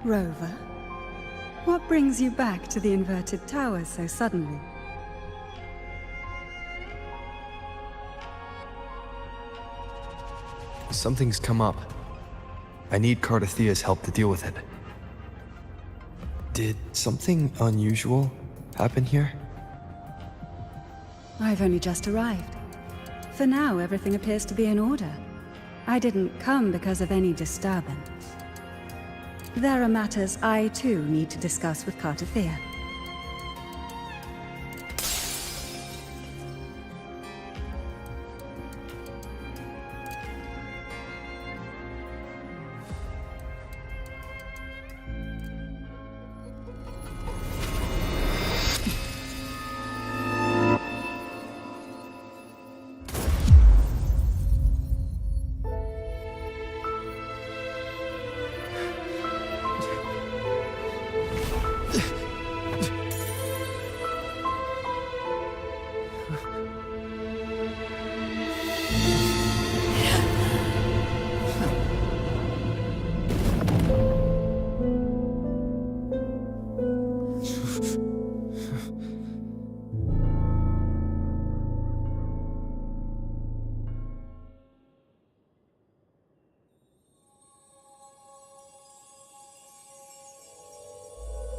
Rover, what brings you back to the inverted tower so suddenly? Something's come up. I need Cardathea's help to deal with it. Did something unusual happen here? I've only just arrived. For now, everything appears to be in order. I didn't come because of any disturbance. There are matters I, too, need to discuss with Cardathea.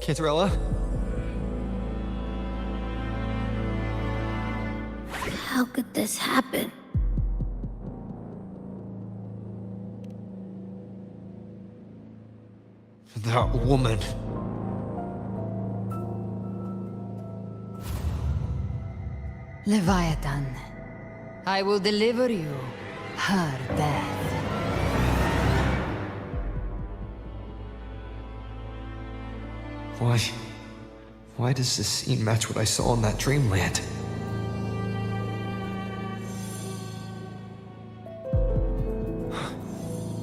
Cantarella? How could this happen? That woman. Leviathan, I will deliver you her death. Why does this scene match what I saw in that dreamland?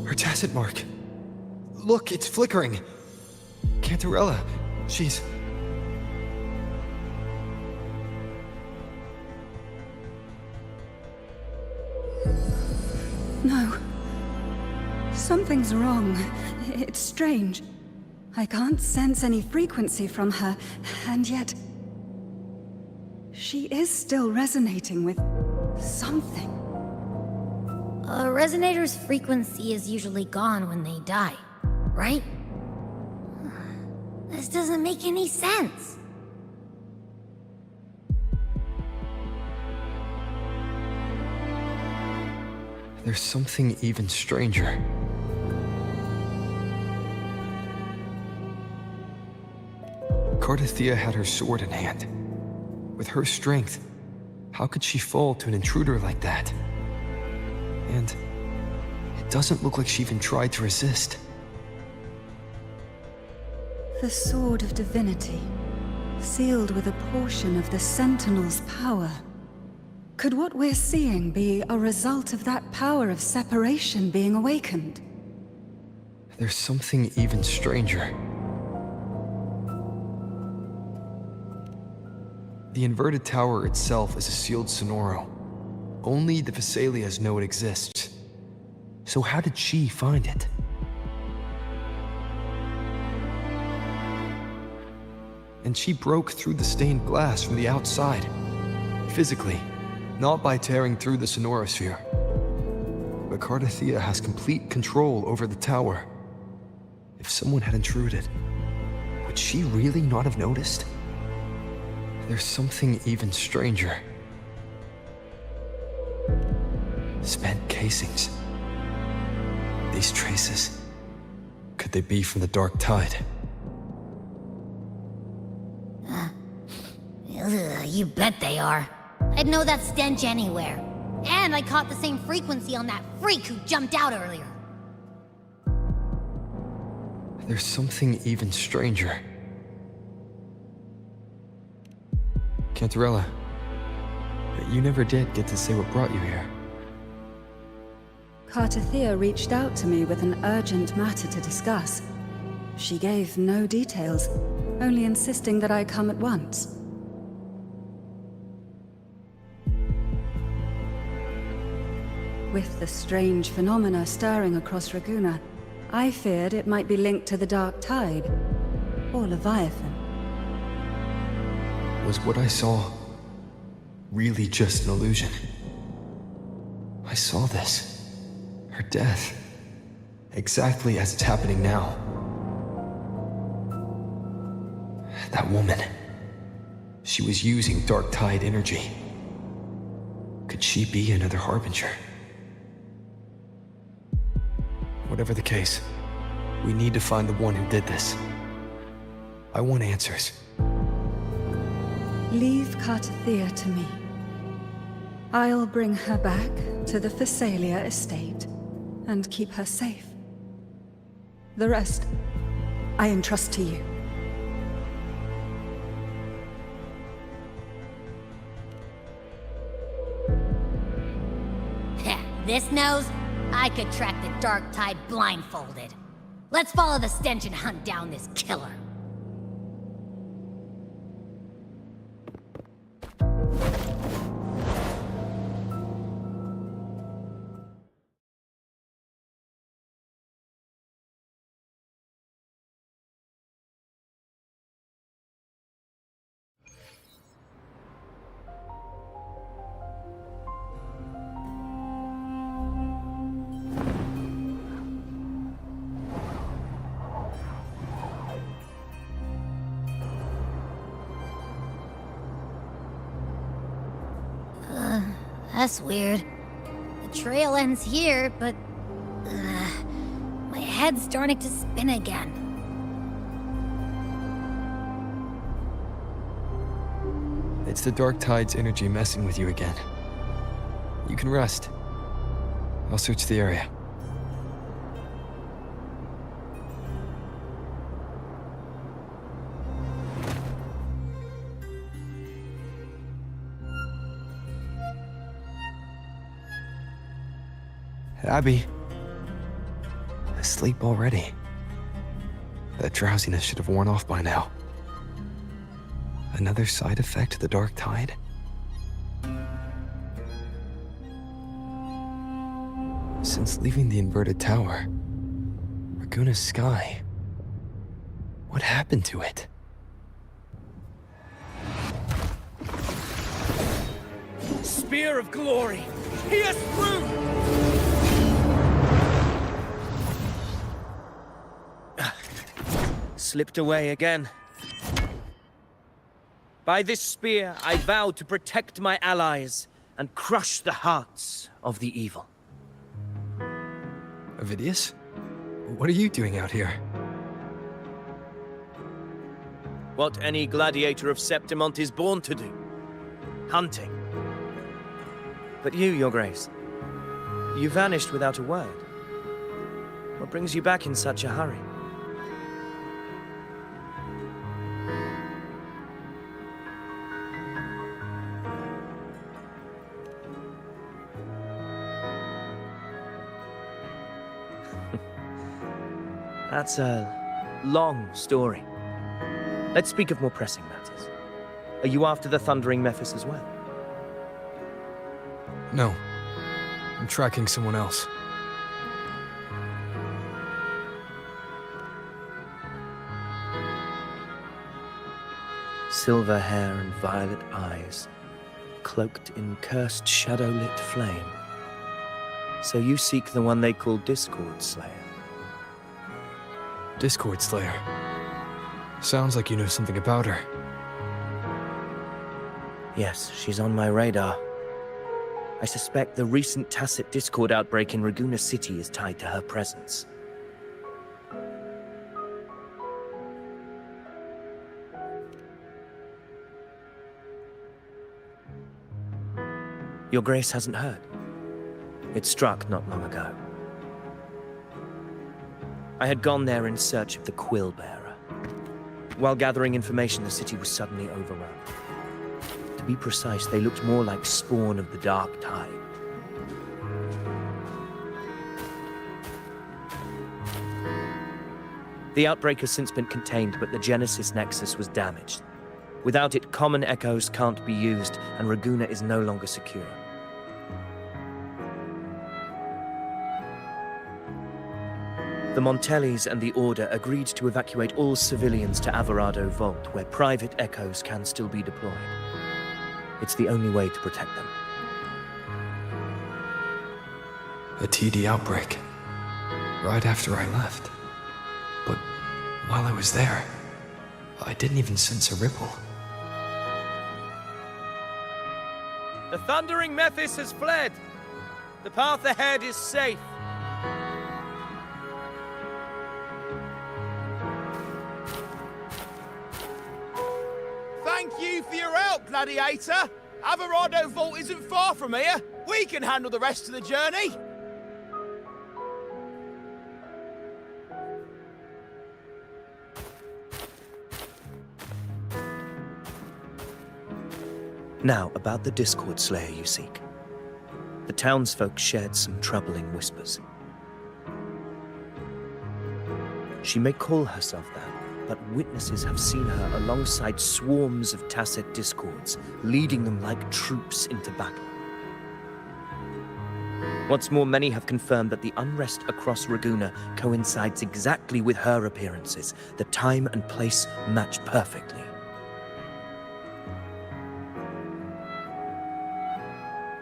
Her tacit mark. Look, it's flickering. Cantarella, she's... No. Something's wrong. It's strange. I can't sense any frequency from her, and yet... she is still resonating with... something. A resonator's frequency is usually gone when they die, right? This doesn't make any sense. There's something even stranger. Cardathea had her sword in hand. With her strength, how could she fall to an intruder like that? And it doesn't look like she even tried to resist. The Sword of Divinity, sealed with a portion of the Sentinel's power. Could what we're seeing be a result of that power of separation being awakened? There's something even stranger. The inverted tower itself is a sealed sonoro. Only the Vesalias know it exists. So how did she find it? And she broke through the stained glass from the outside. Physically, not by tearing through the sonorosphere. But Cardathea has complete control over the tower. If someone had intruded, would she really not have noticed? There's something even stranger. Spent casings. These traces, could they be from the Dark Tide? You bet they are. I'd know that stench anywhere. And I caught the same frequency on that freak who jumped out earlier. There's something even stranger. Cantarella, you never did get to say what brought you here. Cardathea reached out to me with an urgent matter to discuss. She gave no details, only insisting that I come at once. With the strange phenomena stirring across Raguna, I feared it might be linked to the Dark Tide, or Leviathan. Was what I saw really just an illusion? I saw this. Her death. Exactly as it's happening now. That woman. She was using Dark Tide energy. Could she be another Harbinger? Whatever the case, we need to find the one who did this. I want answers. Leave Cartathea to me. I'll bring her back to the Phasalia estate and keep her safe. The rest, I entrust to you. This nose? I could track the Dark Tide blindfolded. Let's follow the stench and hunt down this killer. That's weird. The trail ends here, but... my head's starting to spin again. It's the Dark Tide's energy messing with you again. You can rest. I'll search the area. Abby. Asleep already. That drowsiness should have worn off by now. Another side effect of the Dark Tide? Since leaving the inverted tower, Raguna's sky, what happened to it? Spear of glory! Pierce through! Slipped away again. By this spear, I vow to protect my allies and crush the hearts of the evil. Avidius? What are you doing out here? What any gladiator of Septimont is born to do. Hunting. But you, Your Grace, you vanished without a word. What brings you back in such a hurry? That's a long story. Let's speak of more pressing matters. Are you after the Thundering Mephis as well? No. I'm tracking someone else. Silver hair and violet eyes, cloaked in cursed shadow-lit flame. So you seek the one they call Discord Slayer. Discord Slayer. Sounds like you know something about her. Yes, she's on my radar. I suspect the recent tacit Discord outbreak in Raguna City is tied to her presence. Your Grace hasn't heard. It struck not long ago. I had gone there in search of the Quill Bearer. While gathering information, the city was suddenly overrun. To be precise, they looked more like spawn of the Dark Tide. The outbreak has since been contained, but the Genesis Nexus was damaged. Without it, common echoes can't be used, and Raguna is no longer secure. The Montellis and the Order agreed to evacuate all civilians to Alvarado Vault, where private echoes can still be deployed. It's the only way to protect them. A TD outbreak. Right after I left. But while I was there, I didn't even sense a ripple. The thundering Mephis has fled. The path ahead is safe. Thank you for your help, Gladiator. Alvarado Vault isn't far from here. We can handle the rest of the journey. Now, about the Discord Slayer you seek. The townsfolk shared some troubling whispers. She may call herself that, but witnesses have seen her alongside swarms of Tacet discords, leading them like troops into battle. What's more, many have confirmed that the unrest across Raguna coincides exactly with her appearances. The time and place match perfectly.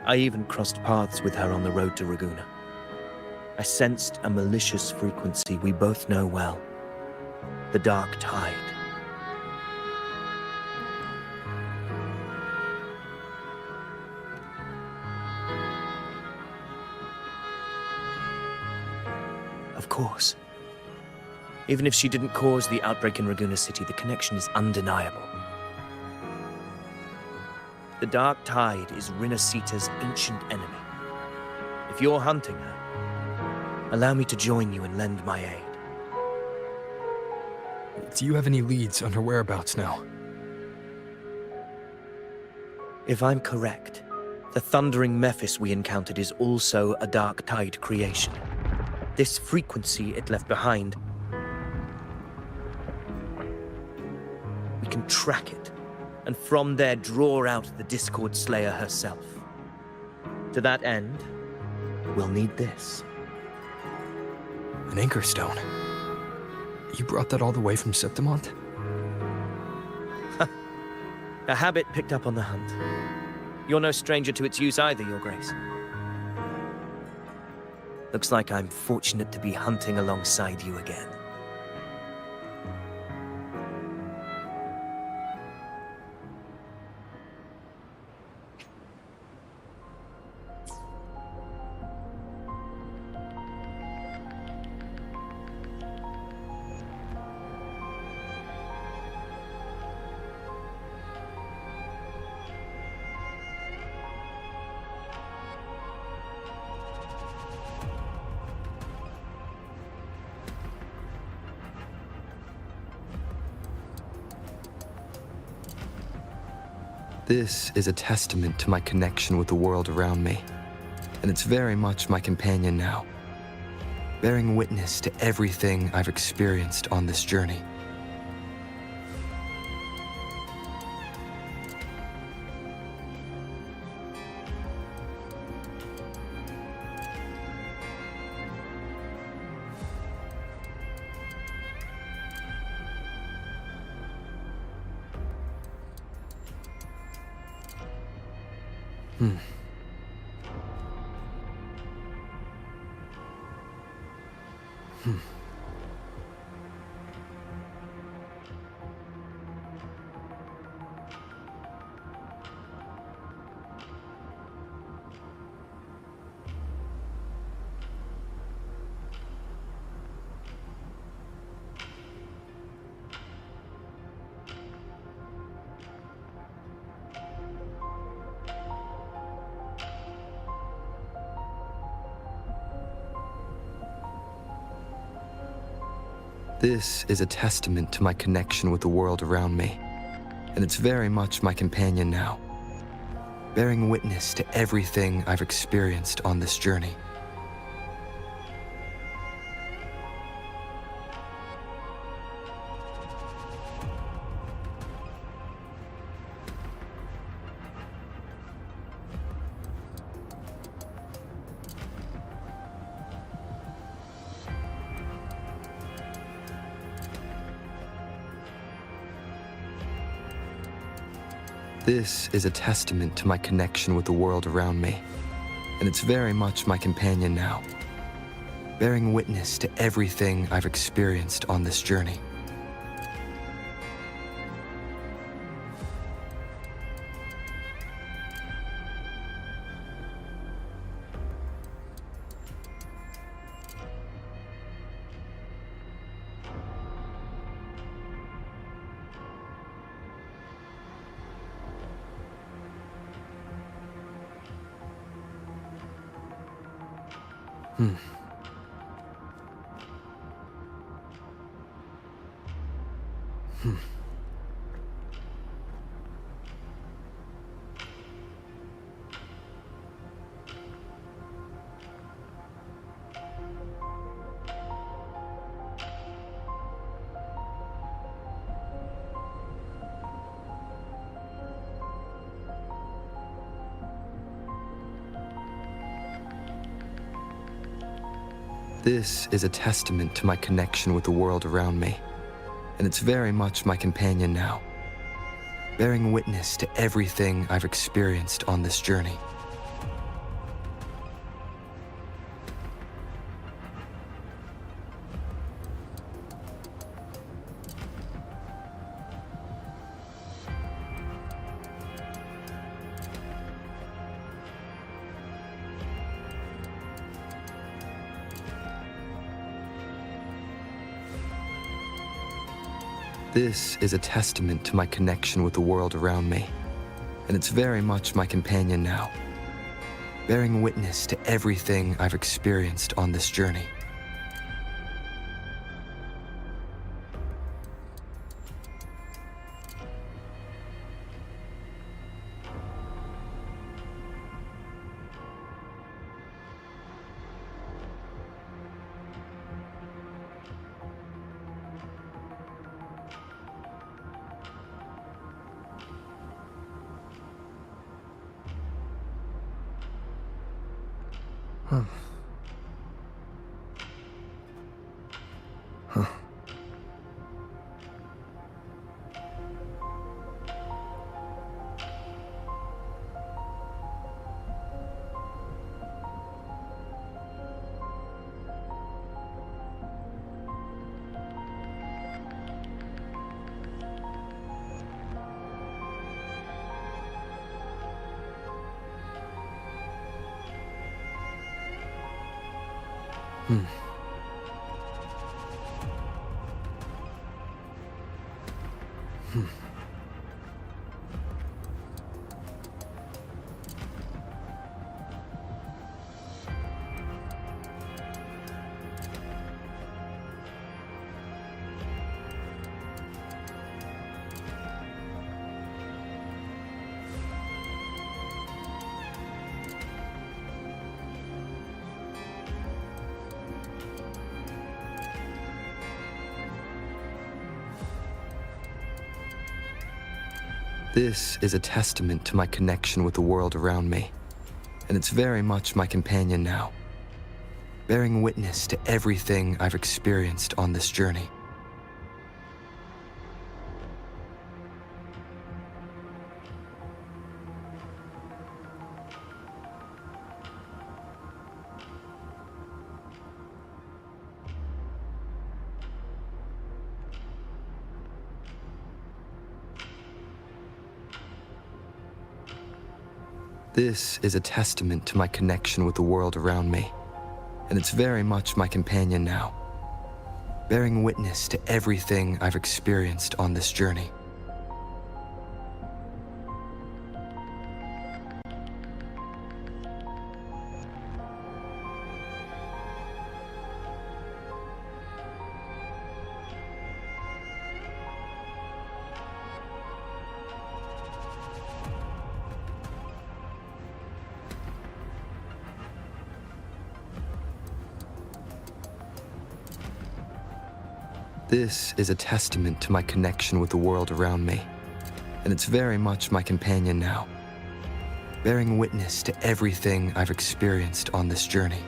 I even crossed paths with her on the road to Raguna. I sensed a malicious frequency we both know well. The Dark Tide. Of course. Even if she didn't cause the outbreak in Raguna City, the connection is undeniable. The Dark Tide is Rinasita's ancient enemy. If you're hunting her, allow me to join you and lend my aid. Do you have any leads on her whereabouts now? If I'm correct, the thundering Mephis we encountered is also a Dark Tide creation. This frequency it left behind, we can track it, and from there draw out the Discord Slayer herself. To that end, we'll need this. An anchor stone. You brought that all the way from Septimont? A habit picked up on the hunt. You're no stranger to its use either, Your Grace. Looks like I'm fortunate to be hunting alongside you again. This is a testament to my connection with the world around me, and it's very much my companion now, bearing witness to everything I've experienced on this journey. This is a testament to my connection with the world around me, and it's very much my companion now, bearing witness to everything I've experienced on this journey. This is a testament to my connection with the world around me, and it's very much my companion now, bearing witness to everything I've experienced on this journey. This is a testament to my connection with the world around me, and it's very much my companion now, bearing witness to everything I've experienced on this journey. This is a testament to my connection with the world around me, and it's very much my companion now, bearing witness to everything I've experienced on this journey. This is a testament to my connection with the world around me, and it's very much my companion now, bearing witness to everything I've experienced on this journey. This is a testament to my connection with the world around me, and it's very much my companion now, bearing witness to everything I've experienced on this journey. This is a testament to my connection with the world around me, and it's very much my companion now, bearing witness to everything I've experienced on this journey.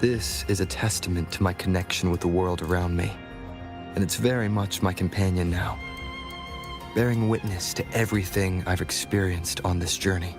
This is a testament to my connection with the world around me, and it's very much my companion now, bearing witness to everything I've experienced on this journey.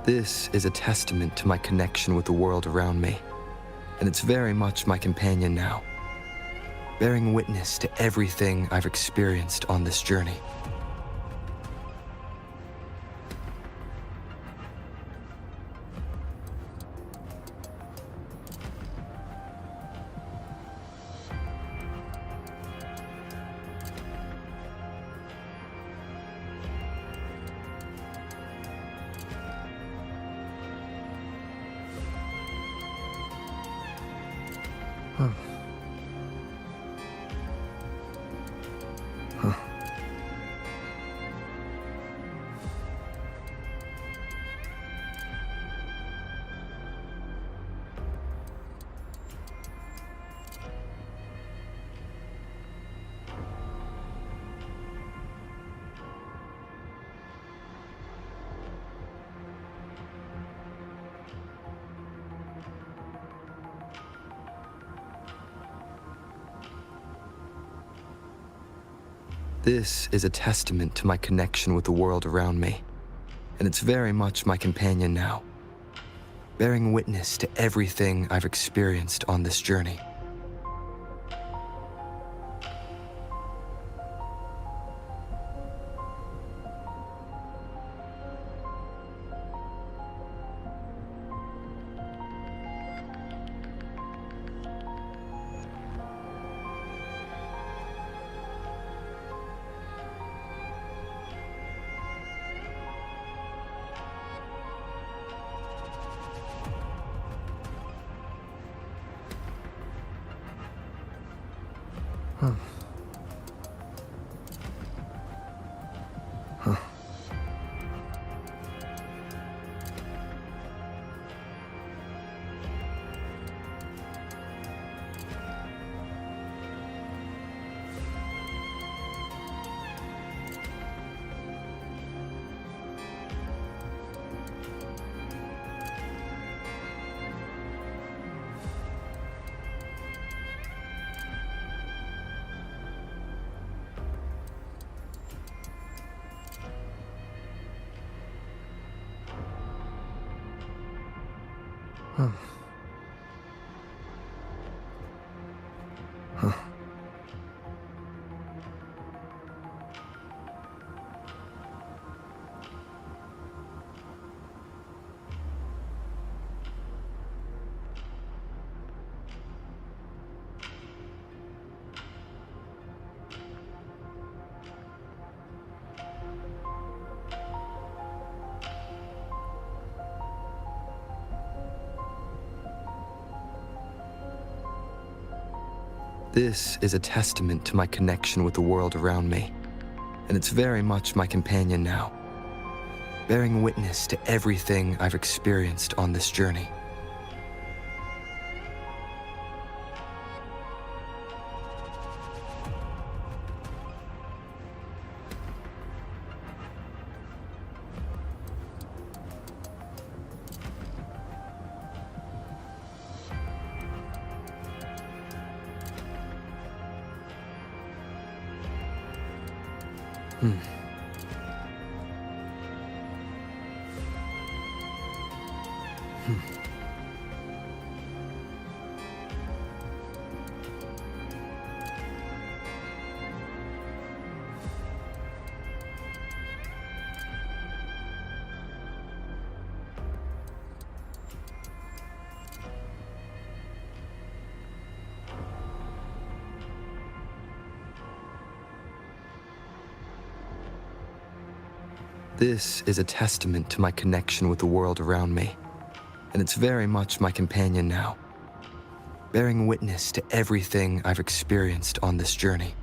This is a testament to my connection with the world around me, and it's very much my companion now, bearing witness to everything I've experienced on this journey. This is a testament to my connection with the world around me, and it's very much my companion now, bearing witness to everything I've experienced on this journey. This is a testament to my connection with the world around me, and it's very much my companion now, bearing witness to everything I've experienced on this journey. This is a testament to my connection with the world around me, and it's very much my companion now, bearing witness to everything I've experienced on this journey.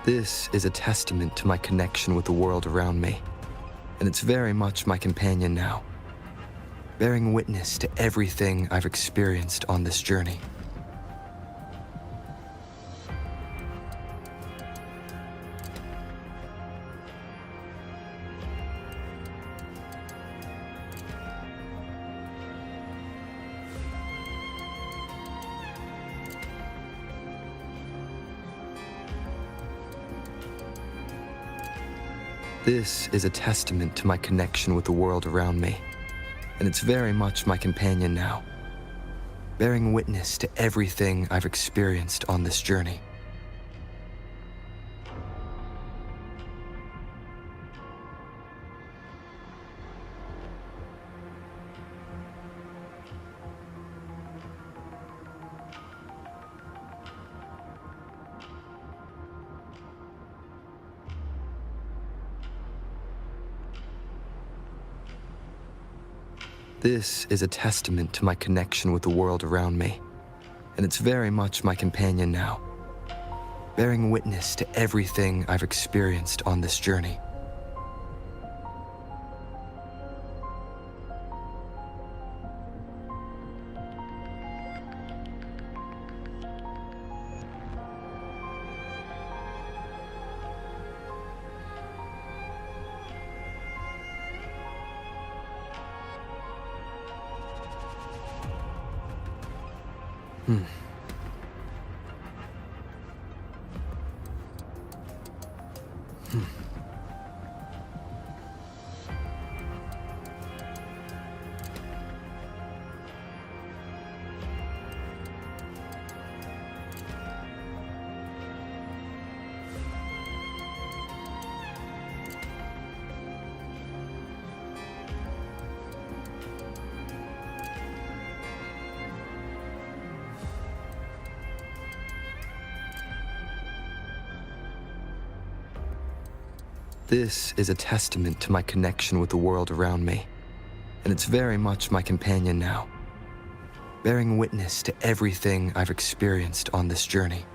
This is a testament to my connection with the world around me, and it's very much my companion now, bearing witness to everything I've experienced on this journey. This is a testament to my connection with the world around me, and it's very much my companion now, bearing witness to everything I've experienced on this journey. This is a testament to my connection with the world around me, and it's very much my companion now, bearing witness to everything I've experienced on this journey. This is a testament to my connection with the world around me, and it's very much my companion now, bearing witness to everything I've experienced on this journey.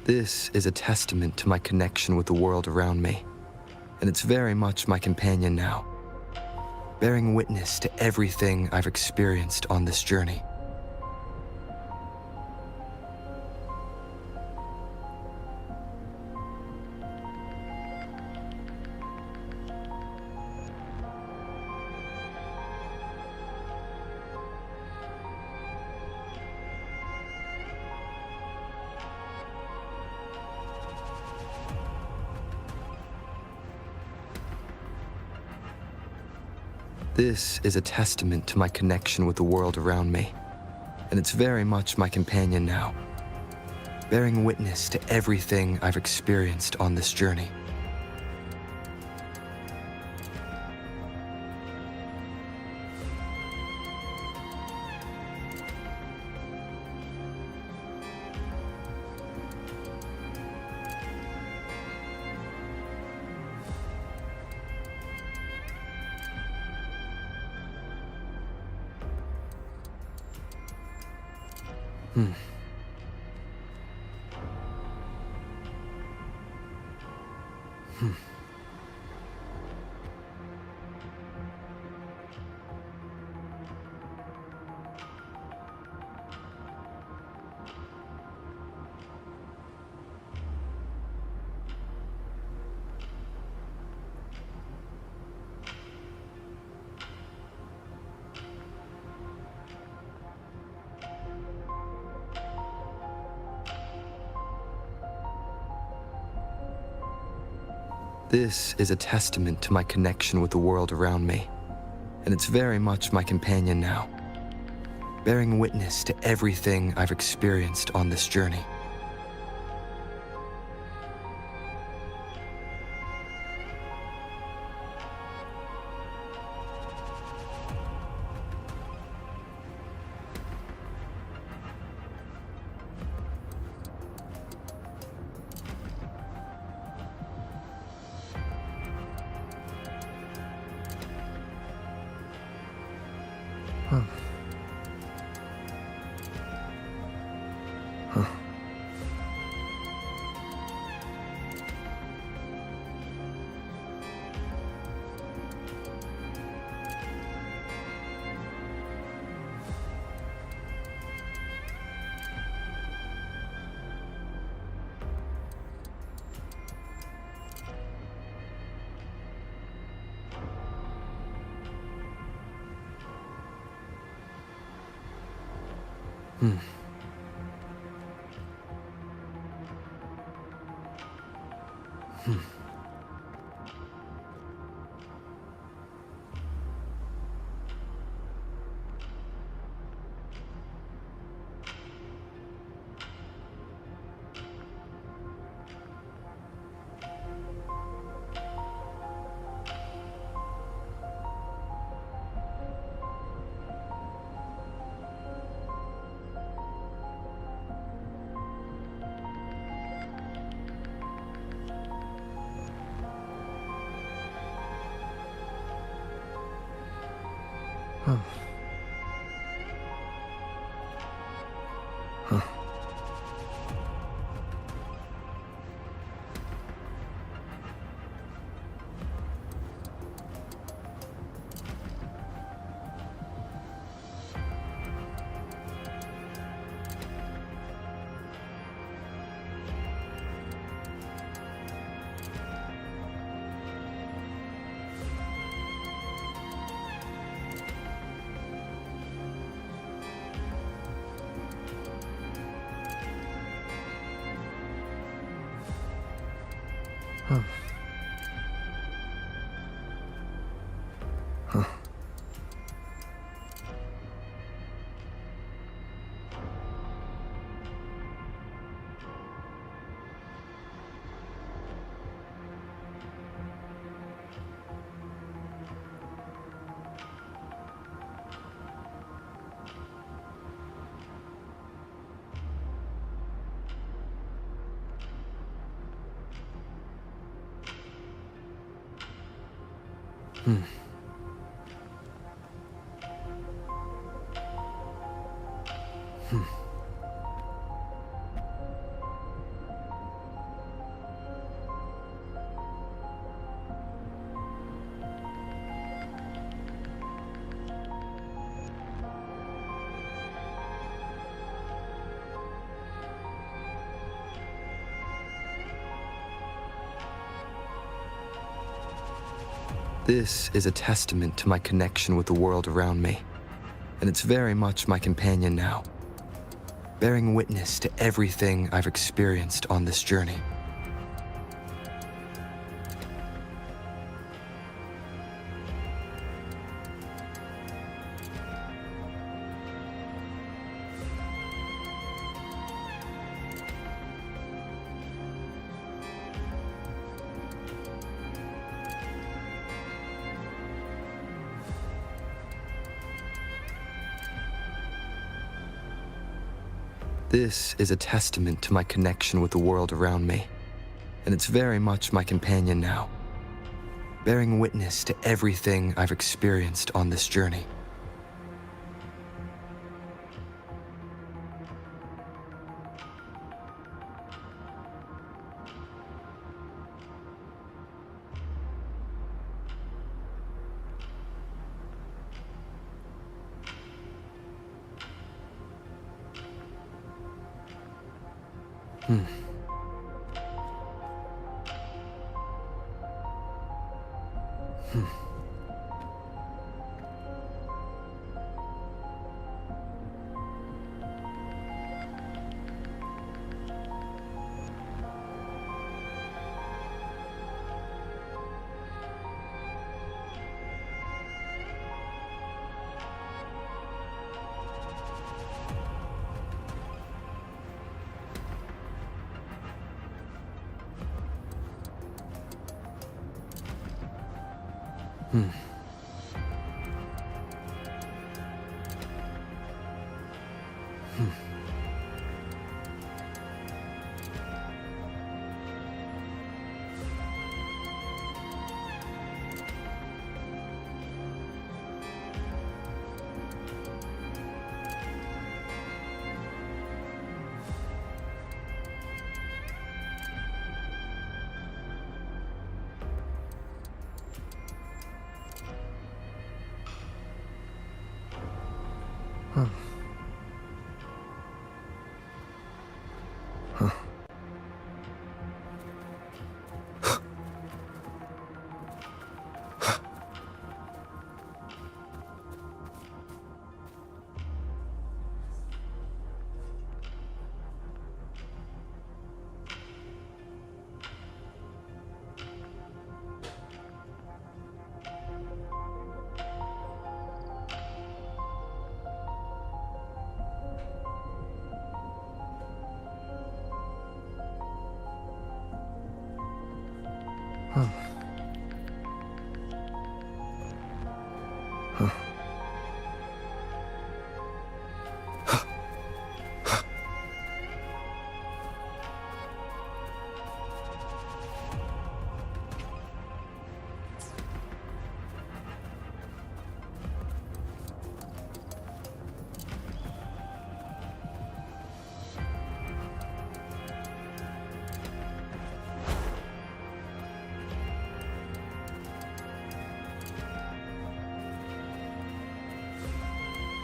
This is a testament to my connection with the world around me, and it's very much my companion now, bearing witness to everything I've experienced on this journey. This is a testament to my connection with the world around me, and it's very much my companion now, bearing witness to everything I've experienced on this journey. This is a testament to my connection with the world around me, and it's very much my companion now, bearing witness to everything I've experienced on this journey. This is a testament to my connection with the world around me, and it's very much my companion now, bearing witness to everything I've experienced on this journey. This is a testament to my connection with the world around me, and it's very much my companion now, bearing witness to everything I've experienced on this journey.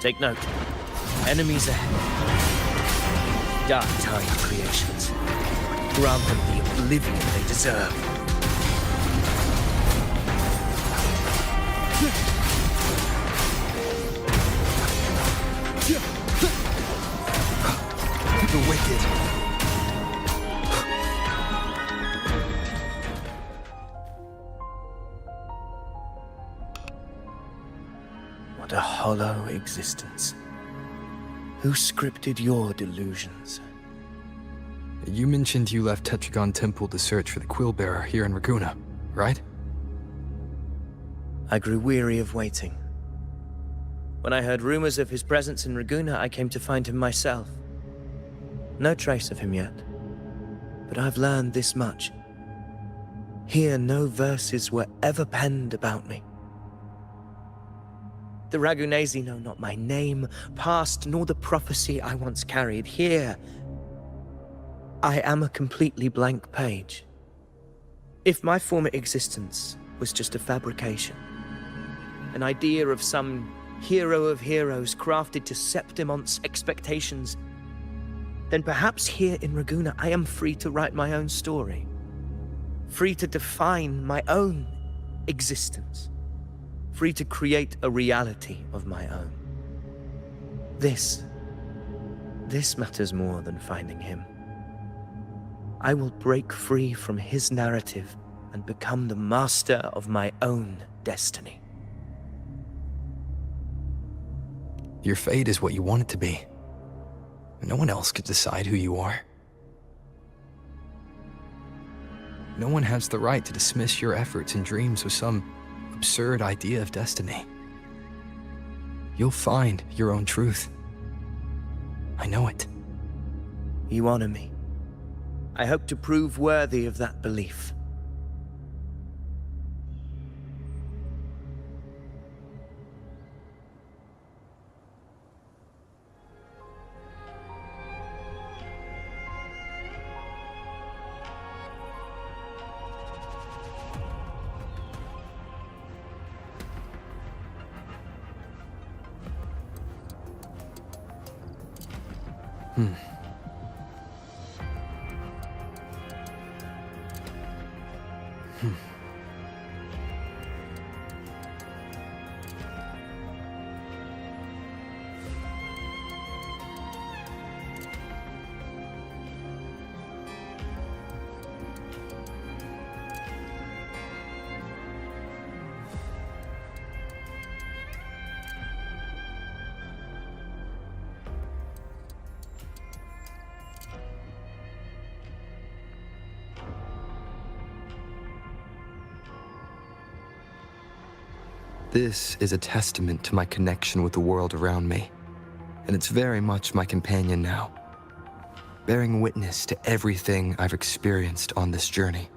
Take note. Enemies ahead. Dark time creations. Grant them the oblivion they deserve. The wicked. What a hollow existence. Who scripted your delusions? You mentioned you left Tetragon Temple to search for the Quillbearer here in Raguna, right? I grew weary of waiting. When I heard rumors of his presence in Raguna, I came to find him myself. No trace of him yet. But I've learned this much. Here, no verses were ever penned about me. The Ragunesi know not my name, past, nor the prophecy I once carried. Here, I am a completely blank page. If my former existence was just a fabrication, an idea of some hero of heroes crafted to Septimont's expectations, then perhaps here in Raguna I am free to write my own story. Free to define my own existence. Free to create a reality of my own. This matters more than finding him. I will break free from his narrative and become the master of my own destiny. Your fate is what you want it to be. No one else could decide who you are. No one has the right to dismiss your efforts and dreams with some absurd idea of destiny. You'll find your own truth. I know it. You honor me. I hope to prove worthy of that belief. This is a testament to my connection with the world around me, and it's very much my companion now, bearing witness to everything I've experienced on this journey.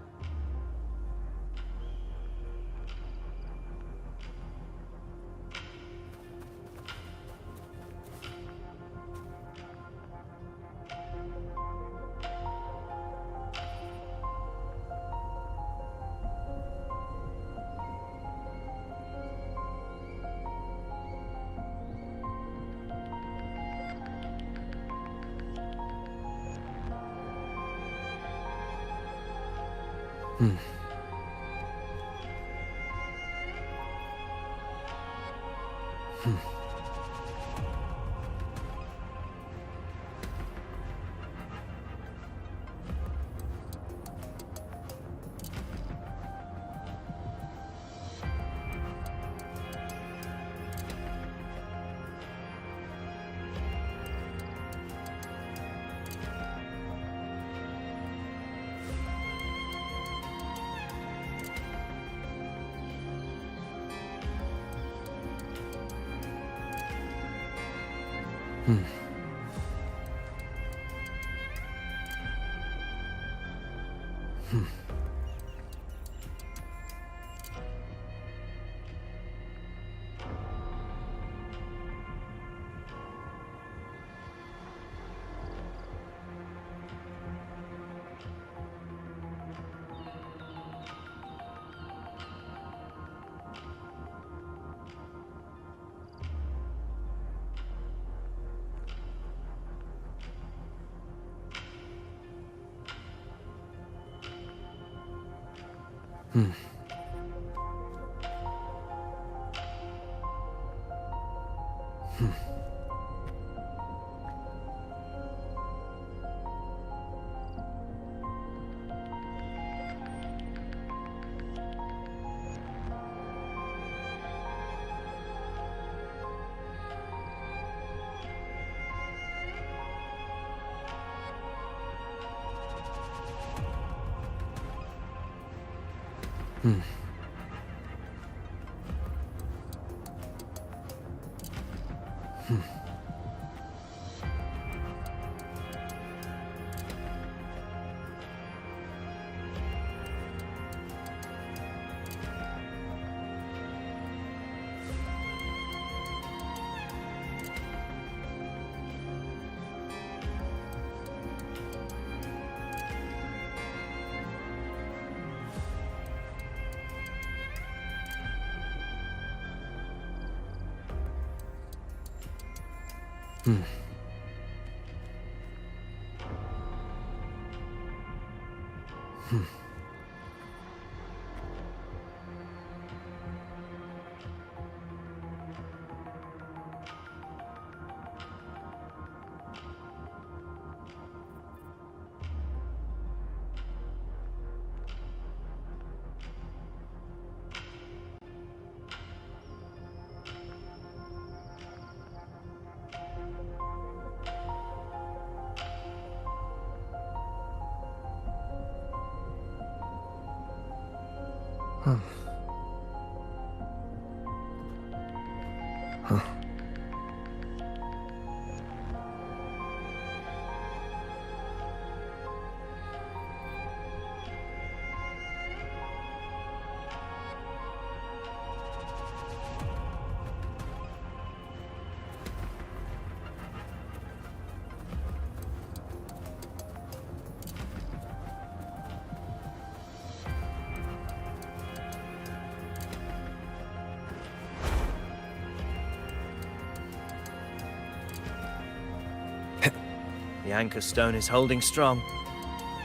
The anchor stone is holding strong.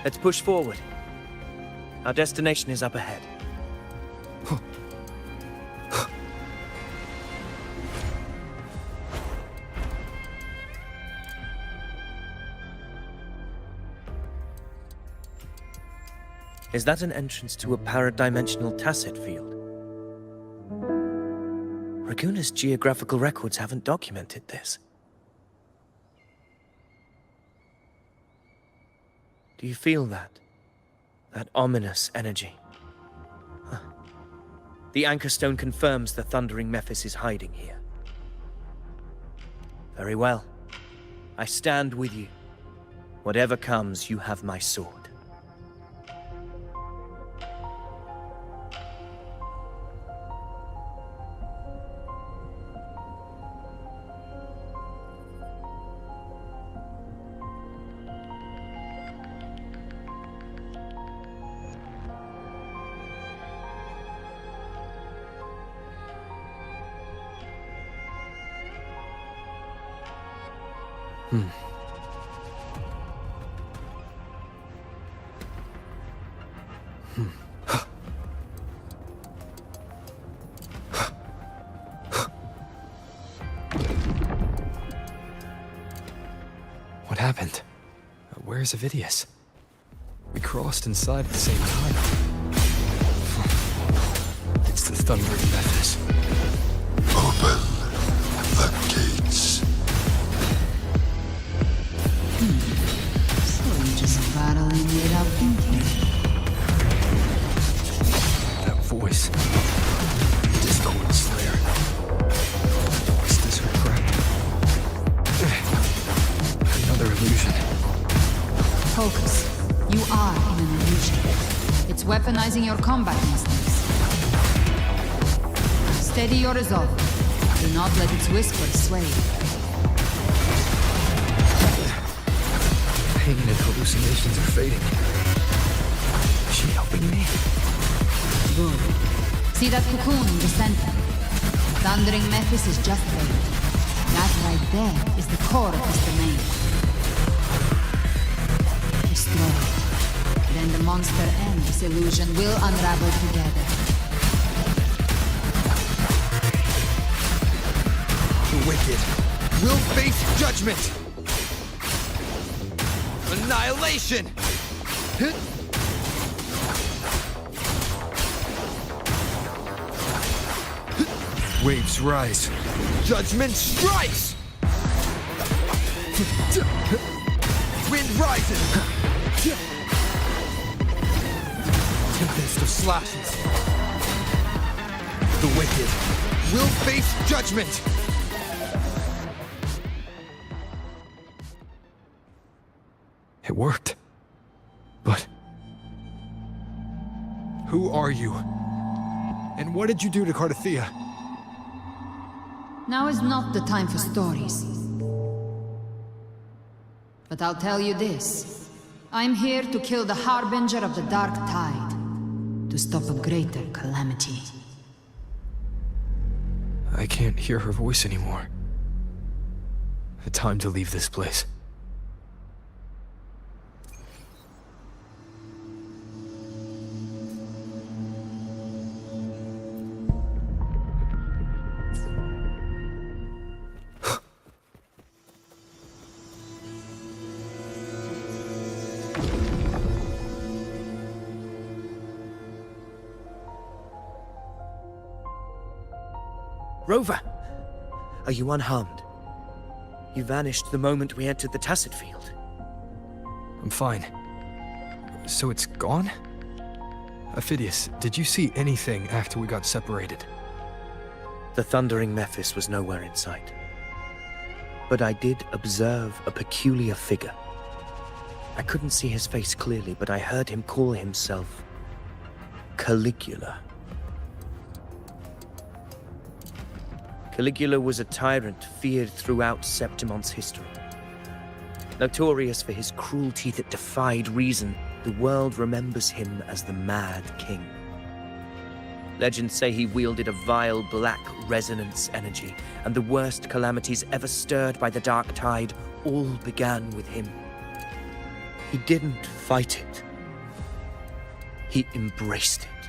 Let's push forward. Our destination is up ahead. Is that an entrance to a paradimensional tacit field? Raguna's geographical records haven't documented this. Do you feel that? That ominous energy? Huh. The anchor stone confirms the thundering Mephis is hiding here. Very well. I stand with you. Whatever comes, you have my sword. What happened? Where's Avidius? We crossed inside at the same time. It's the thundering Mephis. Open the gates. So you just battling without thinking. That voice. Discord Slayer. Is this her trap? Another illusion. Focus. You are in an illusion. It's weaponizing your combat instincts. Steady your resolve. Do not let its whispers sway you. Pain and hallucinations are fading. Is she helping me? Good. See that cocoon in the center? Thundering Mephis is just there. That right there is the core of his domain. Destroy it. Then the monster and this illusion will unravel together. The wicked will face judgment! Annihilation! Waves rise. Judgment strikes! Wind rises! Tempest of slashes. The wicked will face judgment! It worked. But... who are you? And what did you do to Cardathea? Now is not the time for stories. But I'll tell you this. I'm here to kill the Harbinger of the Dark Tide. To stop a greater calamity. I can't hear her voice anymore. Time to leave this place. Rover! Are you unharmed? You vanished the moment we entered the Tacit Field. I'm fine. So it's gone? Aphidius, did you see anything after we got separated? The thundering Mephis was nowhere in sight. But I did observe a peculiar figure. I couldn't see his face clearly, but I heard him call himself Caligula. Caligula was a tyrant feared throughout Septimon's history. Notorious for his cruelty that defied reason, the world remembers him as the Mad King. Legends say he wielded a vile black resonance energy, and the worst calamities ever stirred by the Dark Tide all began with him. He didn't fight it. He embraced it,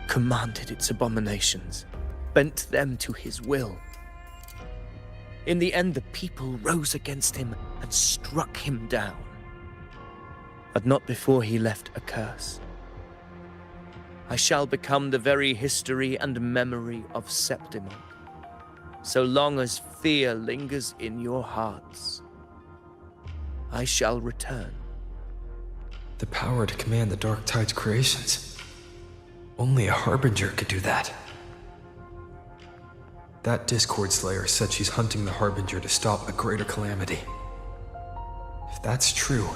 commanded its abominations, bent them to his will. In the end, the people rose against him and struck him down. But not before he left a curse. I shall become the very history and memory of Septimont, so long as fear lingers in your hearts. I shall return. The power to command the Dark Tide's creations. Only a Harbinger could do that. That Discord Slayer said she's hunting the Harbinger to stop a greater calamity. If that's true,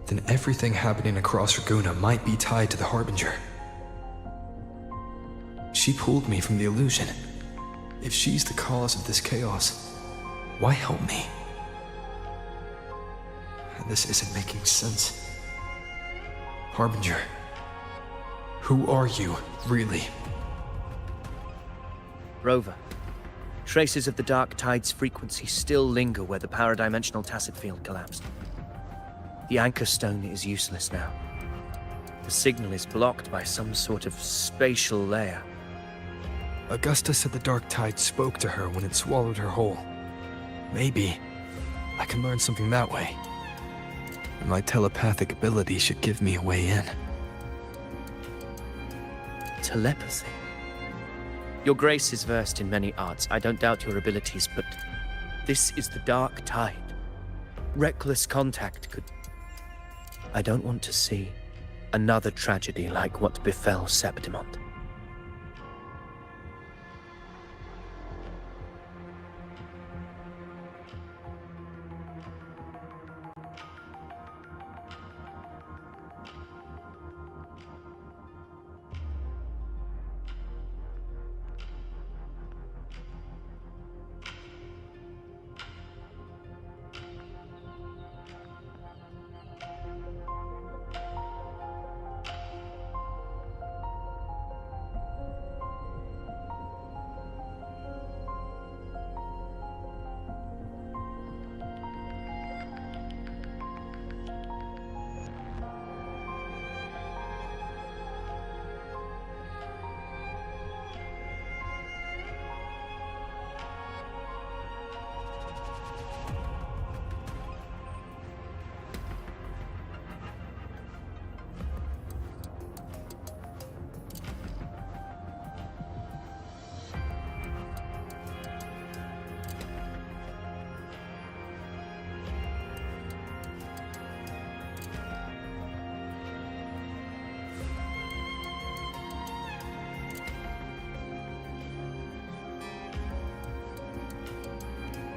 then everything happening across Raguna might be tied to the Harbinger. She pulled me from the illusion. If she's the cause of this chaos, why help me? This isn't making sense. Harbinger, who are you, really? Rover, traces of the Dark Tide's frequency still linger where the power-dimensional tacit field collapsed. The anchor stone is useless now. The signal is blocked by some sort of spatial layer. Augusta said the Dark Tide spoke to her when it swallowed her whole. Maybe I can learn something that way. And my telepathic ability should give me a way in. Telepathy? Your Grace is versed in many arts. I don't doubt your abilities, but this is the Dark Tide. Reckless contact could... I don't want to see another tragedy like what befell Septimont.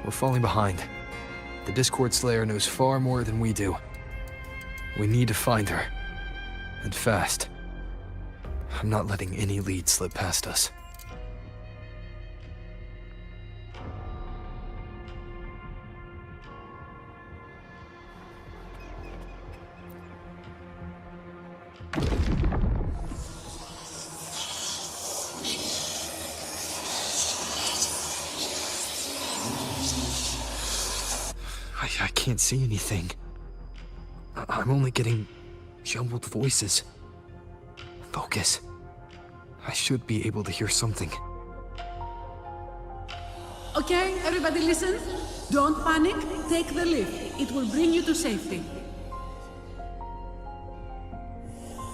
We're falling behind. The Discord Slayer knows far more than we do. We need to find her. And fast. I'm not letting any lead slip past us. I can't see anything. I'm only getting jumbled voices. Focus. I should be able to hear something. Okay, everybody listen. Don't panic. Take the lift. It will bring you to safety.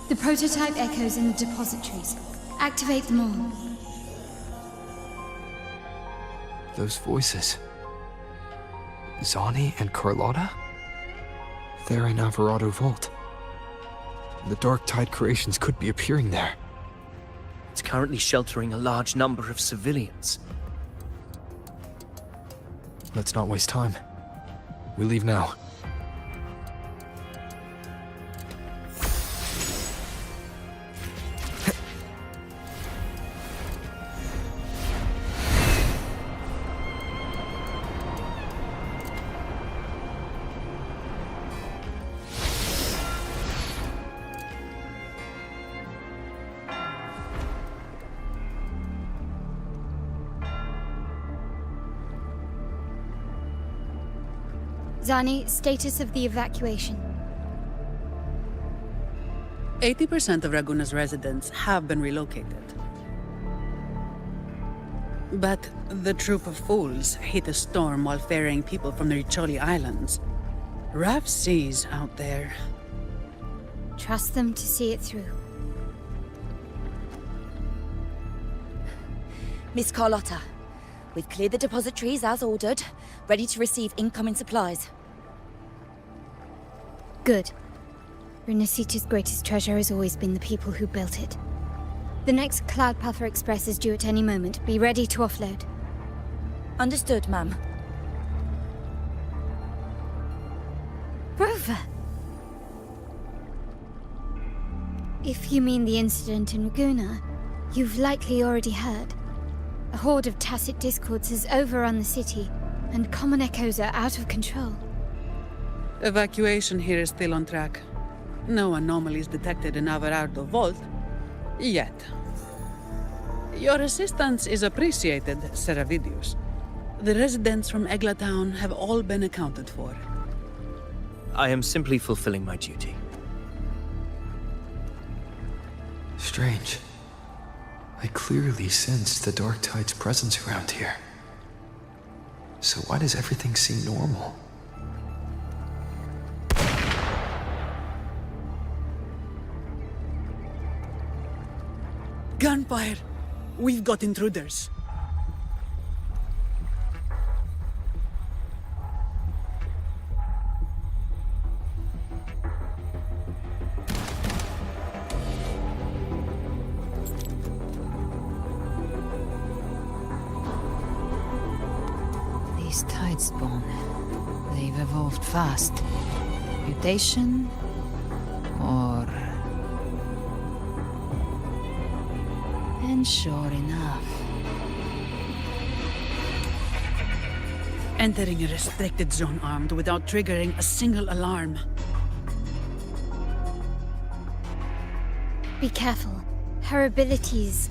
The prototype echoes in the depositories. Activate them all. Those voices. Zani and Carlotta? They're in Alvarado Vault. The Dark Tide creations could be appearing there. It's currently sheltering a large number of civilians. Let's not waste time. We leave now. Zani, status of the evacuation. 80% of Raguna's residents have been relocated. But the troop of fools hit a storm while ferrying people from the Riccioli Islands. Rough seas out there. Trust them to see it through. Miss Carlotta, we've cleared the depositories as ordered, ready to receive incoming supplies. Good. Renacita's greatest treasure has always been the people who built it. The next Cloudpather Express is due at any moment. Be ready to offload. Understood, ma'am. Rover! If you mean the incident in Raguna, you've likely already heard. A horde of tacit discords has overrun the city, and common echoes are out of control. Evacuation here is still on track. No anomalies detected in Averardo Vault. Yet. Your assistance is appreciated, Seravidius. The residents from Eglatown have all been accounted for. I am simply fulfilling my duty. Strange. I clearly sense the Dark Tide's presence around here. So why does everything seem normal? Gunfire! We've got intruders. These Tidespawn, they've evolved fast. Mutation? Or... And sure enough... Entering a restricted zone armed without triggering a single alarm. Be careful. Her abilities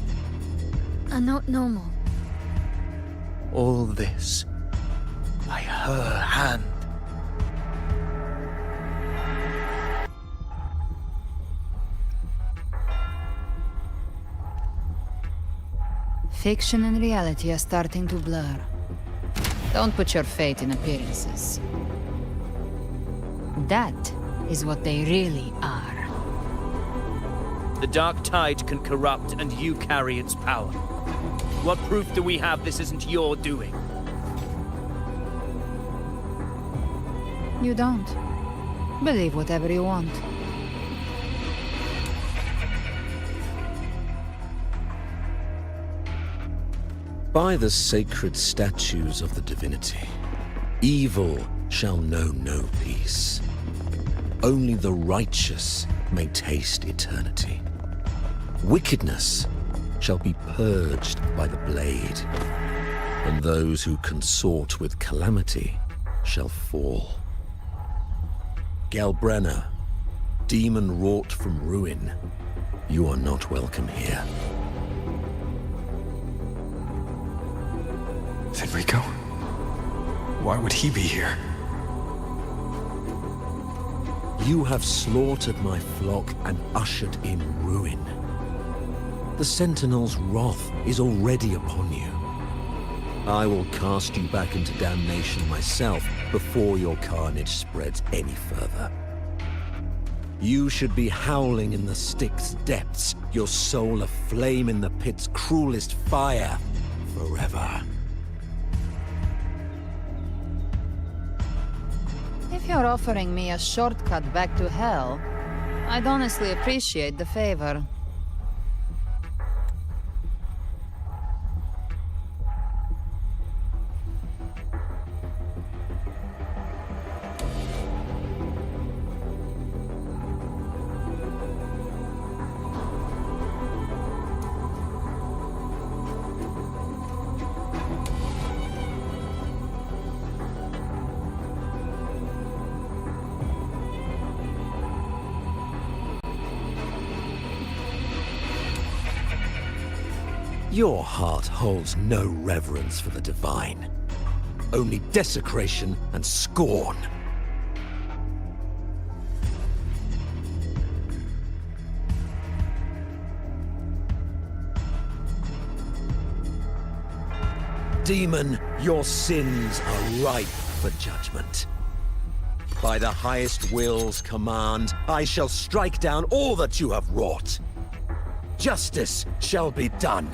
are not normal. All this by her hand. Fiction and reality are starting to blur. Don't put your faith in appearances. That is what they really are. The Dark Tide can corrupt, and you carry its power. What proof do we have this isn't your doing? You don't. Believe whatever you want. By the sacred statues of the divinity, evil shall know no peace. Only the righteous may taste eternity. Wickedness shall be purged by the blade, and those who consort with calamity shall fall. Galbrenna, demon wrought from ruin, you are not welcome here. Fenrico? Why would he be here? You have slaughtered my flock and ushered in ruin. The Sentinel's wrath is already upon you. I will cast you back into damnation myself before your carnage spreads any further. You should be howling in the Styx depths, your soul aflame in the pit's cruelest fire, forever. If you're offering me a shortcut back to hell, I'd honestly appreciate the favor. Your heart holds no reverence for the divine. Only desecration and scorn. Demon, your sins are ripe for judgment. By the highest will's command, I shall strike down all that you have wrought. Justice shall be done.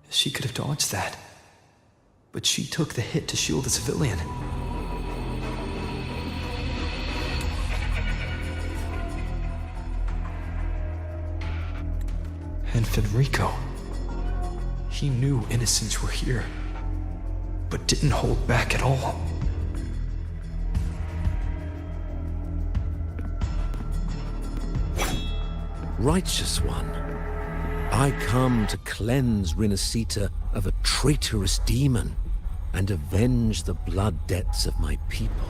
She could have dodged that. But she took the hit to shield a civilian. And Fenrico. He knew innocents were here, but didn't hold back at all. Righteous One, I come to cleanse Rinascita of a traitorous demon and avenge the blood debts of my people.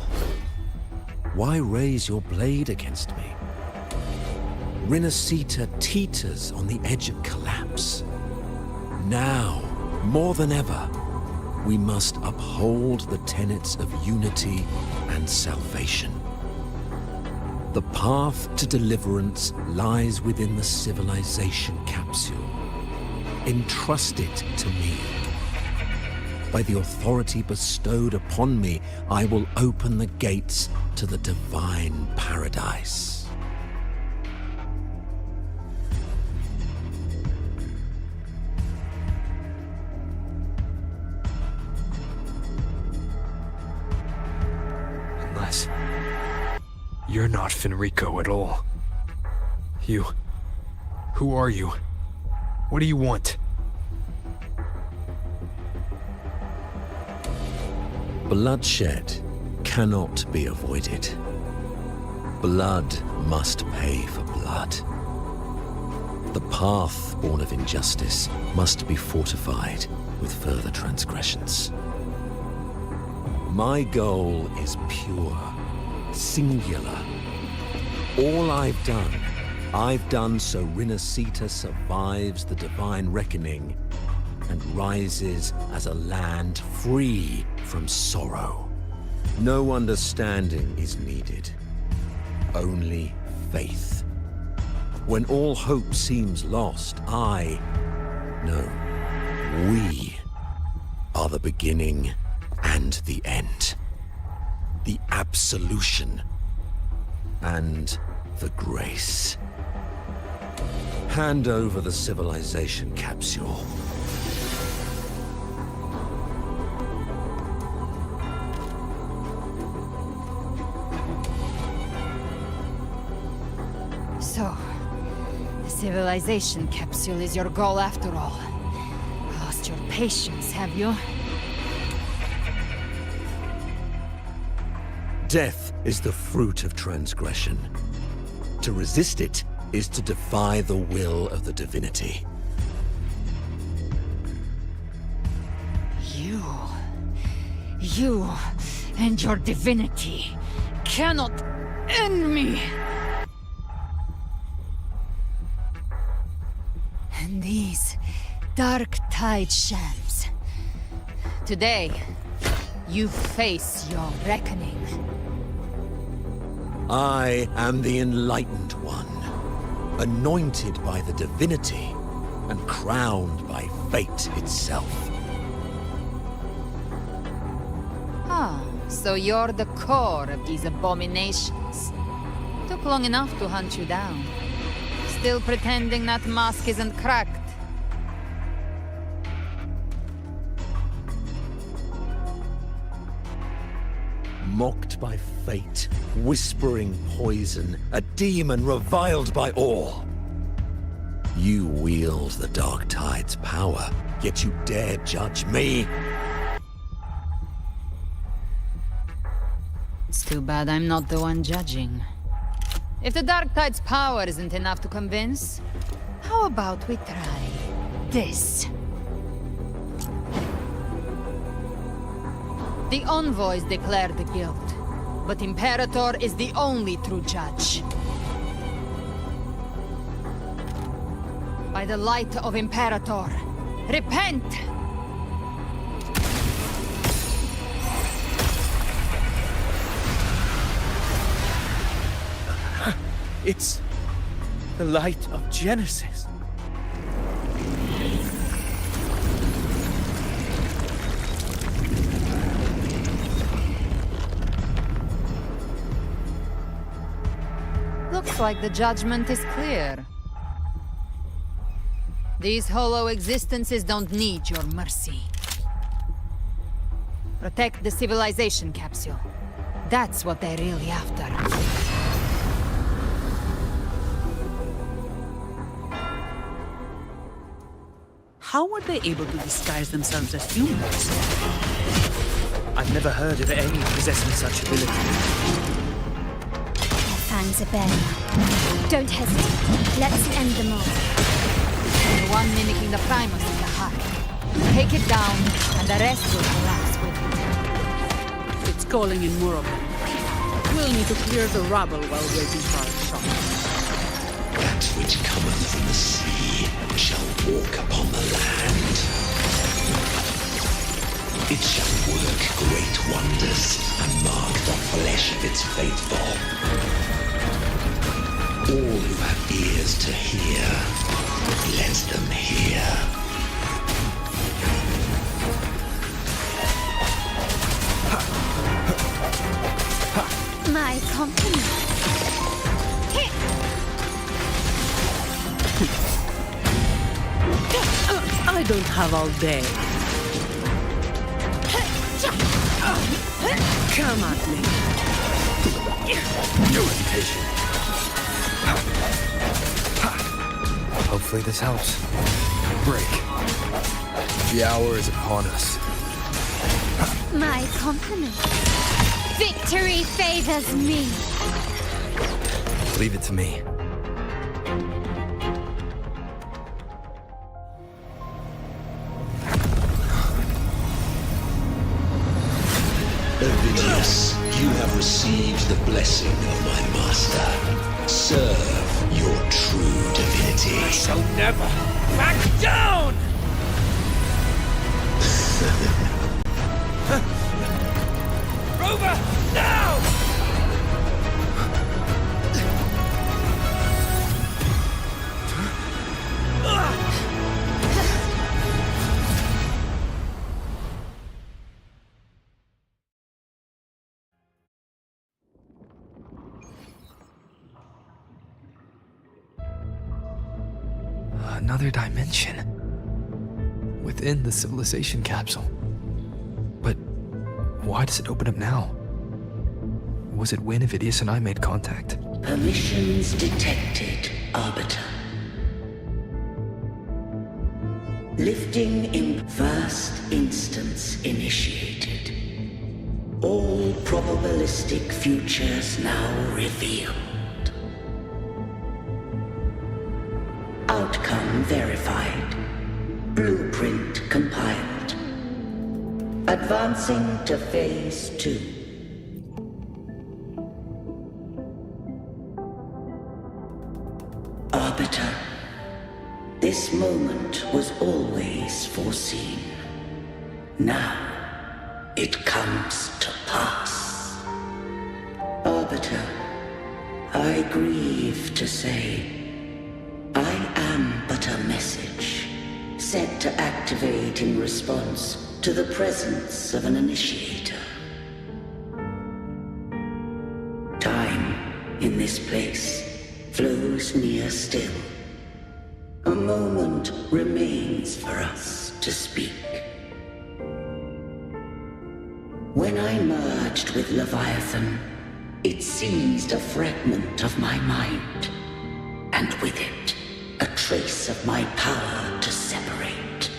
Why raise your blade against me? Rinascita teeters on the edge of collapse. Now, more than ever, we must uphold the tenets of unity and salvation. The path to deliverance lies within the civilization capsule. Entrust it to me. By the authority bestowed upon me, I will open the gates to the divine paradise. Unless you're not Fenrico at all. Who are you? What do you want? Bloodshed cannot be avoided. Blood must pay for blood. The path born of injustice must be fortified with further transgressions. My goal is pure, singular. All I've done so Rinascita survives the divine reckoning and rises as a land free from sorrow. No understanding is needed, only faith. When all hope seems lost, we are the beginning and the end. The absolution and the grace. Hand over the civilization capsule. So, the civilization capsule is your goal after all. Lost your patience, have you? Death is the fruit of transgression. To resist it is to defy the will of the divinity. You and your divinity cannot end me! And these dark tide shams. Today, you face your reckoning. I am the Enlightened One, anointed by the divinity and crowned by fate itself. Ah, so you're the core of these abominations. Took long enough to hunt you down. Still pretending that mask isn't cracked. Mocked by fate, whispering poison, a demon reviled by all. You wield the Dark Tide's power, yet you dare judge me? It's too bad I'm not the one judging. If the Dark Tide's power isn't enough to convince, how about we try this? The envoys declare the guilt, but Imperator is the only true judge. By the light of Imperator, repent! It's the light of Genesis. Looks like the judgment is clear. These hollow existences don't need your mercy. Protect the civilization capsule. That's what they're really after. How were they able to disguise themselves as humans? I've never heard of any possessing such ability. Their fangs are bare now. Don't hesitate. Let's end them all. The one mimicking the Primus in the heart. Take it down, and the rest will collapse with it. It's calling in more of them. We'll need to clear the rubble while waiting for our shot. That which cometh from the sea shall walk upon the land. It shall work great wonders and mark the flesh of its faithful. All who have ears to hear, let them hear. My compliments. I don't have all day. Come at me. You're impatient. Hopefully this helps. Break. The hour is upon us. My compliments. Victory favors me. Leave it to me. Ovidius, you have received the blessing of my master. Serve your true divinity. I shall never back down! Rover, now! Another dimension. Within the civilization capsule. But why does it open up now? Was it when Ovidius and I made contact? Permissions detected, Arbiter. Lifting in first instance initiated. All probabilistic futures now revealed. Outcome verified. Blueprint compiled. Advancing to phase 2. Arbiter, this moment was always foreseen. Now, it comes to pass. Arbiter, I grieve to say, I am but a message, set to activate in response to the presence of an initiator. Time, in this place, flows near still. A moment remains for us to speak. When I merged with Leviathan, it seized a fragment of my mind, and with it, a trace of my power to separate.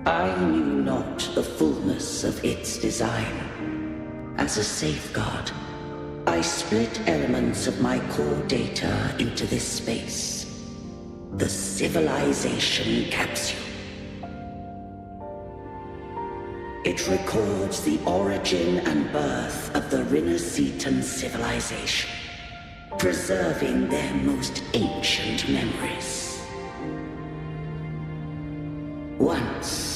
I knew not the fullness of its design. As a safeguard, I split elements of my core data into this space, the civilization capsule. It records the origin and birth of the Rinneseton civilization, preserving their most ancient memories. Once,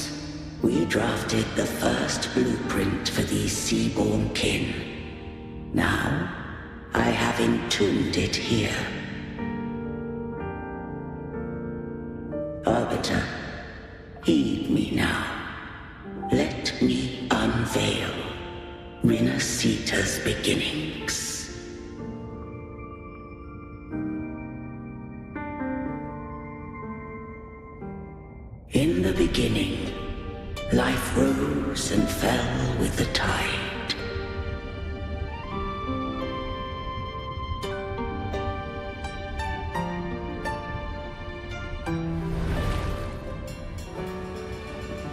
we drafted the first blueprint for these seaborn kin. Now, I have entombed it here. Arbiter, heed me now. Let me unveil Rinasita's beginnings. In the beginning, life rose and fell with the tide.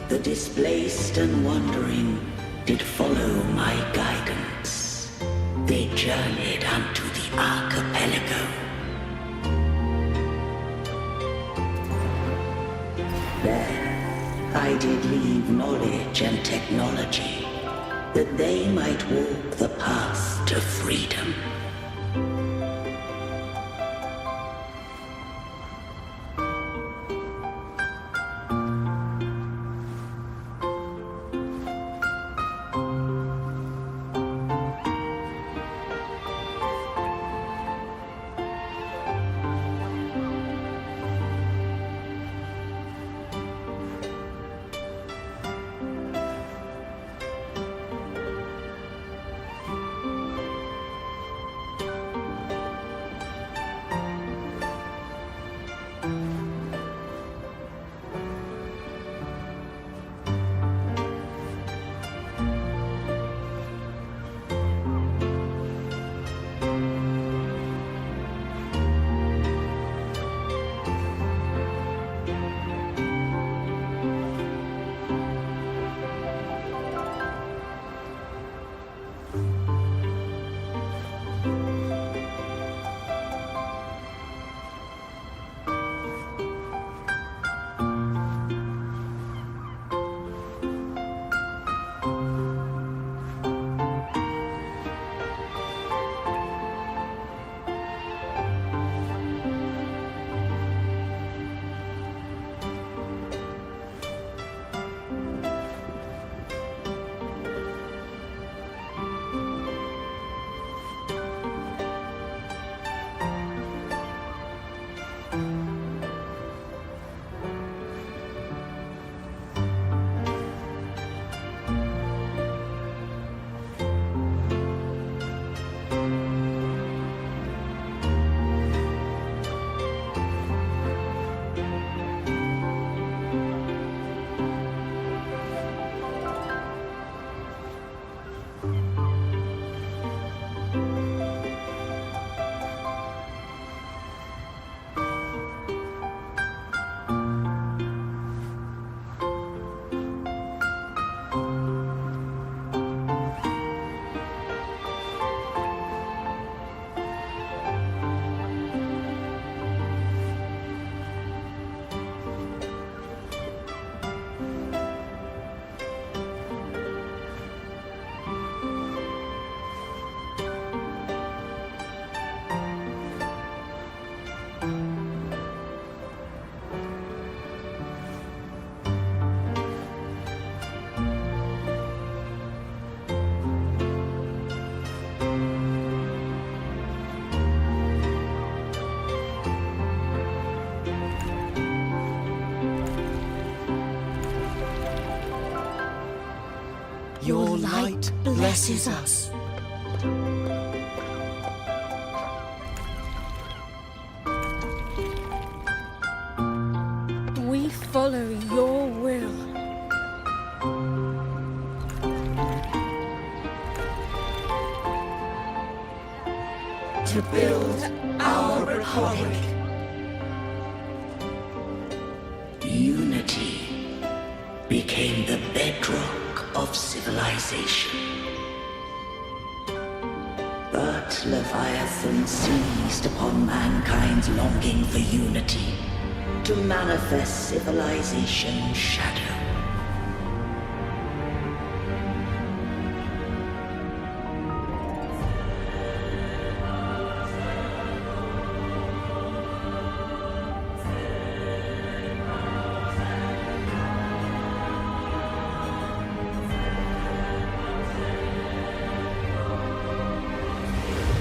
The displaced and wandering did follow my guidance. They journeyed unto the archipelago. There, I did leave knowledge and technology, that they might walk the path to freedom. Your light blesses us. We follow your will. To build our republic. Unity became the bedrock of civilization. But Leviathan seized upon mankind's longing for unity to manifest civilization's shadow.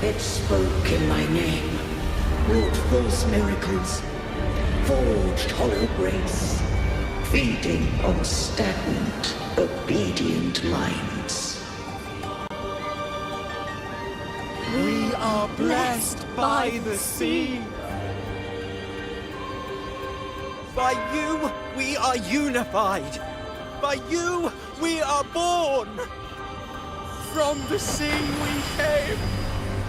it spoke in my name, wrought false miracles, forged hollow grace, feeding on stagnant, obedient minds. We are blessed by the sea. By you, we are unified. By you, we are born. From the sea we came,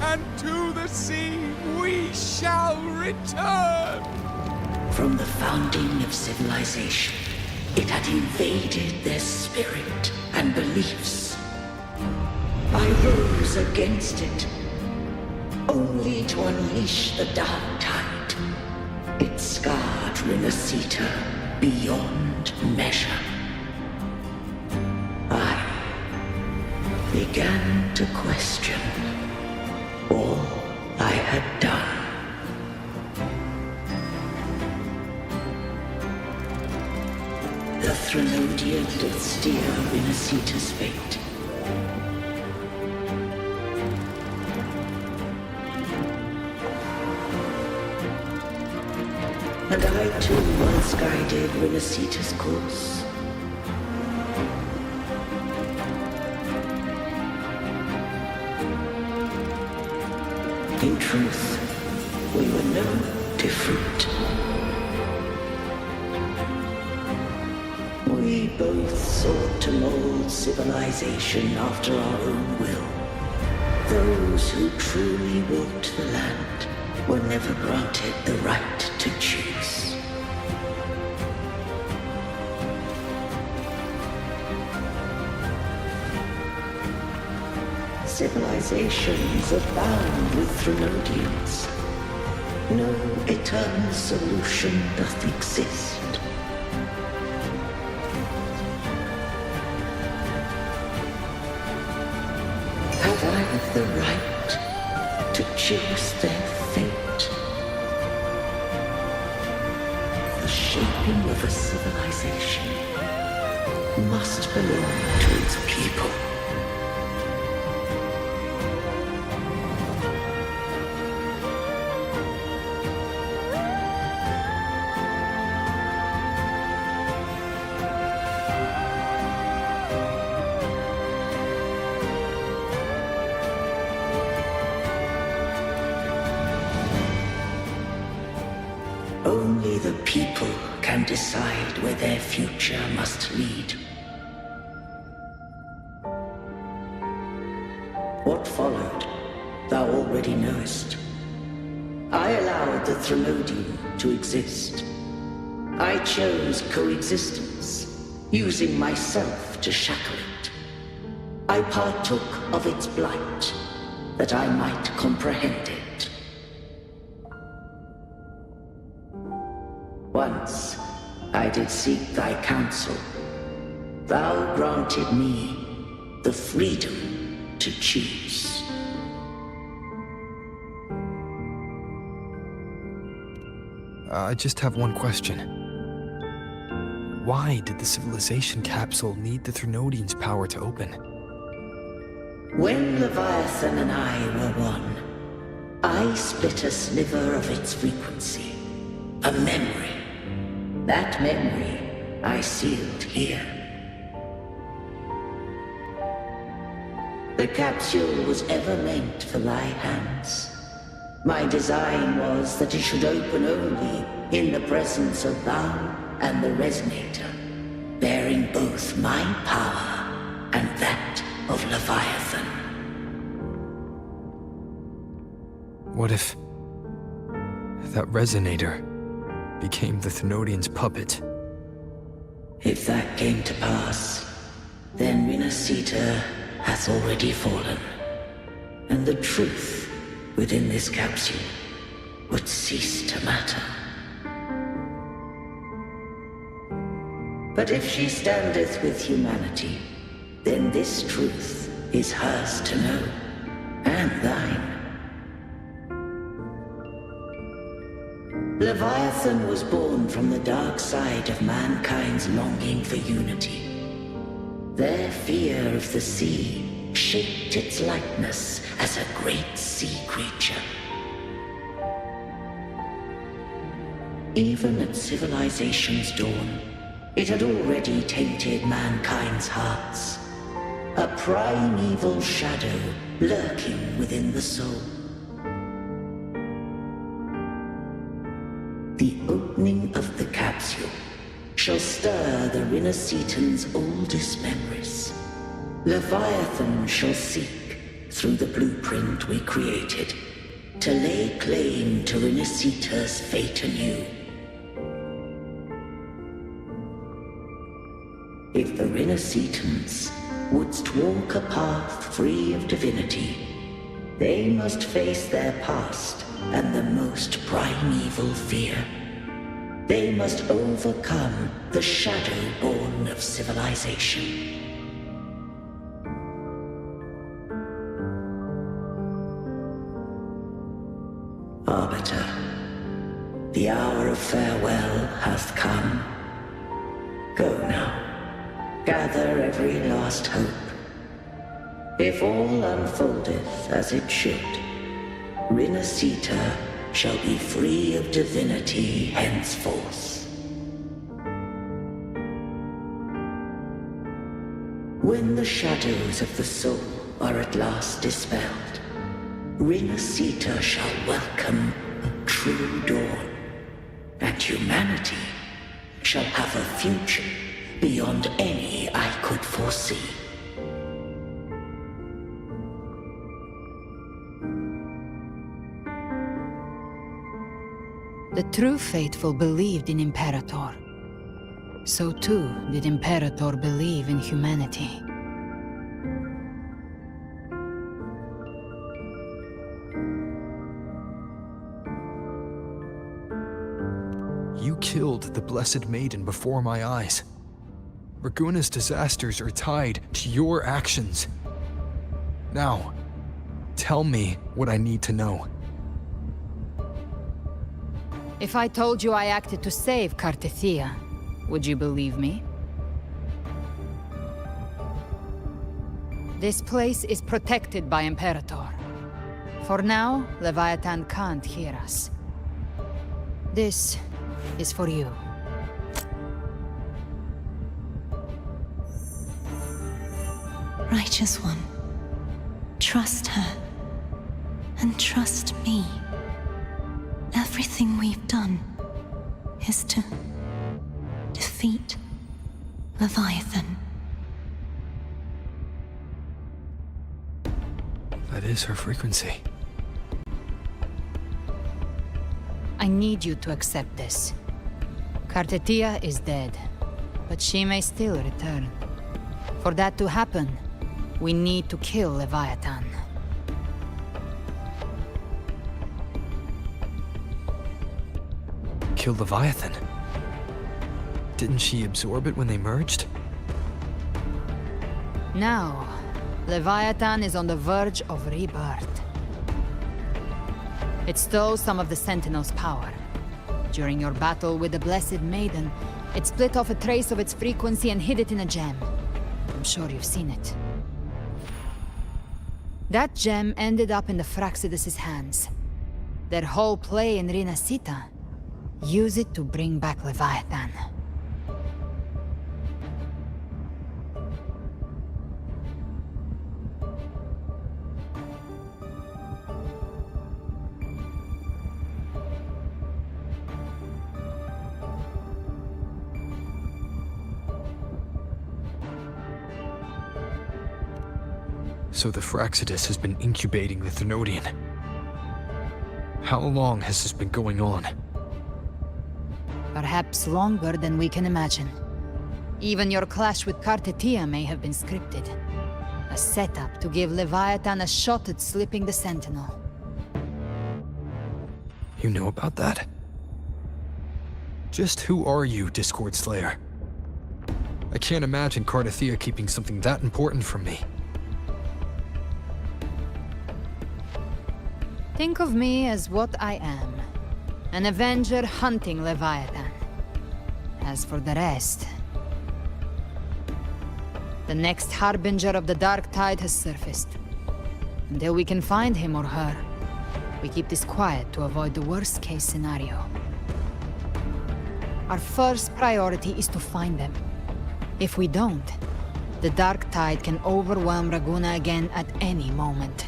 and to the sea we shall return. From the founding of civilization, it had invaded their spirit and beliefs. I rose against it, only to unleash the dark tide. It scarred Renacita beyond measure. I began to question all I had done. The Threnodian did steer Renacita's fate. And I too once guided Renacita's course. In truth, we were no different. We both sought to mold civilization after our own will. Those who truly walked the land were never granted the right to choose. Civilizations abound with Threnodians. No eternal solution doth exist. Have I the right to choose their fate? The shaping of a civilization must belong to its people. Only the people can decide where their future must lead. What followed, thou already knowest. I allowed the Threnodian to exist. I chose coexistence, using myself to shackle it. I partook of its blight, that I might comprehend it. Once I did seek thy counsel. Thou granted me the freedom to choose. I just have one question. Why did the civilization capsule need the Threnodian's power to open? When Leviathan and I were one, I split a sliver of its frequency. A memory. That memory I sealed here. The capsule was ever meant for thy hands. My design was that it should open only in the presence of thou and the Resonator, bearing both my power and that of Leviathan. What if that Resonator became the Threnodian's puppet? If that came to pass, then Renacita hath already fallen, and the truth within this capsule would cease to matter. But if she standeth with humanity, then this truth is hers to know, and thine. Leviathan was born from the dark side of mankind's longing for unity. Their fear of the sea shaped its likeness as a great sea creature. Even at civilization's dawn, it had already tainted mankind's hearts. A primeval shadow lurking within the soul. The opening of the capsule shall stir the Rinascitan's oldest memories. Leviathan shall seek, through the blueprint we created, to lay claim to Rinascita's fate anew. If the Rinascitans wouldst walk a path free of divinity, they must face their past and the most primeval fear. They must overcome the shadow born of civilization. Arbiter, the hour of farewell hath come. Go now. Gather every last hope. If all unfoldeth as it should, Rinascita shall be free of divinity henceforth. When the shadows of the soul are at last dispelled, Rinascita shall welcome a true dawn, and humanity shall have a future beyond any I could foresee. The true faithful believed in Imperator. So too did Imperator believe in humanity. You killed the Blessed Maiden before my eyes. Raguna's disasters are tied to your actions. Now, tell me what I need to know. If I told you I acted to save Cartethia, would you believe me? This place is protected by Imperator. For now, Leviathan can't hear us. This is for you. Righteous One, trust her, and trust me. Everything we've done is to defeat Leviathan. That is her frequency. I need you to accept this. Cartethia is dead, but she may still return. For that to happen, we need to kill Leviathan. Kill Leviathan? Didn't she absorb it when they merged? Now, Leviathan is on the verge of rebirth. It stole some of the Sentinel's power. During your battle with the Blessed Maiden, it split off a trace of its frequency and hid it in a gem. I'm sure you've seen it. That gem ended up in the Fraxidus' hands. Their whole play in Rinascita, use it to bring back Leviathan. So the Fraxidus has been incubating the Thenodian. How long has this been going on? Perhaps longer than we can imagine. Even your clash with Cartethia may have been scripted. A setup to give Leviathan a shot at slipping the Sentinel. You know about that? Just who are you, Discord Slayer? I can't imagine Cartethia keeping something that important from me. Think of me as what I am. An Avenger hunting Leviathan. As for the rest... The next harbinger of the dark tide has surfaced. Until we can find him or her, we keep this quiet to avoid the worst-case scenario. Our first priority is to find them. If we don't, the dark tide can overwhelm Raguna again at any moment.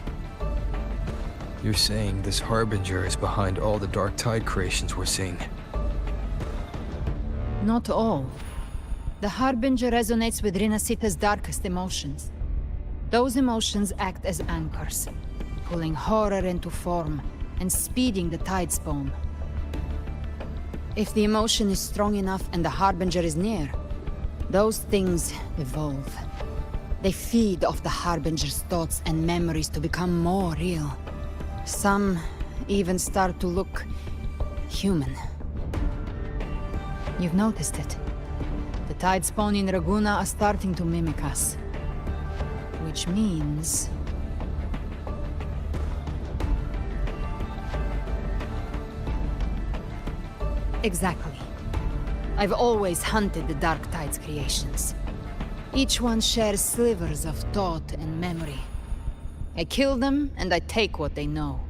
You're saying this Harbinger is behind all the dark tide creations we're seeing? Not all. The Harbinger resonates with Rinasita's darkest emotions. Those emotions act as anchors, pulling horror into form and speeding the tide spawn. If the emotion is strong enough and the Harbinger is near, those things evolve. They feed off the Harbinger's thoughts and memories to become more real. Some even start to look human. You've noticed it. The tide spawn in Raguna are starting to mimic us. Which means... Exactly. I've always hunted the Dark Tide's creations. Each one shares slivers of thought and memory. I kill them, and I take what they know.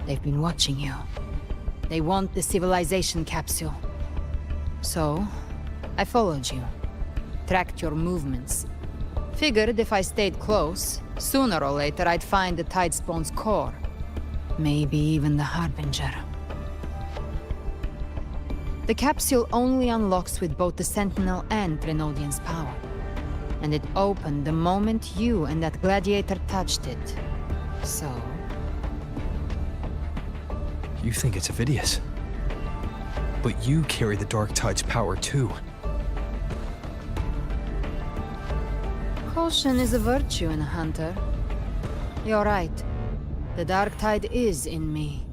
They've been watching you. They want the civilization capsule. So, I followed you. Tracked your movements. Figured if I stayed close, sooner or later I'd find the Tidespawn's core. Maybe even the Harbinger. The capsule only unlocks with both the Sentinel and Trinodian's power. And it opened the moment you and that gladiator touched it. So... You think it's Avidius. But you carry the Dark Tide's power too. Caution is a virtue in a hunter. You're right. The Dark Tide is in me.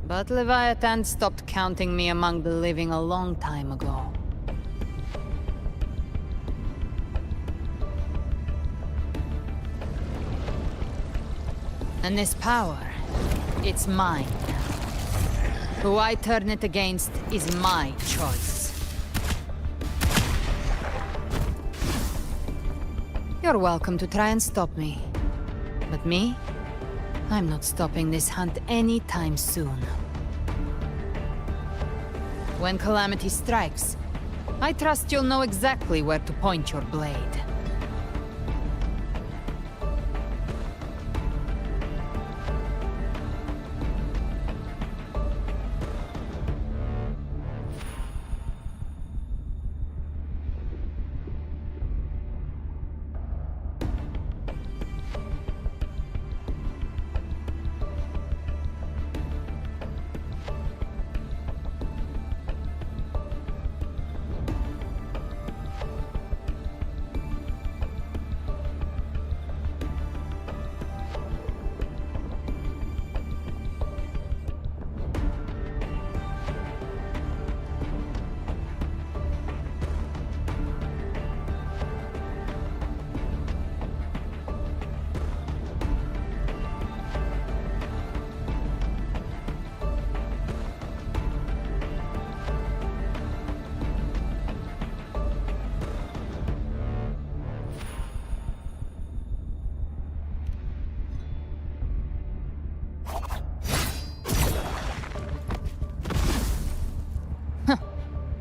But Leviathan stopped counting me among the living a long time ago. And this power, it's mine now. Who I turn it against is my choice. You're welcome to try and stop me. But me? I'm not stopping this hunt anytime soon. When calamity strikes, I trust you'll know exactly where to point your blade.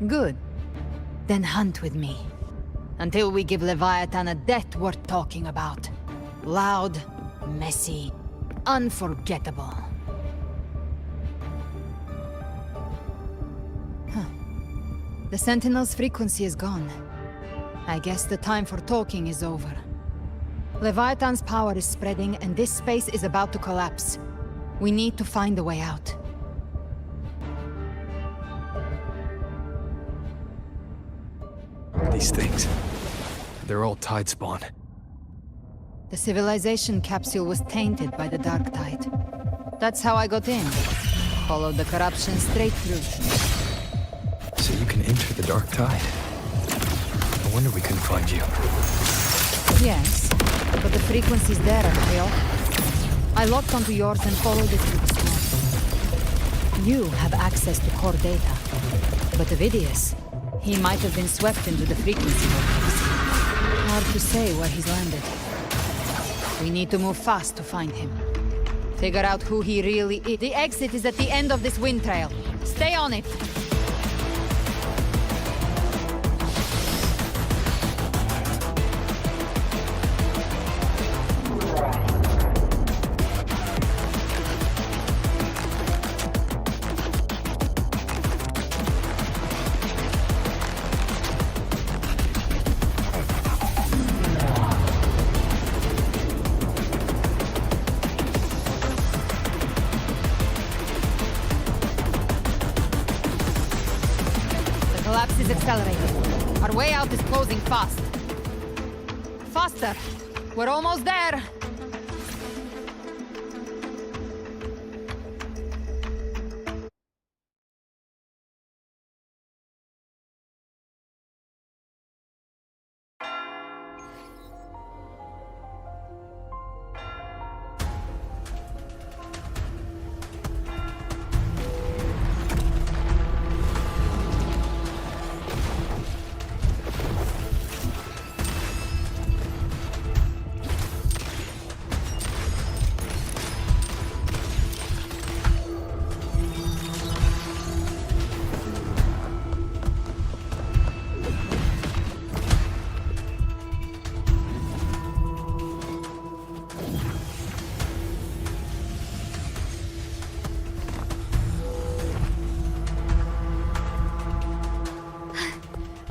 Good. Then hunt with me. Until we give Leviathan a death worth talking about. Loud, messy, unforgettable. The Sentinel's frequency is gone. I guess the time for talking is over. Leviathan's power is spreading, and this space is about to collapse. We need to find a way out. These things, they're all tide spawn. The civilization capsule was tainted by the Dark Tide. That's how I got in. Followed the corruption straight through. So you can enter the Dark Tide. No wonder we couldn't find you. Yes, but the frequency's there at Hale. I locked onto yours and followed it through the storm. You have access to core data, but Avidius, He might have been swept into the frequency vortex. Hard to say where he's landed. We need to move fast to find him. Figure out who he really is. The exit is at the end of this wind trail. Stay on it! Collapse is accelerating. Our way out is closing fast. Faster! We're almost there!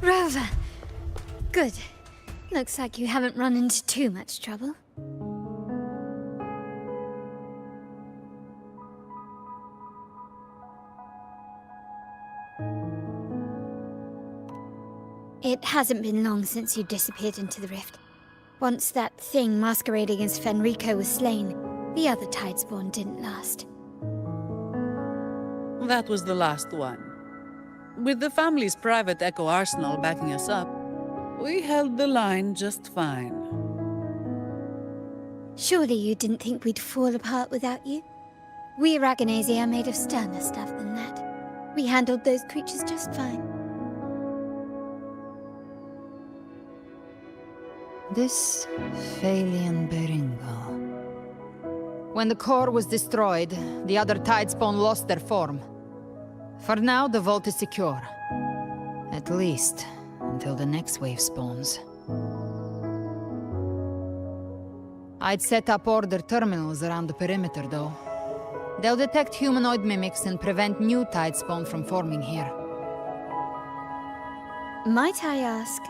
Rover! Good. Looks like you haven't run into too much trouble. It hasn't been long since you disappeared into the rift. Once that thing masquerading as Fenrico was slain, the other Tidespawn didn't last. That was the last one. With the family's private Echo arsenal backing us up, we held the line just fine. Surely you didn't think we'd fall apart without you? We Aragonese are made of sterner stuff than that. We handled those creatures just fine. This Phalian Beringo. When the core was destroyed, the other Tidespawn lost their form. For now, the vault is secure. At least, until the next wave spawns. I'd set up order terminals around the perimeter, though. They'll detect humanoid mimics and prevent new Tidespawn from forming here. Might I ask?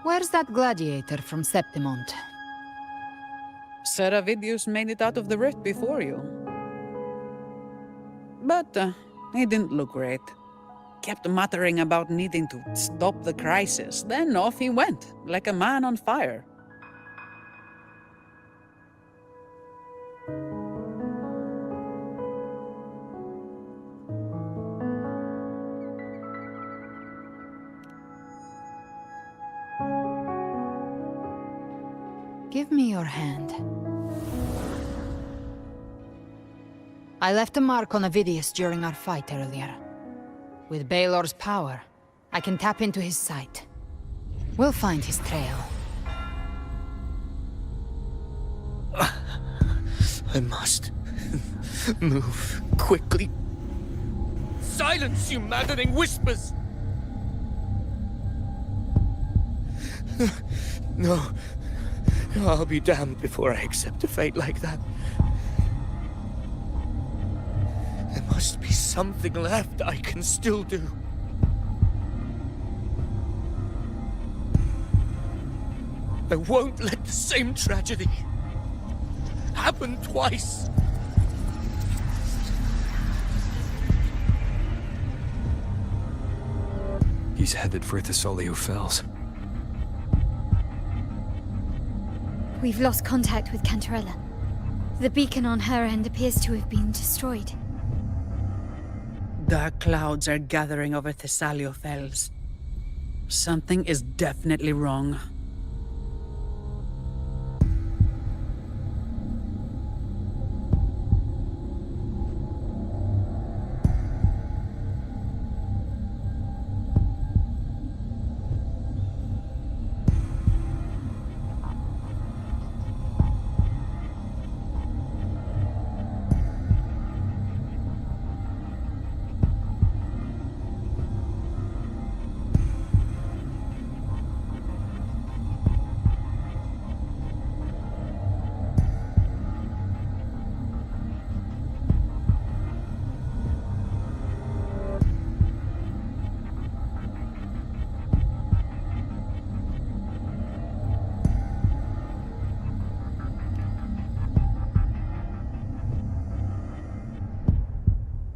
Where's that gladiator from Septimont? Seravidius made it out of the rift before you. But he didn't look great. Kept muttering about needing to stop the crisis, then off he went, like a man on fire. Give me your hand. I left a mark on Avidius during our fight earlier. With Baelor's power, I can tap into his sight. We'll find his trail. I must move quickly. Silence, you maddening whispers! No. I'll be damned before I accept a fate like that. There must be something left I can still do. I won't let the same tragedy happen twice. He's headed for Thessalio Fells. We've lost contact with Cantarella. The beacon on her end appears to have been destroyed. Dark clouds are gathering over Thessalio Fells. Something is definitely wrong.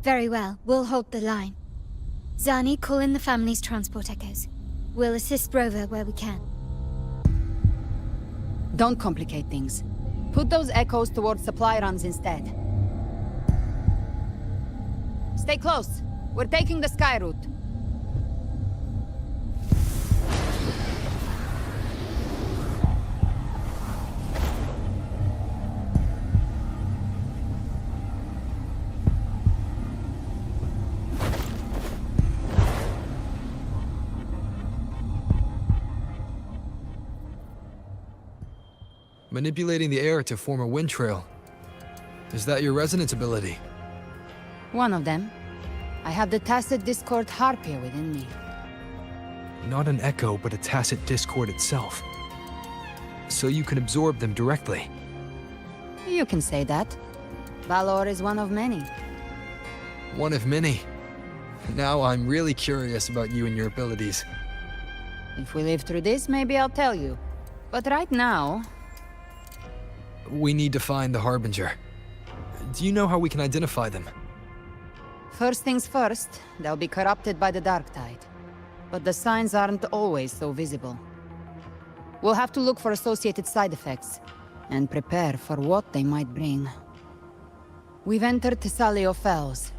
Very well, we'll hold the line. Zani, call in the family's transport echoes. We'll assist Rover where we can. Don't complicate things. Put those echoes towards supply runs instead. Stay close. We're taking the sky route. Manipulating the air to form a wind trail. Is that your resonance ability? One of them. I have the tacit discord harpia within me. Not an echo, but a tacit discord itself. So you can absorb them directly. You can say that. Valor is one of many. One of many. Now I'm really curious about you and your abilities. If we live through this, maybe I'll tell you. But right now... We need to find the Harbinger. Do you know how we can identify them? First things first, they'll be corrupted by the dark tide. But the signs aren't always so visible. We'll have to look for associated side effects, and prepare for what they might bring. We've entered Thessalio Fells.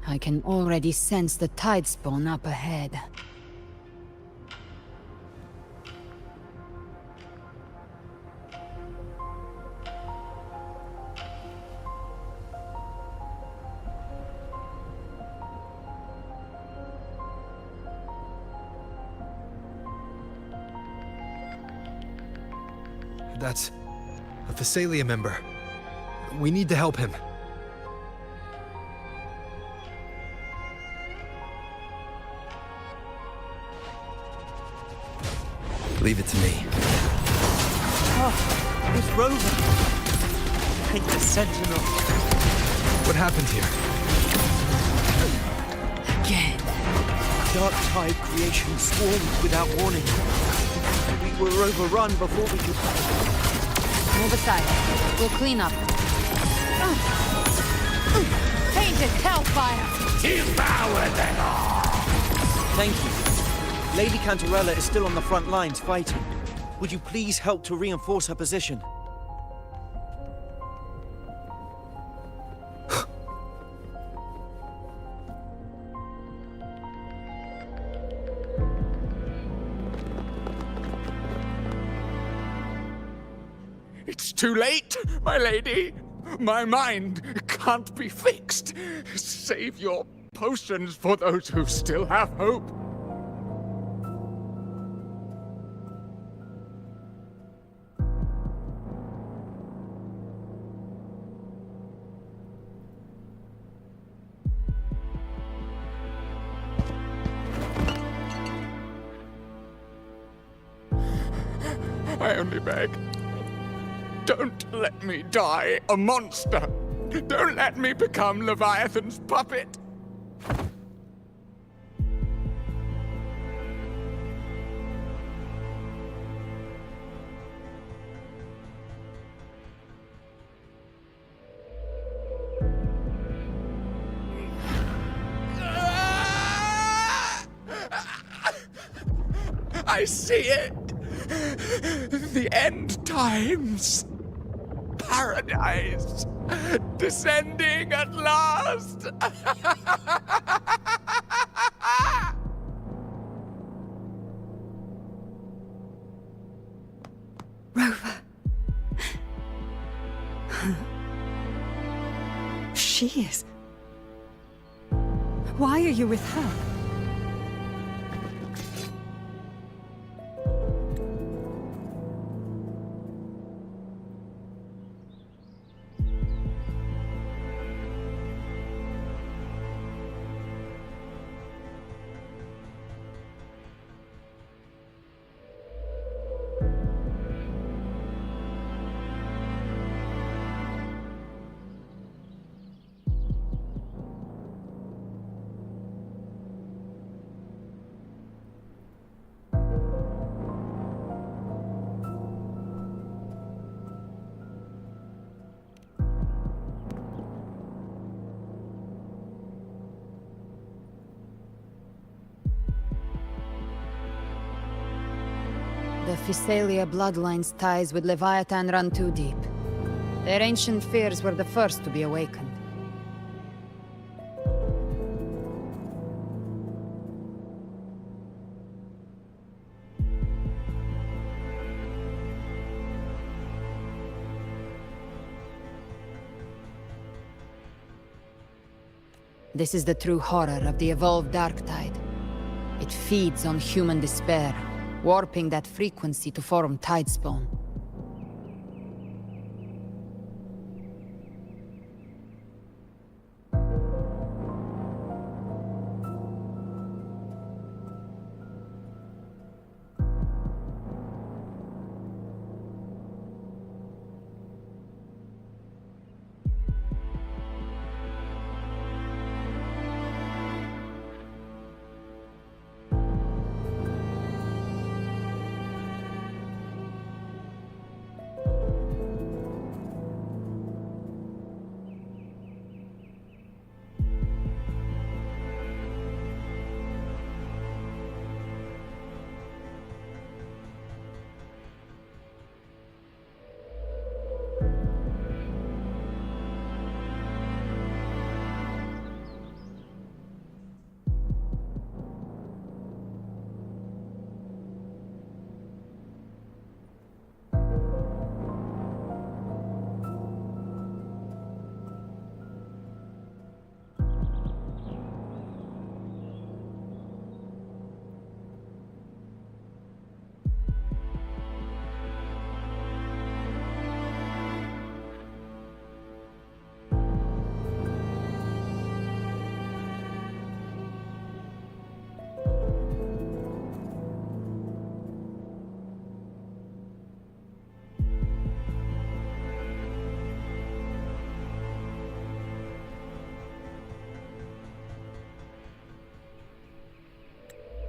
I can already sense the tide spawn up ahead. That's a Thessalia member. We need to help him. Leave it to me. Oh, it's Rover. Thank the Sentinel. What happened here? Again. Dark tide creation swarmed without warning. We were overrun before we could... Move aside. We'll clean up. Tainted hellfire! Devour them all! Thank you. Lady Cantarella is still on the front lines fighting. Would you please help to reinforce her position? It's too late, my lady. My mind can't be fixed. Save your potions for those who still have hope. I only beg. Don't let me die a monster! Don't let me become Leviathan's puppet! I see it! The end times! Paradise! Descending at last! Rover. She is... Why are you with her? Physalia bloodline's ties with Leviathan run too deep. Their ancient fears were the first to be awakened. This is the true horror of the evolved Darktide. It feeds on human despair, warping that frequency to form Tidespawn.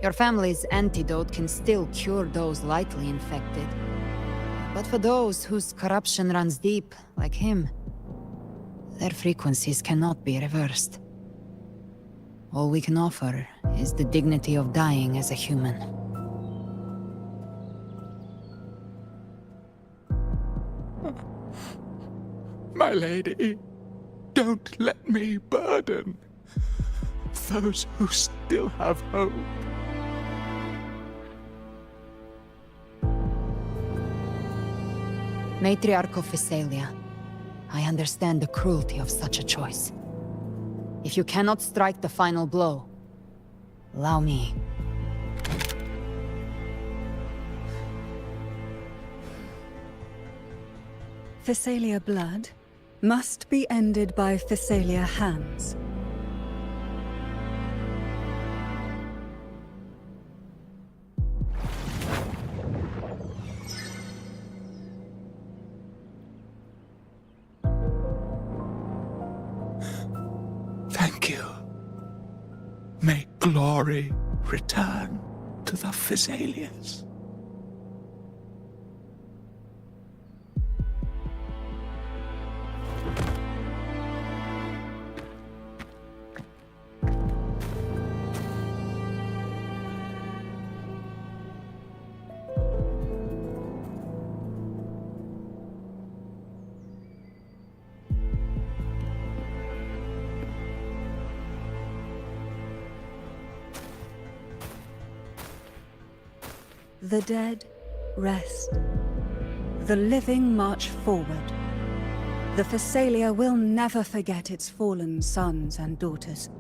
Your family's antidote can still cure those lightly infected. But for those whose corruption runs deep, like him, their frequencies cannot be reversed. All we can offer is the dignity of dying as a human. My lady, don't let me burden those who still have hope. Matriarch of Physalia, I understand the cruelty of such a choice. If you cannot strike the final blow, allow me. Physalia blood must be ended by Physalia hands. Thank you. May glory return to the Physalians. The dead rest. The living march forward. The Physalia will never forget its fallen sons and daughters.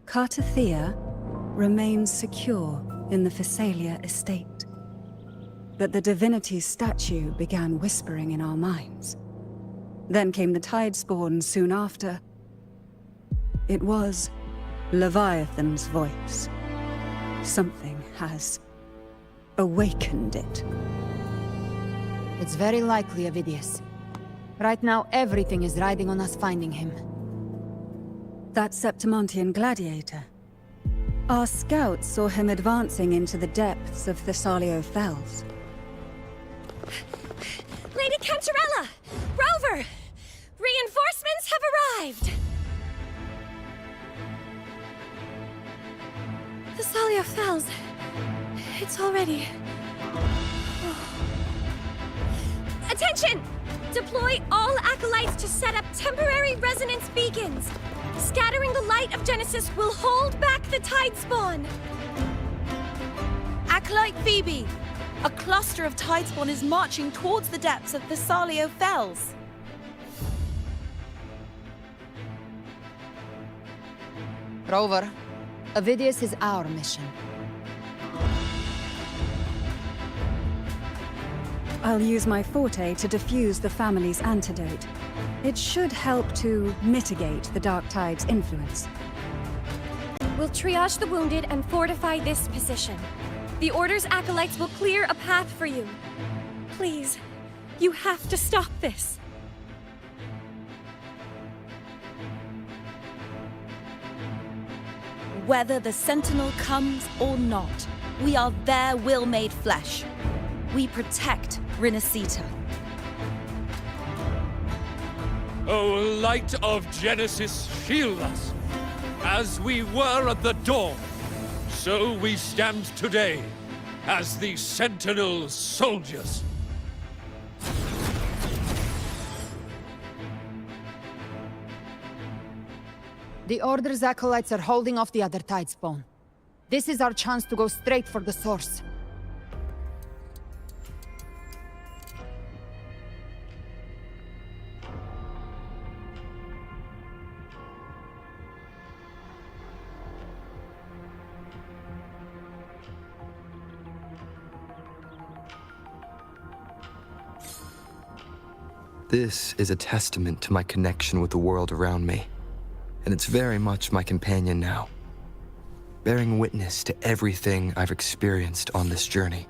Cartathea remains secure in the Physalia estate. But the divinity's statue began whispering in our minds. Then came the Tidespawn soon after. It was Leviathan's voice. Something has awakened it. It's very likely, Avidius. Right now, everything is riding on us finding him. That Septimontian gladiator. Our scouts saw him advancing into the depths of Thessalio Fells. Lady Cantarella! Rover! Reinforcements have arrived! Thessalio Thessalia Fells. It's already... Attention! Deploy all acolytes to set up temporary resonance beacons. Scattering the light of Genesis will hold back the tide spawn. Acolyte Phoebe! A cluster of tidespawn is marching towards the depths of Thessalia Fells. Rover, Avidius is our mission. I'll use my forte to defuse the family's antidote. It should help to mitigate the Dark Tide's influence. We'll triage the wounded and fortify this position. The Order's acolytes will clear a path for you. Please, you have to stop this. Whether the Sentinel comes or not, we are their will made flesh. We protect Rinasita. O light of Genesis, shield us. As we were at the dawn, so we stand today, as the Sentinel soldiers. The Order's acolytes are holding off the other tidespawn. This is our chance to go straight for the source. This is a testament to my connection with the world around me, and it's very much my companion now, bearing witness to everything I've experienced on this journey.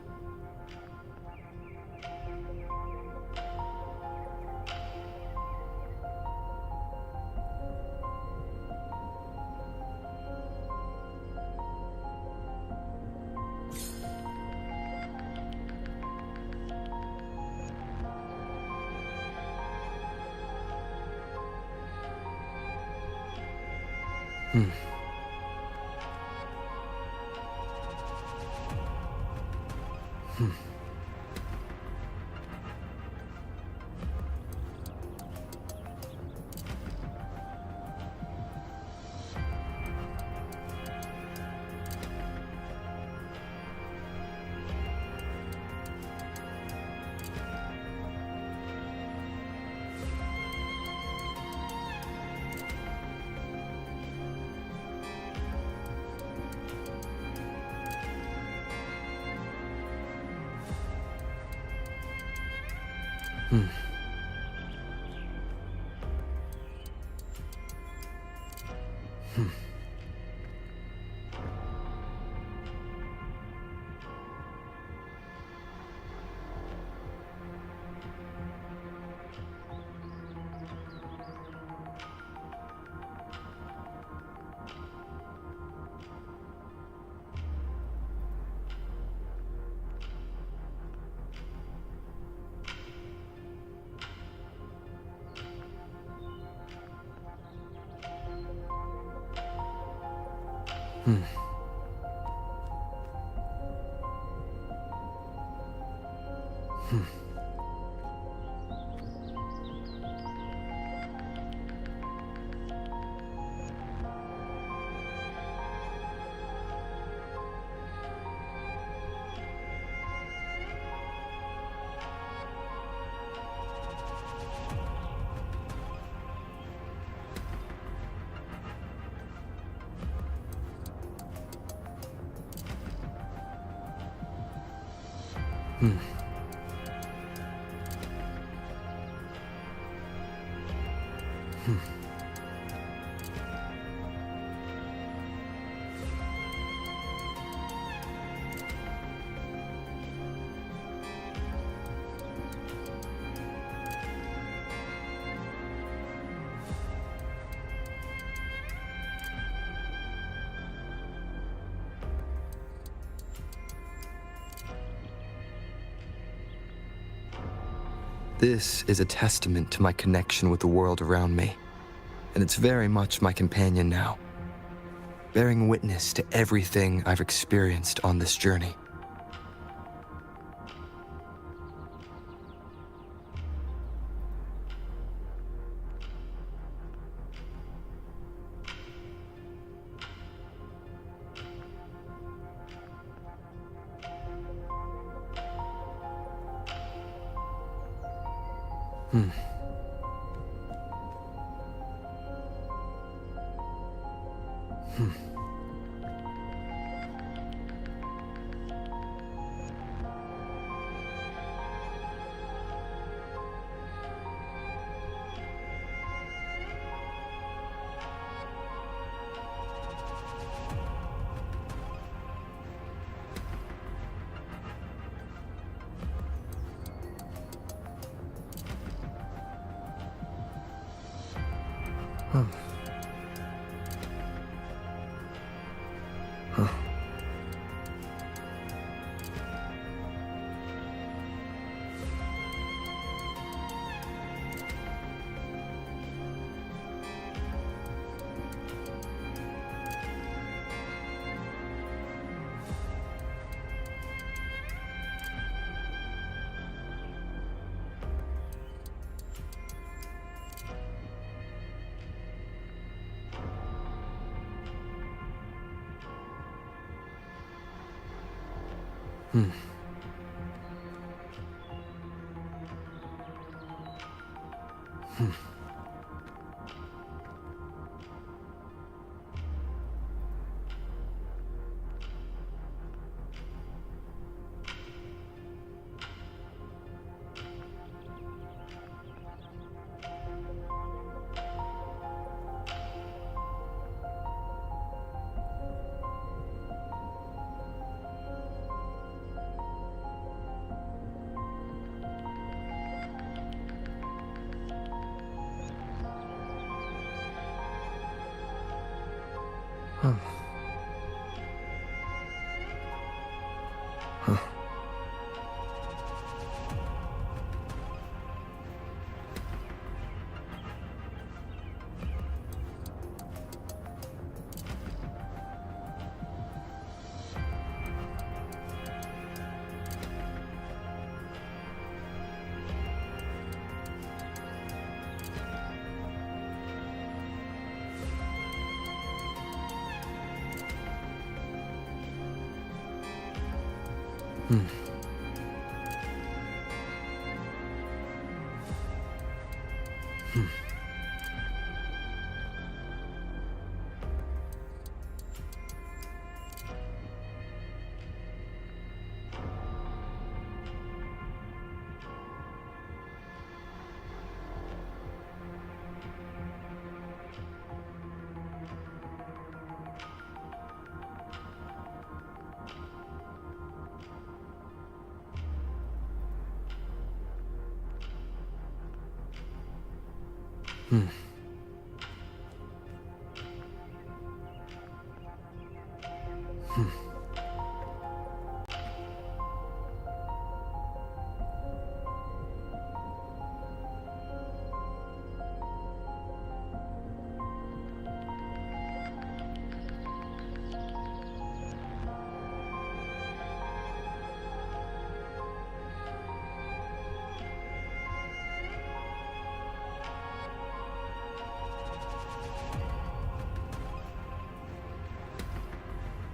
This is a testament to my connection with the world around me, and it's very much my companion now, bearing witness to everything I've experienced on this journey.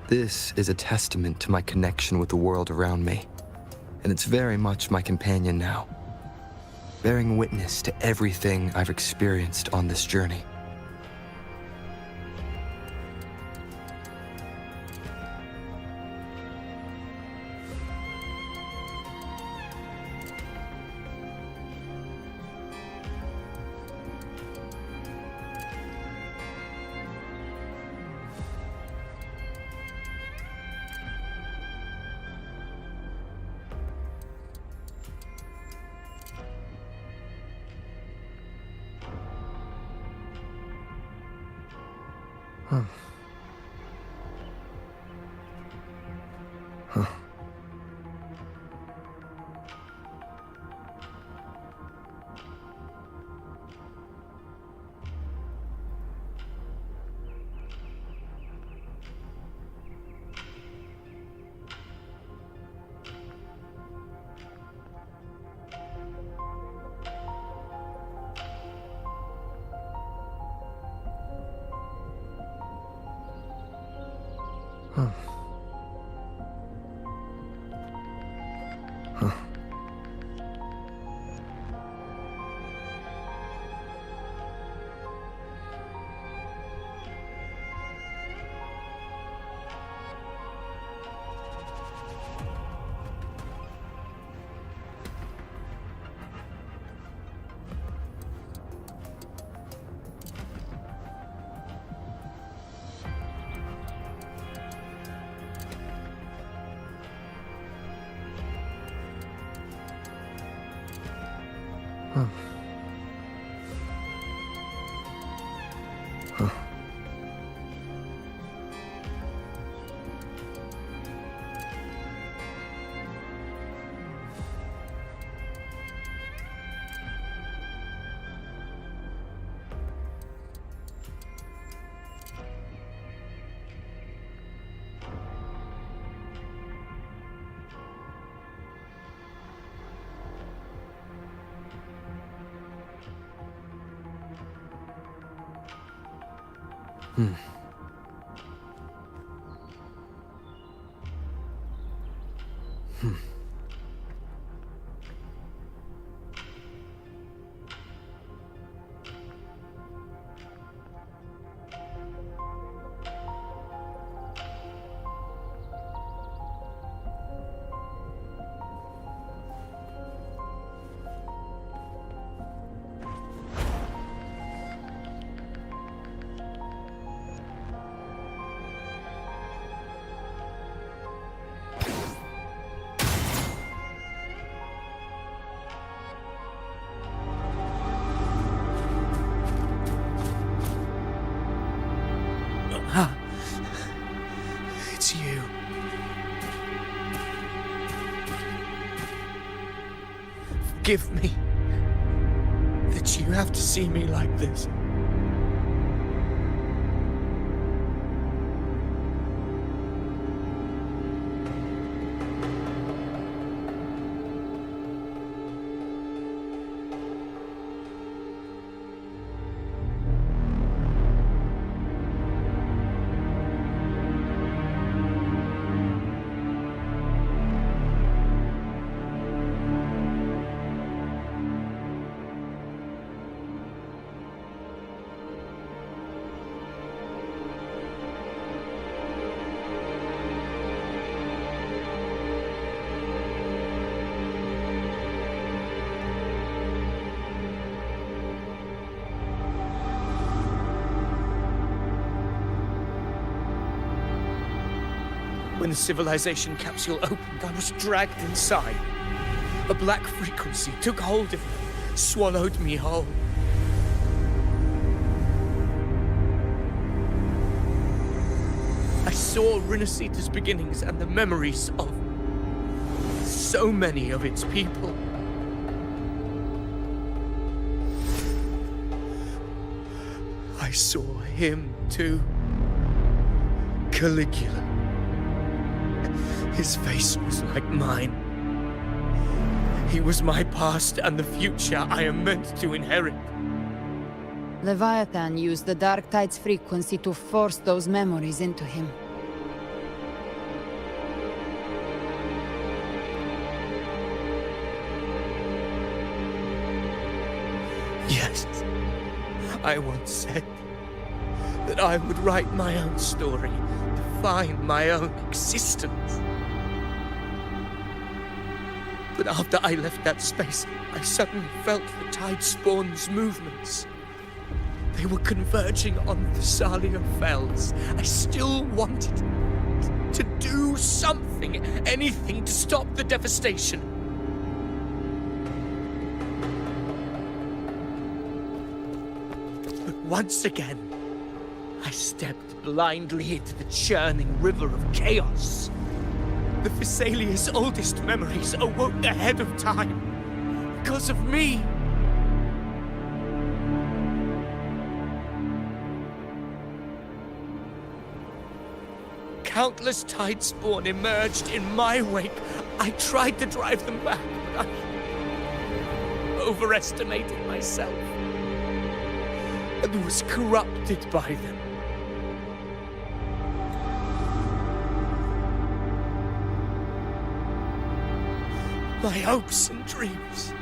This is a testament to my connection with the world around me, and it's very much my companion now, bearing witness to everything I've experienced on this journey. It's you. Forgive me that you have to see me like this. When the civilization capsule opened, I was dragged inside. A black frequency took hold of me, swallowed me whole. I saw Rinasita's beginnings and the memories of so many of its people. I saw him too. Caligula. His face was like mine. He was my past and the future I am meant to inherit. Leviathan used the Dark Tide's frequency to force those memories into him. Yes, I once said that I would write my own story, define my own existence. But after I left that space, I suddenly felt the Tidespawn's movements. They were converging on the Thalia Fells. I still wanted to do something, anything to stop the devastation. But once again, I stepped blindly into the churning river of chaos. The Thessalia's oldest memories awoke ahead of time. Because of me. Countless Tidespawn emerged in my wake. I tried to drive them back, but I overestimated myself. And was corrupted by them. My hopes and dreams.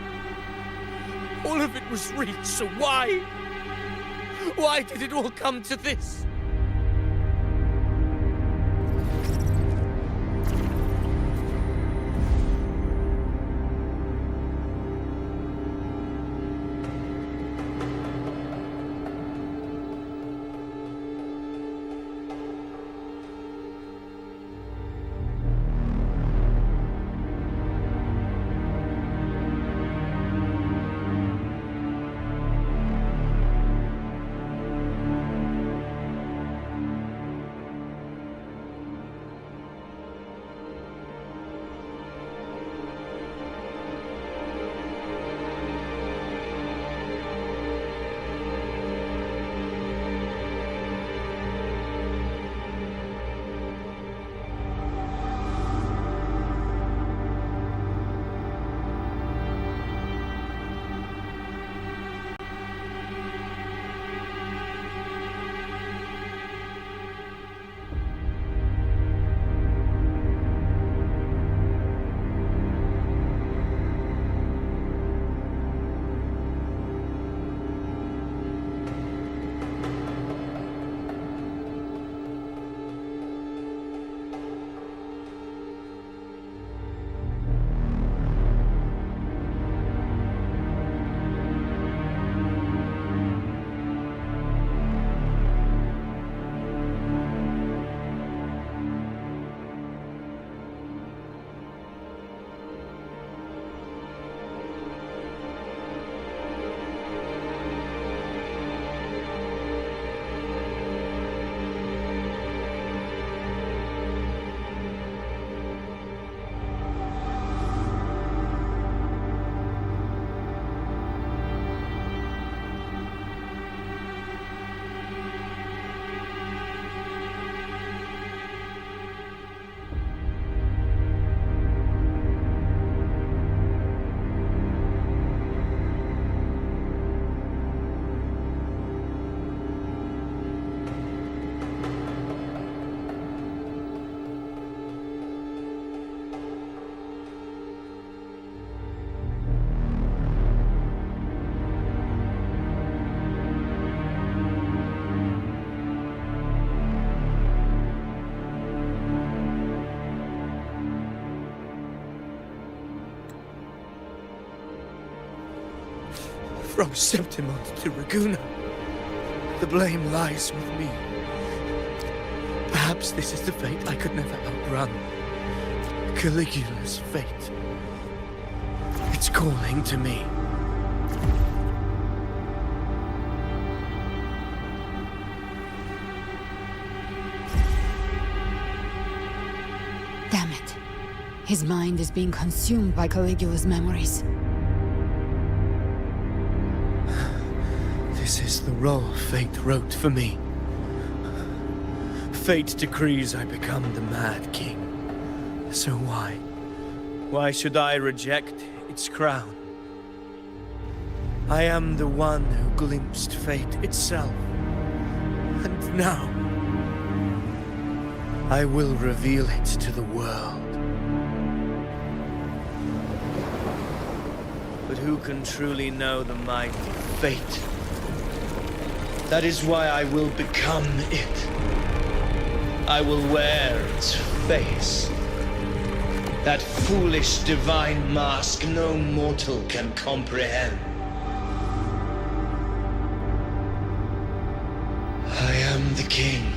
All of it was real, so why? Why did it all come to this? From Septimont to Raguna, the blame lies with me. Perhaps this is the fate I could never outrun. Caligula's fate. It's calling to me. Damn it. His mind is being consumed by Caligula's memories. This is the role fate wrote for me. Fate decrees I become the Mad King. So why? Why should I reject its crown? I am the one who glimpsed fate itself. And now, I will reveal it to the world. But who can truly know the mind of fate? That is why I will become it. I will wear its face. That foolish divine mask no mortal can comprehend. I am the king.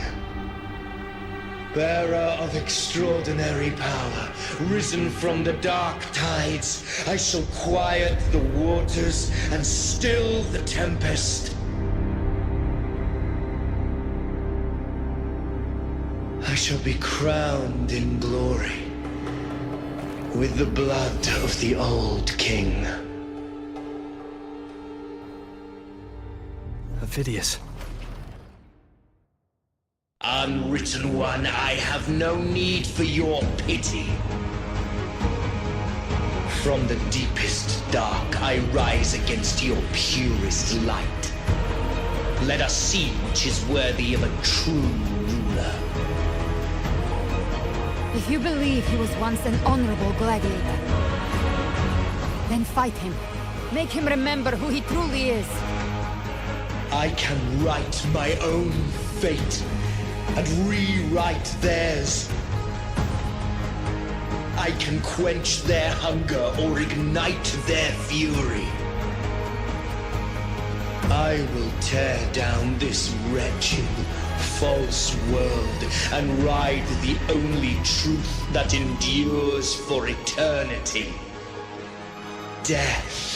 Bearer of extraordinary power, risen from the dark tides, I shall quiet the waters and still the tempest. I shall be crowned in glory with the blood of the old king. Avidius. Unwritten one, I have no need for your pity. From the deepest dark, I rise against your purest light. Let us see which is worthy of a true ruler. If you believe he was once an honorable gladiator, Then fight him. Make him remember who he truly is. I can write my own fate and rewrite theirs. I can quench their hunger or ignite their fury. I will tear down this wretched, false world and ride the only truth that endures for eternity. Death.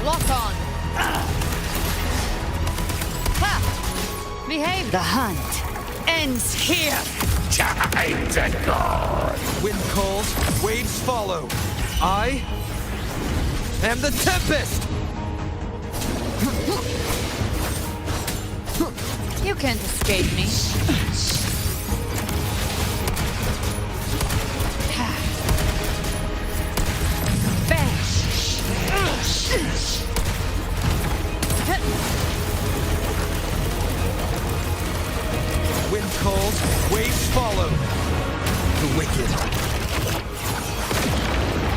Lock on! Ha! Behave! The hunt ends here! Time to go! Wind calls, waves follow. I am the Tempest! You can't escape me. Wind calls, waves follow. The wicked.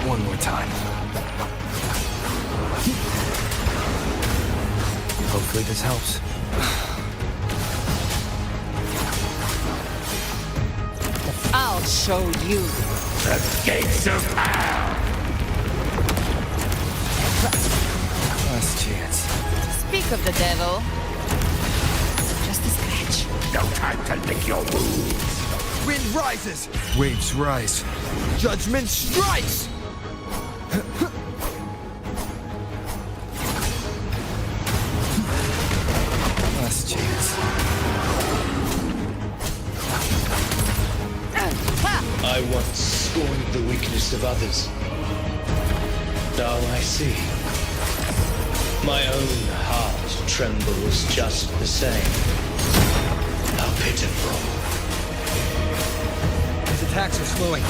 One more time. Hopefully this helps. I'll show you. The gates of hell! Last chance. Speak of the devil. Just a scratch. No time to lick your wounds. Wind rises, waves rise. Judgment strikes! Last chance. I once scorned the weakness of others. Now I see. My own heart trembles just the same. How pitiful. His attacks are slowing.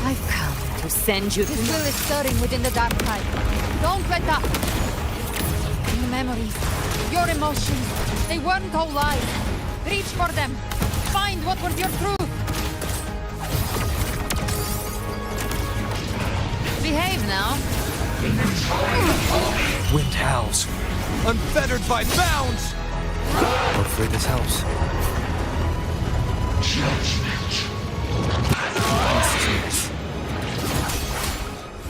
I've come to send you. This will is stirring within the dark tide. Don't let up. Your memories, your emotions, they weren't all lies. Reach for them. Find what was your truth. Behave now. Wind howls. Unfettered by bounds! Hopefully this helps. Last chance.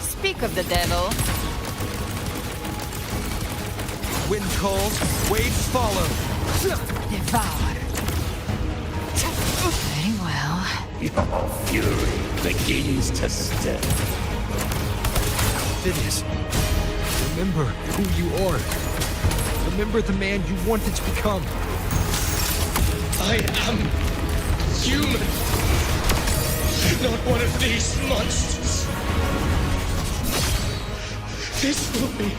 Speak of the devil. Wind calls, waves follow. Devour. Very well. Your fury begins to stir. Phineas, remember who you are. Remember the man you wanted to become. I am human. Not one of these monsters. This will be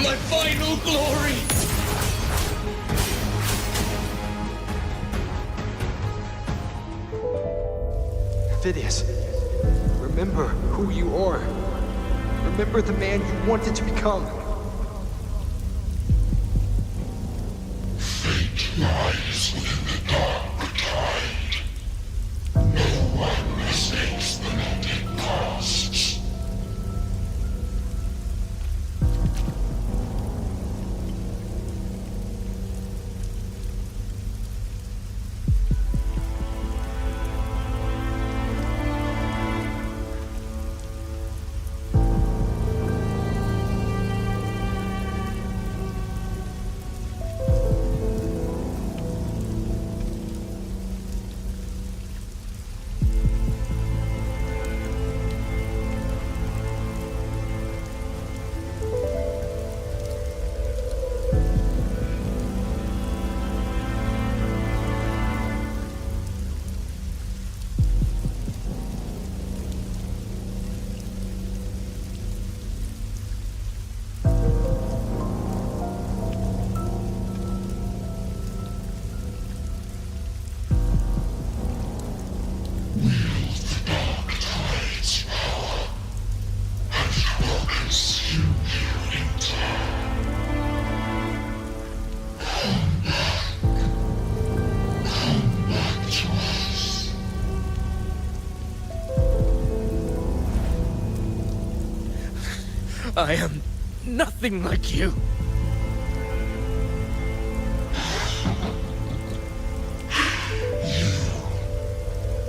my final glory. Phineas, remember who you are. Remember the man you wanted to become. Fate lies within the dark tide. No one mistakes the lot it casts. I am nothing like you.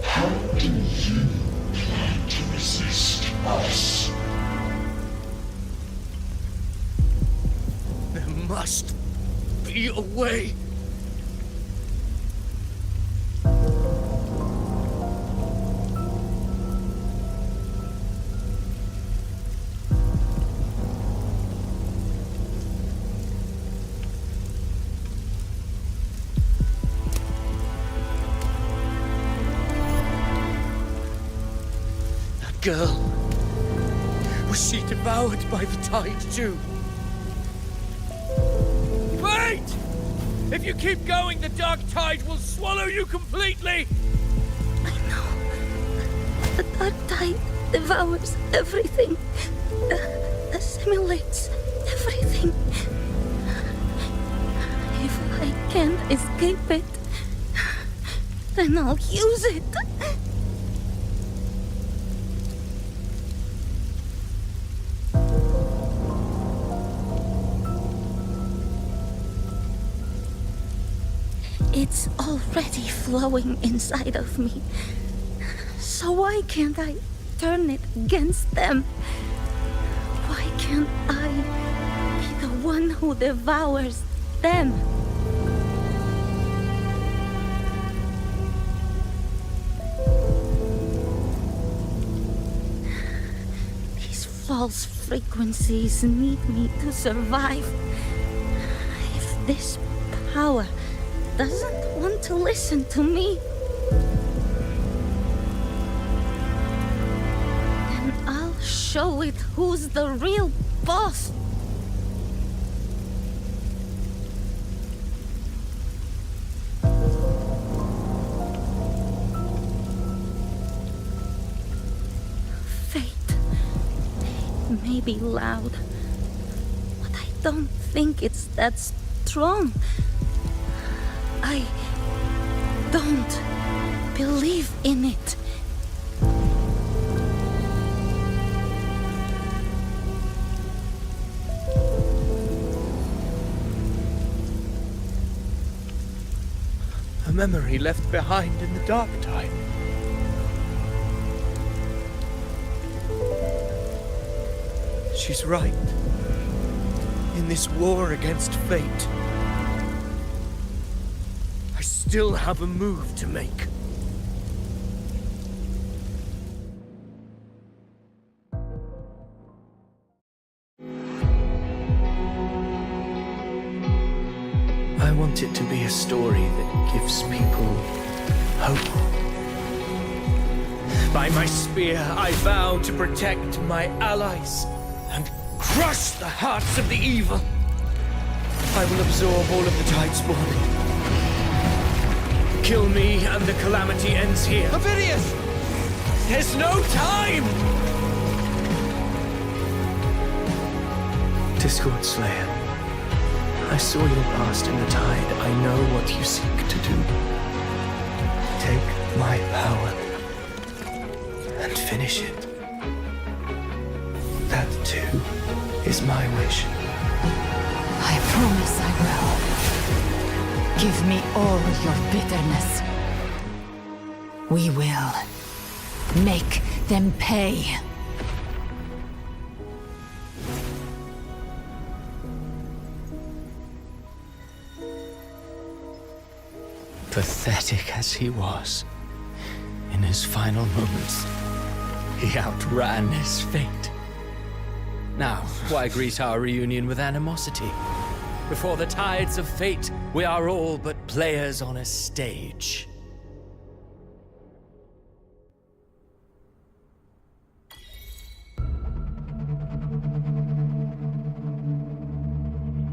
How do you plan to resist us? There must be a way. girl. Was she devoured by the tide too? Wait! If you keep going, the dark tide will swallow you completely! The dark tide devours everything, assimilates everything. If I can't escape it, then I'll use it. It's already flowing inside of me. So why can't I turn it against them? Why can't I be the one who devours them? These false frequencies need me to survive. If this power doesn't want to listen to me, then I'll show it who's the real boss. Fate may be loud, but I don't think it's that strong. I don't believe in it. A memory left behind in the dark tide. She's right. In this war against fate, I still have a move to make. I want it to be a story that gives people hope. By my spear, I vow to protect my allies and crush the hearts of the evil. I will absorb all of the Tidespawn. Kill me and the calamity ends here. Ovidius! There's no time! Discord Slayer, I saw your past in the tide. I know what you seek to do. Take my power and finish it. That too is my wish. I promise I will. Give me all your bitterness. We will make them pay. Pathetic as he was, in his final moments, he outran his fate. Now, why greet our reunion with animosity? Before the tides of fate, we are all but players on a stage.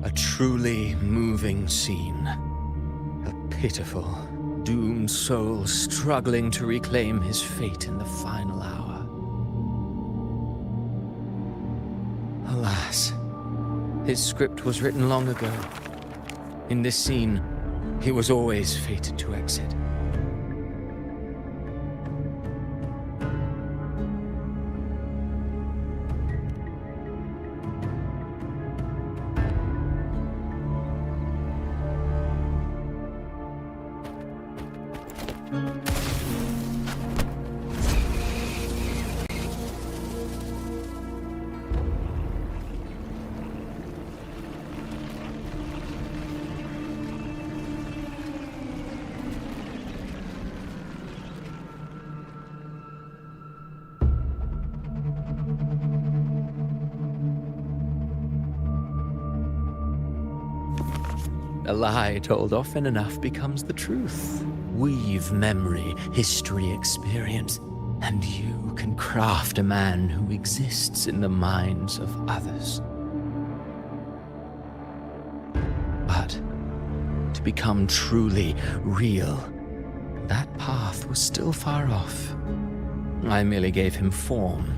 A truly moving scene. A pitiful, doomed soul struggling to reclaim his fate in the final hour. Alas, his script was written long ago. In this scene, he was always fated to exit. A lie told often enough becomes the truth. Weave memory, history, experience. and you can craft a man who exists in the minds of others. But to become truly real, that path was still far off. I merely gave him form,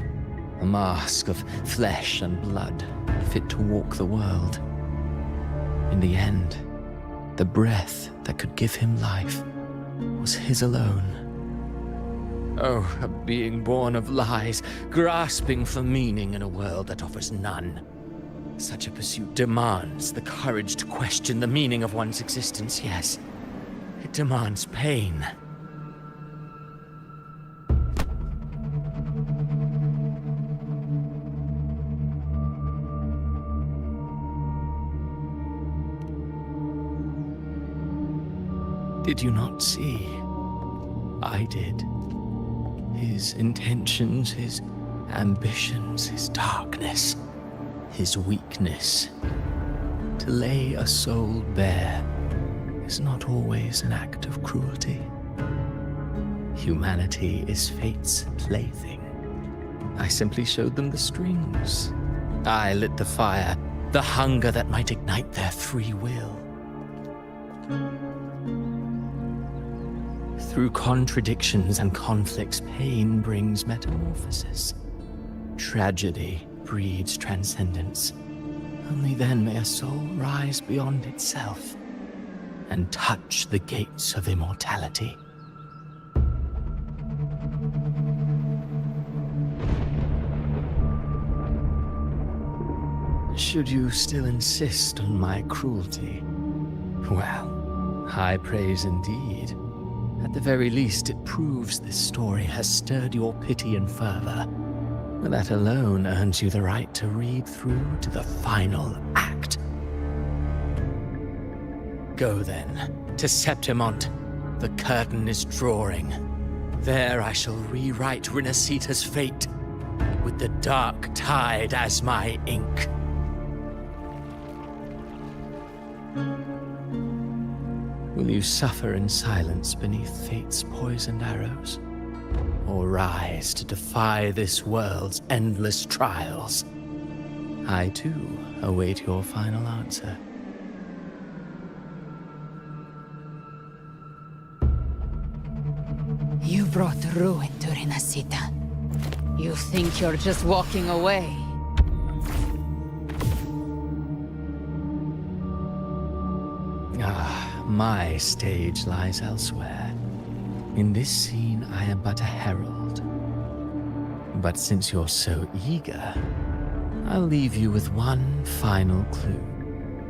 a mask of flesh and blood, fit to walk the world. In the end, the breath that could give him life was his alone. Oh, a being born of lies, grasping for meaning in a world that offers none. Such a pursuit demands the courage to question the meaning of one's existence, yes. It demands pain. Did you not see? I did. His intentions, his ambitions, his darkness, his weakness. To lay a soul bare is not always an act of cruelty. Humanity is fate's plaything. I simply showed them the strings. I lit the fire, the hunger that might ignite their free will. Through contradictions and conflicts, pain brings metamorphosis. Tragedy breeds transcendence. Only then may a soul rise beyond itself and touch the gates of immortality. Should you still insist on my cruelty? Well, high praise indeed. At the very least, it proves this story has stirred your pity and fervor. That alone earns you the right to read through to the final act. Go then, to Septimont. The curtain is drawing. There I shall rewrite Rinasita's fate, with the dark tide as my ink. Will you suffer in silence beneath fate's poisoned arrows? Or rise to defy this world's endless trials? I, too, await your final answer. You brought ruin to Rinasita. You think you're just walking away? My stage lies elsewhere. In this scene, I am but a herald. But since you're so eager, I'll leave you with one final clue.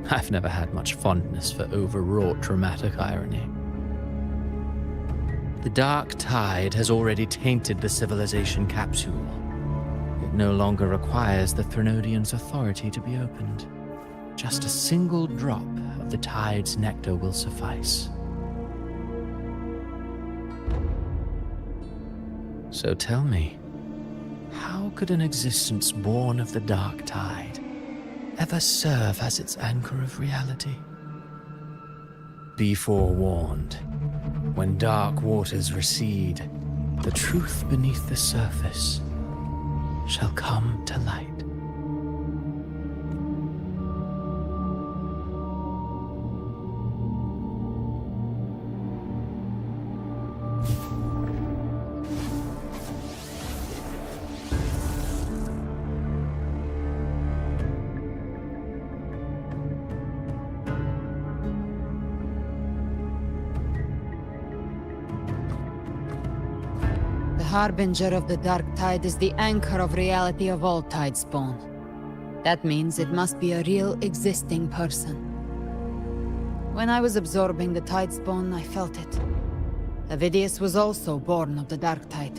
I've never had much fondness for overwrought dramatic irony. The dark tide has already tainted the civilization capsule. It no longer requires the Threnodians' authority to be opened. Just a single drop of the tide's nectar will suffice. So tell me, how could an existence born of the dark tide ever serve as its anchor of reality? Be forewarned, when dark waters recede, the truth beneath the surface shall come to light. The harbinger of the dark tide is the anchor of reality of all tidespawn. That means it must be a real existing person. When I was absorbing the tidespawn, I felt it. Avidius was also born of the dark tide.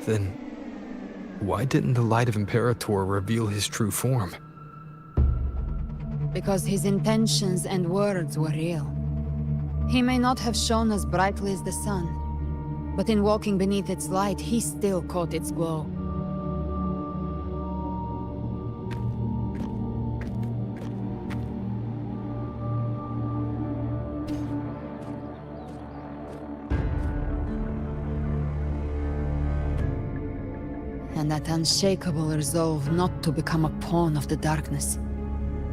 Then, why didn't the light of Imperator reveal his true form? Because his intentions and words were real. He may not have shone as brightly as the sun, but in walking beneath its light, he still caught its glow. and that unshakable resolve not to become a pawn of the darkness,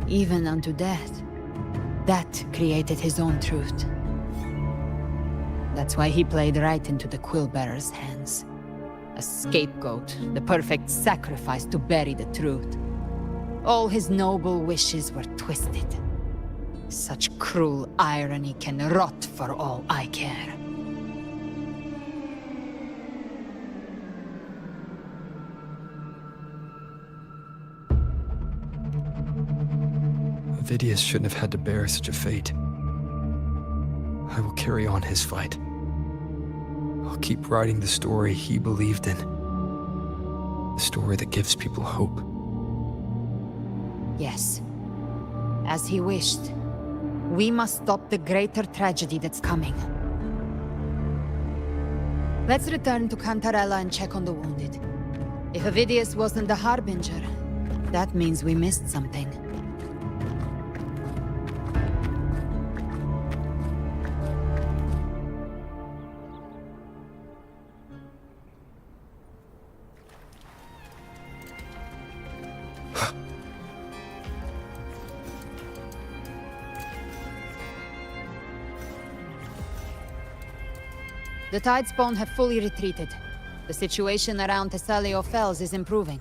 even unto death. That created his own truth. That's why he played right into the Quill-Bearer's hands. A scapegoat, the perfect sacrifice to bury the truth. All his noble wishes were twisted. Such cruel irony can rot for all I care. Vidius shouldn't have had to bear such a fate. I will carry on his fight. I'll keep writing the story he believed in. The story that gives people hope. Yes. As he wished. We must stop the greater tragedy that's coming. Let's return to Cantarella and check on the wounded. If Vidius wasn't the Harbinger, that means we missed something. The Tidespawn have fully retreated. The situation around Thessalio Fells is improving.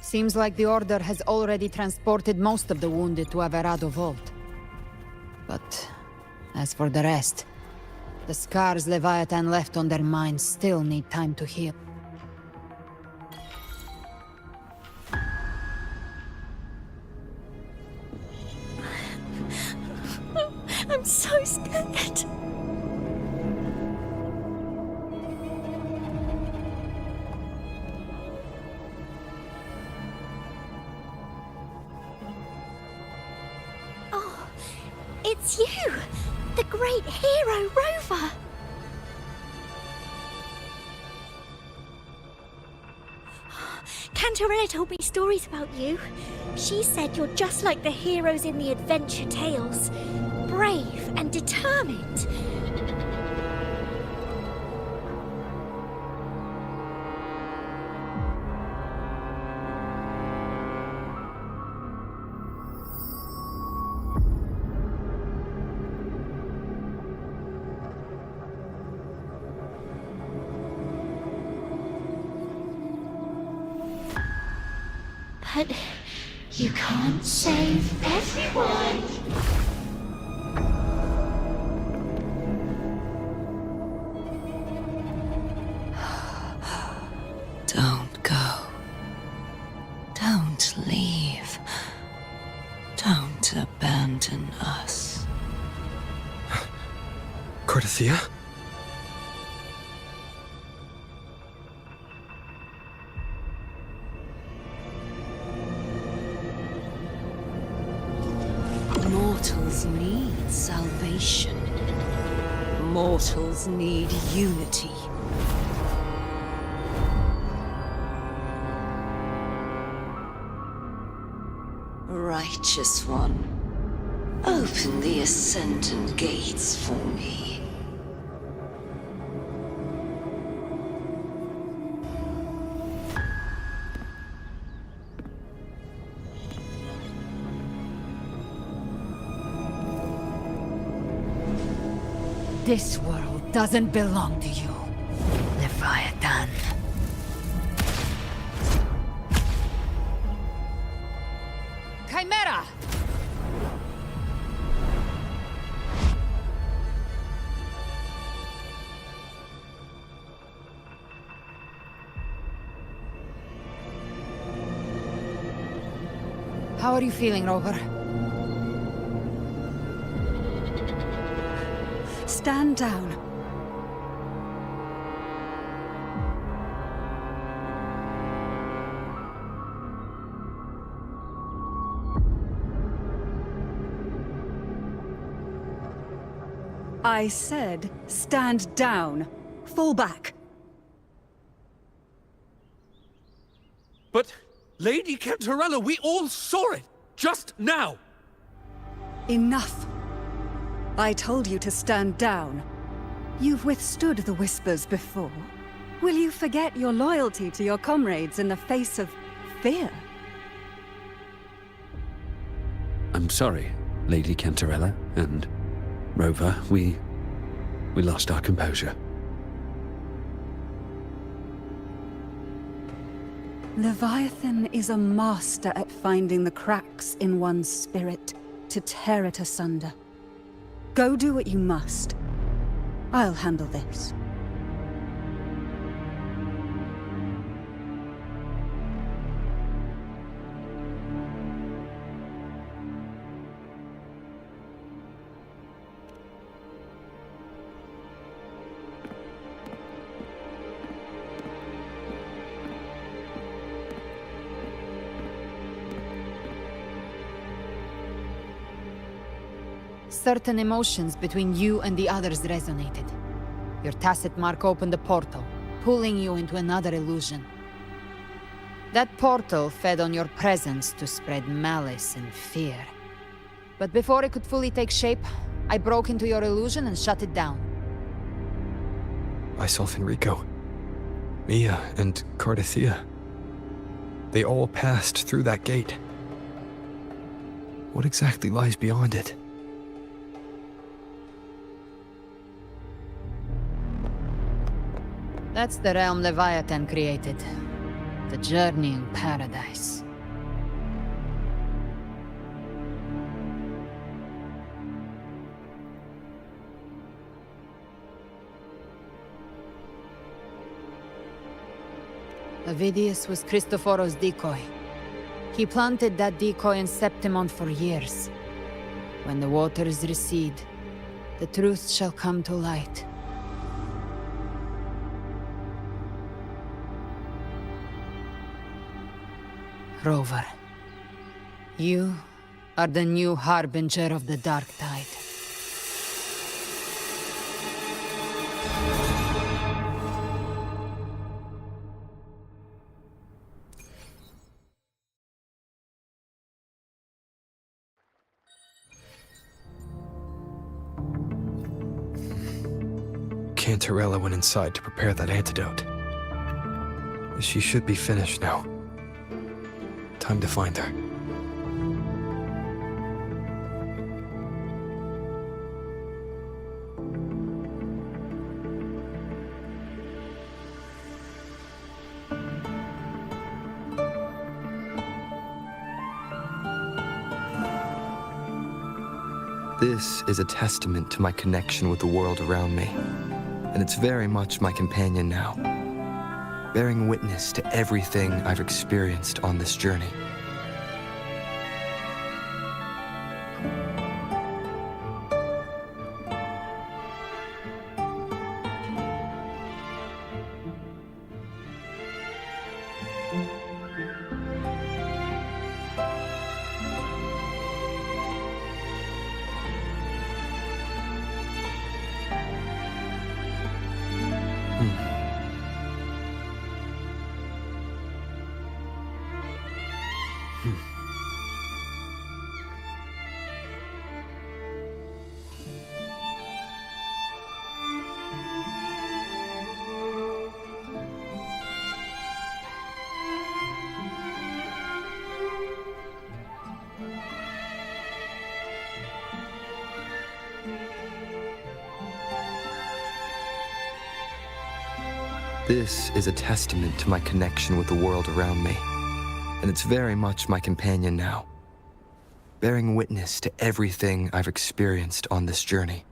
Seems like the Order has already transported most of the wounded to Averado Vault. But as for the rest, the scars Leviathan left on their minds still need time to heal. I'm so scared. It's you! The great hero, Rover! Cantarella told me stories about you. She said you're just like the heroes in the adventure tales. Brave and determined. But you can't save everyone. Don't go. Don't leave. Don't abandon us. Cardathia? Mortals need salvation. Mortals need unity. Righteous One, open the Ascendant Gates for me. This world doesn't belong to you, Leviathan. Chimera! How are you feeling, Rover? Stand down. I said, stand down. Fall back. But, Lady Cantarella, we all saw it! Just now! Enough. I told you to stand down. You've withstood the whispers before. Will you forget your loyalty to your comrades in the face of fear? I'm sorry, Lady Cantarella and Rover. We lost our composure. Leviathan is a master at finding the cracks in one's spirit to tear it asunder. Go do what you must. I'll handle this. Certain emotions between you and the others resonated. Your tacit mark opened a portal, pulling you into another illusion. That portal fed on your presence to spread malice and fear. But before it could fully take shape, I broke into your illusion and shut it down. Myself and Rico, Mia and Cardathia. They all passed through that gate. What exactly lies beyond it? That's the realm Leviathan created. The journeying paradise. Avidius was Christophoros' decoy. He planted that decoy in Septimont for years. When the waters recede, the truth shall come to light. Rover, you are the new harbinger of the Dark Tide. Cantarella went inside to prepare that antidote. She should be finished now. Time to find her. This is a testament to my connection with the world around me, and it's very much my companion now, bearing witness to everything I've experienced on this journey. This is a testament to my connection with the world around me, and it's very much my companion now, bearing witness to everything I've experienced on this journey.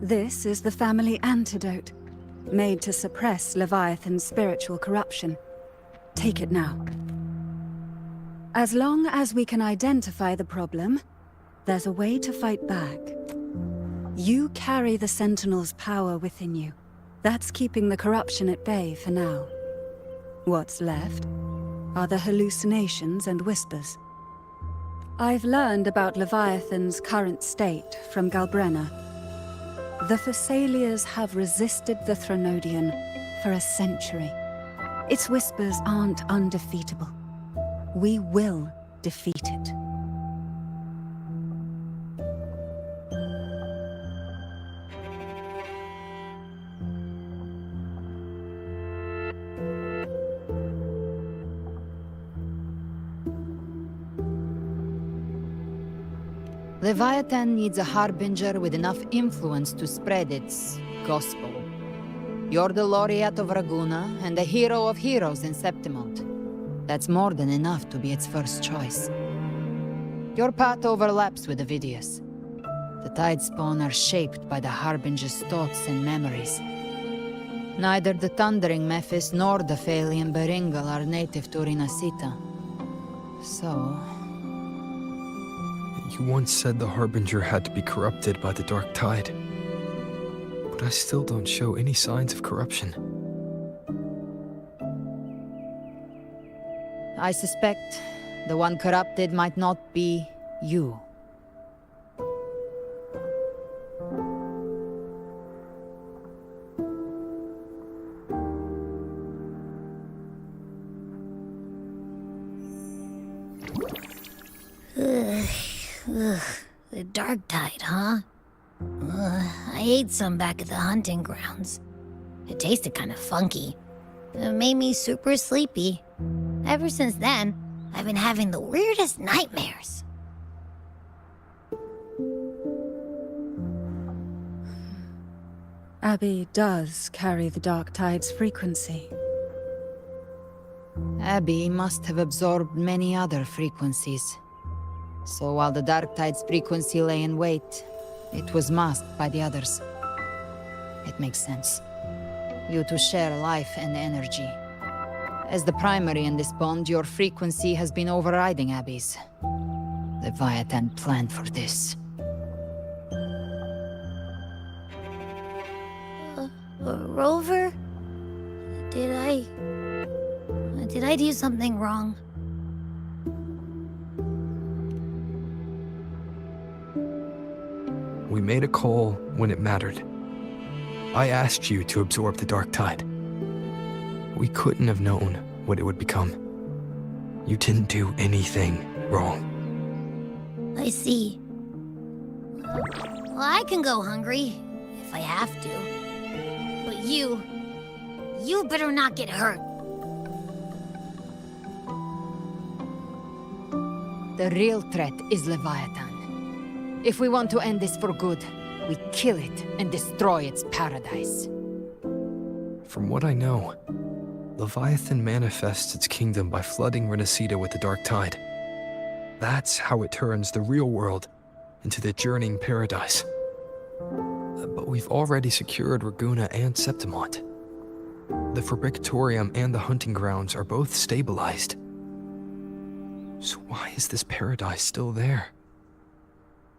This is the family antidote, made to suppress Leviathan's spiritual corruption. Take it now. As long as we can identify the problem, there's a way to fight back. You carry the Sentinel's power within you. That's keeping the corruption at bay for now. What's left are the hallucinations and whispers. I've learned about Leviathan's current state from Galbrenna. The Thessalians have resisted the Threnodian for a century. Its whispers aren't undefeatable. We will defeat it. Leviathan needs a harbinger with enough influence to spread its gospel. You're the laureate of Raguna and the hero of heroes in Septimont. That's more than enough to be its first choice. Your path overlaps with Avidius. The Tidespawn are shaped by the harbinger's thoughts and memories. Neither the Thundering Mephis nor the Phalian Beringal are native to Rinasita. So... You once said the Harbinger had to be corrupted by the Dark Tide. But I still don't show any signs of corruption. I suspect the one corrupted might not be you. Ugh, the Dark Tide, huh? I ate some back at the hunting grounds. It tasted kind of funky. It made me super sleepy. Ever since then, I've been having the weirdest nightmares. Abby does carry the Dark Tide's frequency. Abby must have absorbed many other frequencies. So while the Dark Tide's frequency lay in wait, it was masked by the others. It makes sense. You two share life and energy. As the primary in this bond, your frequency has been overriding Abby's. Leviathan planned for this. Rover? Did I do something wrong? We made a call when it mattered. I asked you to absorb the Dark Tide. We couldn't have known what it would become. You didn't do anything wrong. I see. Well, I can go hungry, if I have to. But you better not get hurt. The real threat is Leviathan. If we want to end this for good, we kill it and destroy its paradise. From what I know, Leviathan manifests its kingdom by flooding Renacida with the Dark Tide. That's how it turns the real world into the journeying paradise. But we've already secured Raguna and Septimont. The Fabrictorium and the hunting grounds are both stabilized. So why is this paradise still there?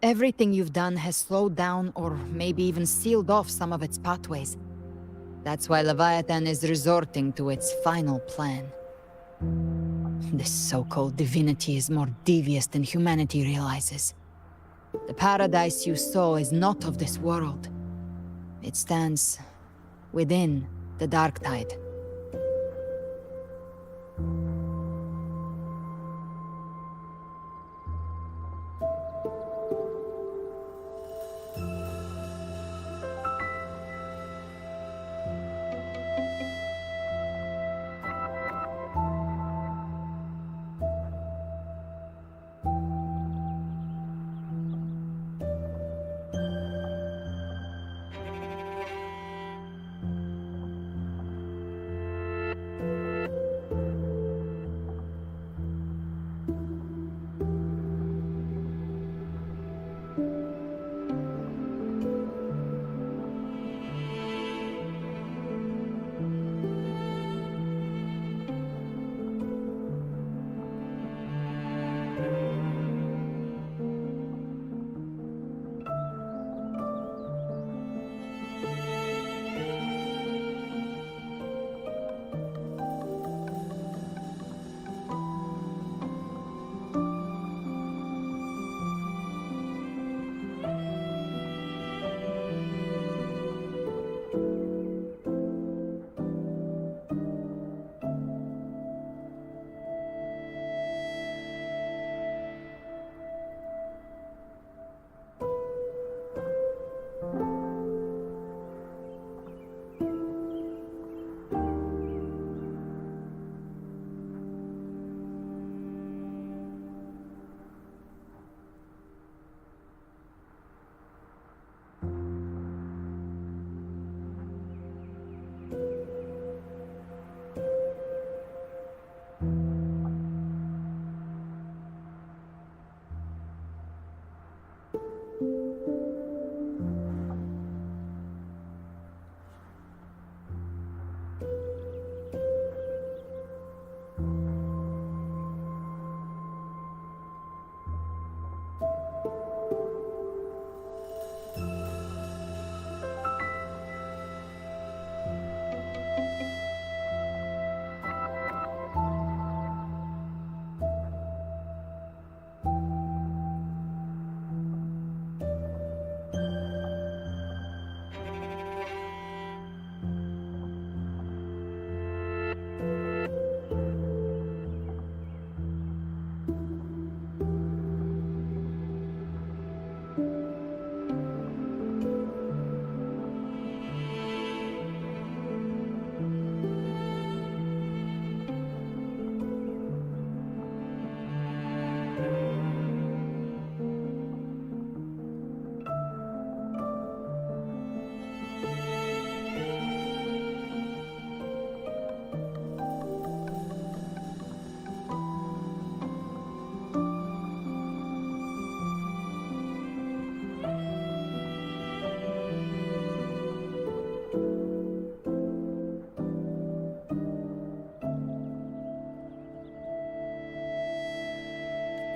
Everything you've done has slowed down or maybe even sealed off some of its pathways. That's why Leviathan is resorting to its final plan. This so-called divinity is more devious than humanity realizes. The paradise you saw is not of this world. It stands within the Dark Tide.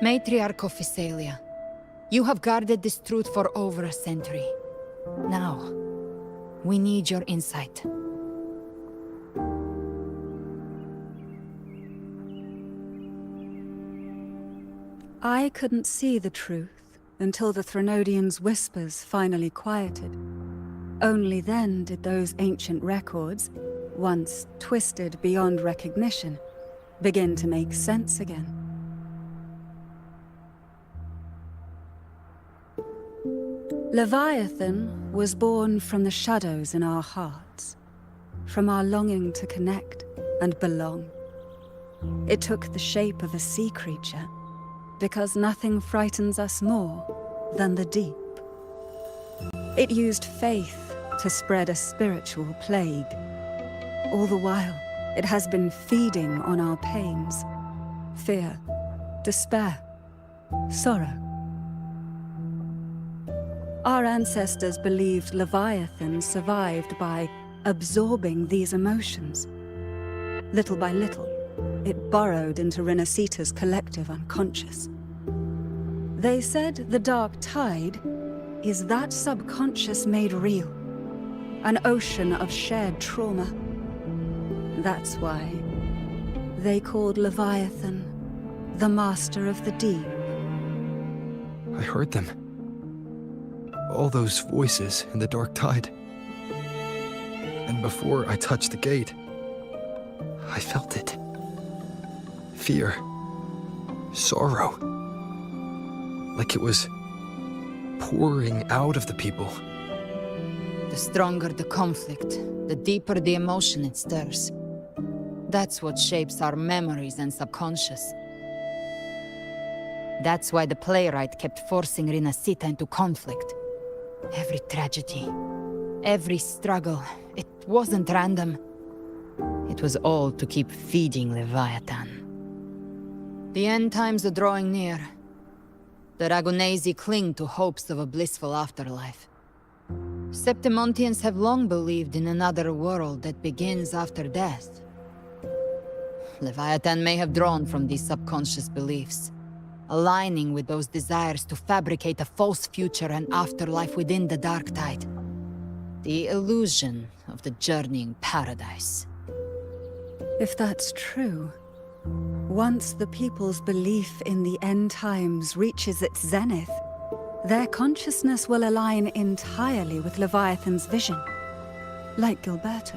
Matriarch of Physalia, you have guarded this truth for over a century. Now, we need your insight. I couldn't see the truth until the Threnodians' whispers finally quieted. Only then did those ancient records, once twisted beyond recognition, begin to make sense again. Leviathan was born from the shadows in our hearts, from our longing to connect and belong. It took the shape of a sea creature, because nothing frightens us more than the deep. It used faith to spread a spiritual plague. All the while, it has been feeding on our pains, fear, despair, sorrow. Our ancestors believed Leviathan survived by absorbing these emotions. Little by little, it burrowed into Renacita's collective unconscious. They said the dark tide is that subconscious made real, an ocean of shared trauma. That's why they called Leviathan the Master of the Deep. I heard them. All those voices in the dark tide. And before I touched the gate, I felt it. Fear. Sorrow. Like it was pouring out of the people. The stronger the conflict, the deeper the emotion it stirs. That's what shapes our memories and subconscious. That's why the playwright kept forcing Renacita into conflict. Every tragedy, every struggle, it wasn't random. It was all to keep feeding Leviathan. The end times are drawing near. The Ragonesi cling to hopes of a blissful afterlife. Septimontians have long believed in another world that begins after death. Leviathan may have drawn from these subconscious beliefs, aligning with those desires to fabricate a false future and afterlife within the dark tide. The illusion of the journeying paradise. If that's true, once the people's belief in the end times reaches its zenith, their consciousness will align entirely with Leviathan's vision, like Gilberto,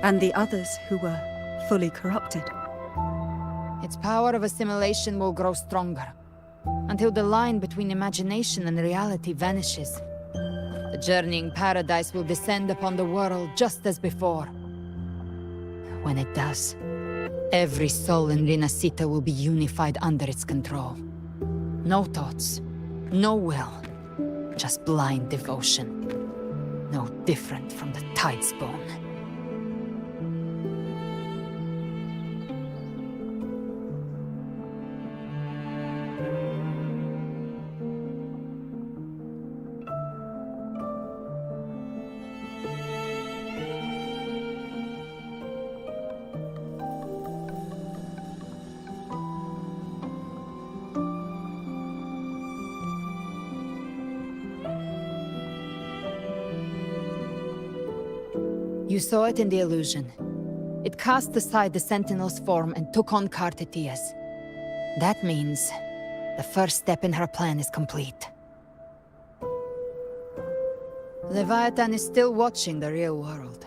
and the others who were fully corrupted. Its power of assimilation will grow stronger, until the line between imagination and reality vanishes. The journeying paradise will descend upon the world just as before. When it does, every soul in Renacita will be unified under its control. No thoughts, no will, just blind devotion. No different from the Tidespawn. You saw it in the illusion. It cast aside the Sentinel's form and took on Cartetia's. That means the first step in her plan is complete. Leviathan is still watching the real world.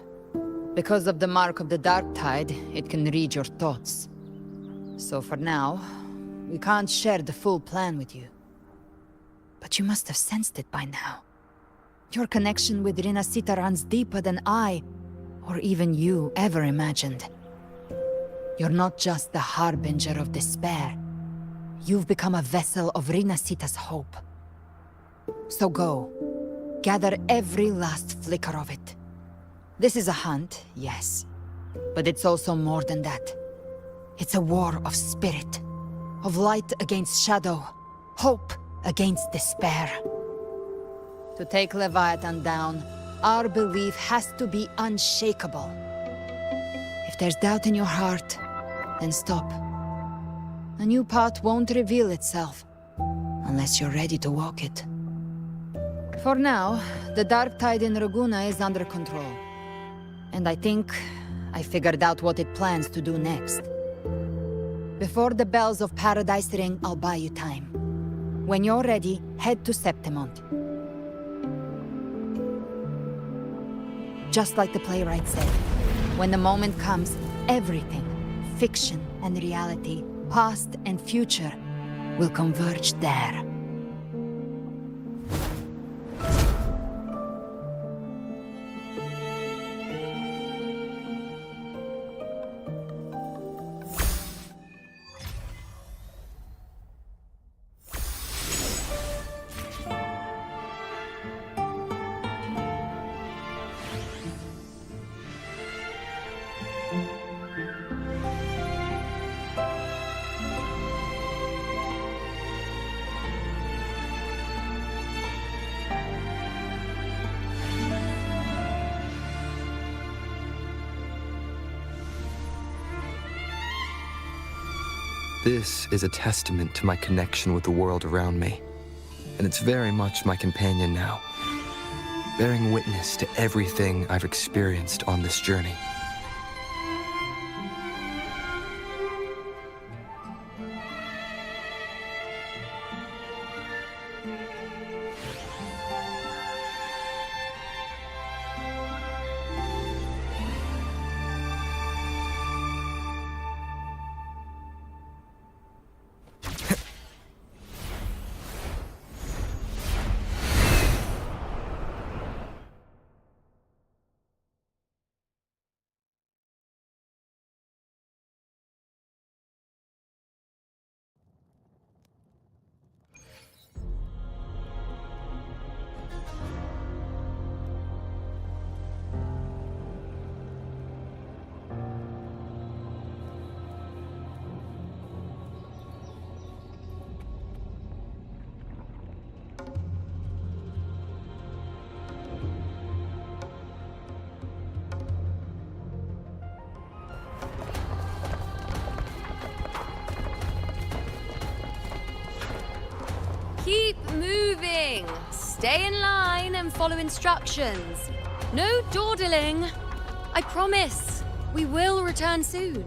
Because of the mark of the Dark Tide, it can read your thoughts. So for now, we can't share the full plan with you. But you must have sensed it by now. Your connection with Renacita runs deeper than I, or even you, ever imagined. You're not just the harbinger of despair. You've become a vessel of Renacita's hope. So go, gather every last flicker of it. This is a hunt, yes, but it's also more than that. It's a war of spirit, of light against shadow, hope against despair. To take Leviathan down, our belief has to be unshakable. If there's doubt in your heart, then stop. A new path won't reveal itself, unless you're ready to walk it. For now, the dark tide in Raguna is under control. And I think I figured out what it plans to do next. Before the bells of Paradise ring, I'll buy you time. When you're ready, head to Septimont. Just like the playwright said, when the moment comes, everything, fiction and reality, past and future, will converge there. This is a testament to my connection with the world around me, and it's very much my companion now, bearing witness to everything I've experienced on this journey. Keep moving! Stay in line and follow instructions. No dawdling. I promise, we will return soon.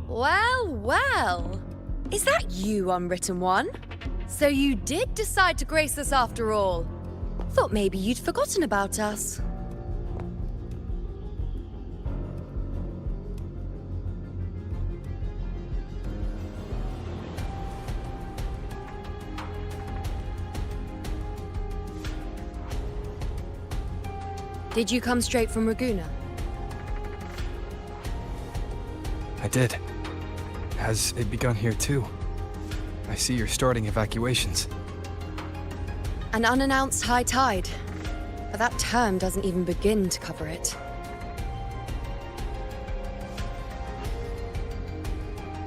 Well, well. Is that you, Unwritten One? So you did decide to grace us after all. Thought maybe you'd forgotten about us. Did you come straight from Raguna? I did. Has it begun here too? I see you're starting evacuations. An unannounced high tide. But that term doesn't even begin to cover it.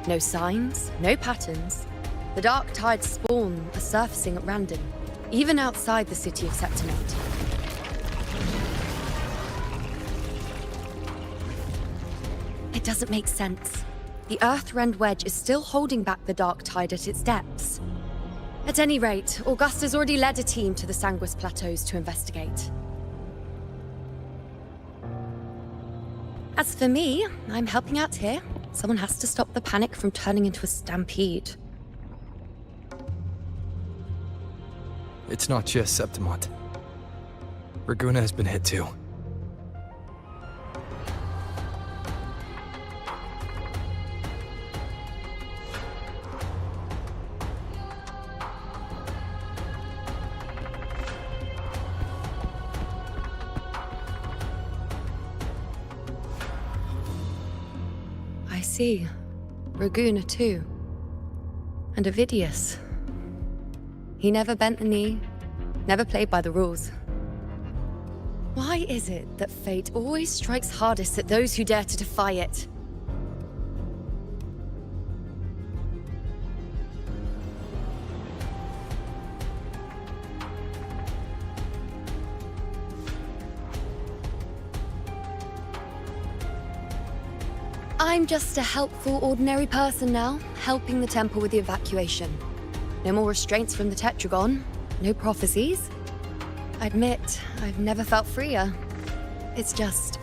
No signs, no patterns. The dark tide's spawn are surfacing at random, even outside the city of Septimont. It doesn't make sense. The Earthrend Wedge is still holding back the dark tide at its depths. At any rate, Augusta's already led a team to the Sanguis Plateaus to investigate. As for me, I'm helping out here. Someone has to stop the panic from turning into a stampede. It's not just Septimont. Raguna has been hit too. I see. Raguna too. And Ovidius. He never bent the knee, never played by the rules. Why is it that fate always strikes hardest at those who dare to defy it? I'm just a helpful, ordinary person now, helping the temple with the evacuation. No more restraints from the Tetragon, no prophecies. I admit, I've never felt freer. It's just...